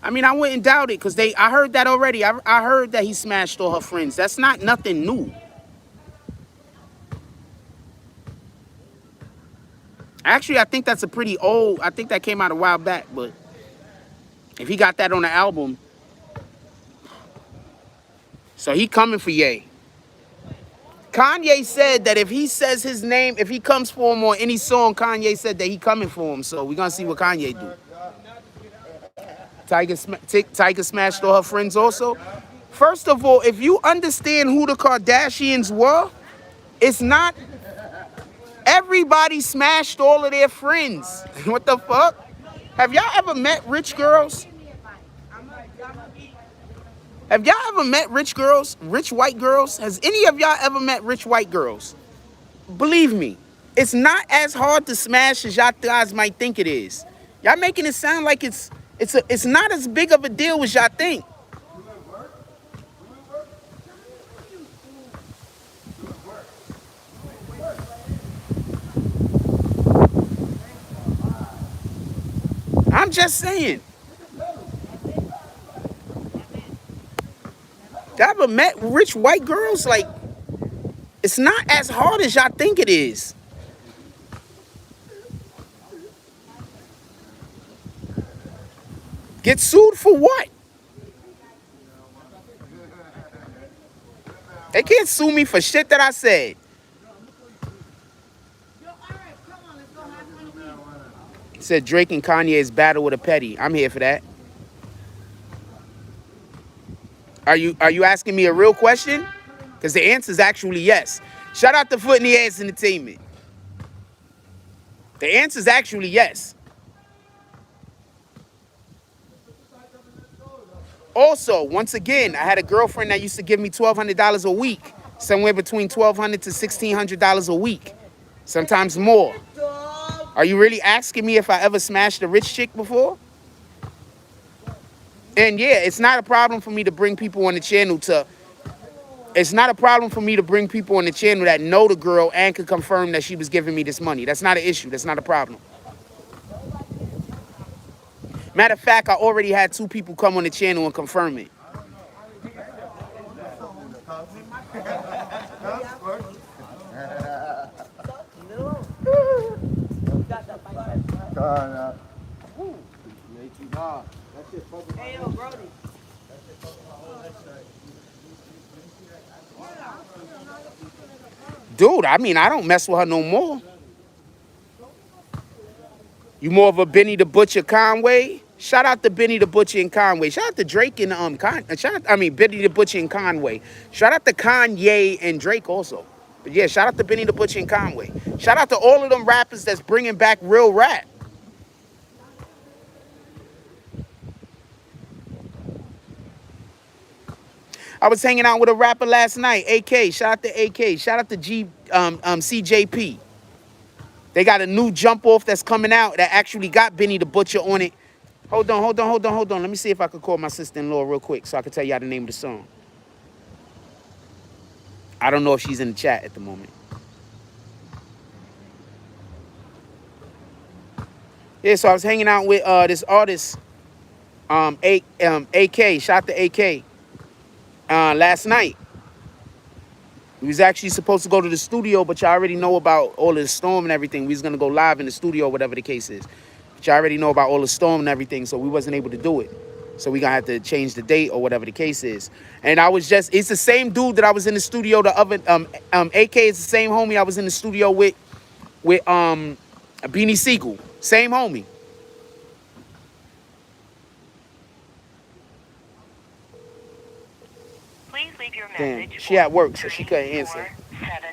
I mean, I wouldn't doubt it because I heard that already. I heard that he smashed all her friends. That's not nothing new. Actually, I think that's a pretty old, I think that came out a while back, but if he got that on the album, so he coming for Ye. Kanye said that if he says his name, if he comes for him on any song, Kanye said that he coming for him. So we're going to see what Kanye do. Tiger smashed all her friends also. First of all, if you understand who the Kardashians were, it's not everybody smashed all of their friends. What the fuck? Have y'all ever met rich girls? Have y'all ever met rich girls? Rich white girls? Has any of y'all ever met rich white girls? Believe me, it's not as hard to smash as y'all guys might think it is. Y'all making it sound like it's not as big of a deal as y'all think. I'm just saying. Y'all ever met rich white girls? Like, it's not as hard as y'all think it is. Get sued for what? They can't sue me for shit that I said. He said Drake and Kanye's battle with a petty. I'm here for that. Are you asking me a real question? Because the answer is actually yes. Shout out to Foot in the Ass Entertainment. The answer is actually yes. Also, once again, I had a girlfriend that used to give me $1,200 a week. Somewhere between $1,200 to $1,600 a week. Sometimes more. Are you really asking me if I ever smashed a rich chick before? And yeah, it's not a problem for me to bring people on the channel it's not a problem for me to bring people on the channel that know the girl and can confirm that she was giving me this money. That's not an issue. That's not a problem. Matter of fact, I already had 2 people come on the channel and confirm it. Hey, yo, Brody. Dude, I mean, I don't mess with her no more. You more of a Benny the Butcher Conway? Shout out to Benny the Butcher and Conway. Shout out to Drake and Benny the Butcher and Conway. Shout out to Kanye and Drake also. But yeah, shout out to Benny the Butcher and Conway. Shout out to all of them rappers that's bringing back real rap. I was hanging out with a rapper last night, AK. Shout out to AK. Shout out to CJP. They got a new jump off that's coming out that actually got Benny the Butcher on it. Hold on. Let me see if I could call my sister-in-law real quick so I can tell y'all the name of the song. I don't know if she's in the chat at the moment. Yeah, so I was hanging out with this artist, AK. Shout out to AK. Last night. We was actually supposed to go to the studio, but y'all already know about all of the storm and everything. We was gonna go live in the studio, whatever the case is. But y'all already know about all the storm and everything, so we wasn't able to do it. So we gonna have to change the date or whatever the case is. And it's the same dude that I was in the studio. The other AK is the same homie I was in the studio with Beanie Siegel. Same homie. Please leave your Damn, message. she at work, so she couldn't answer.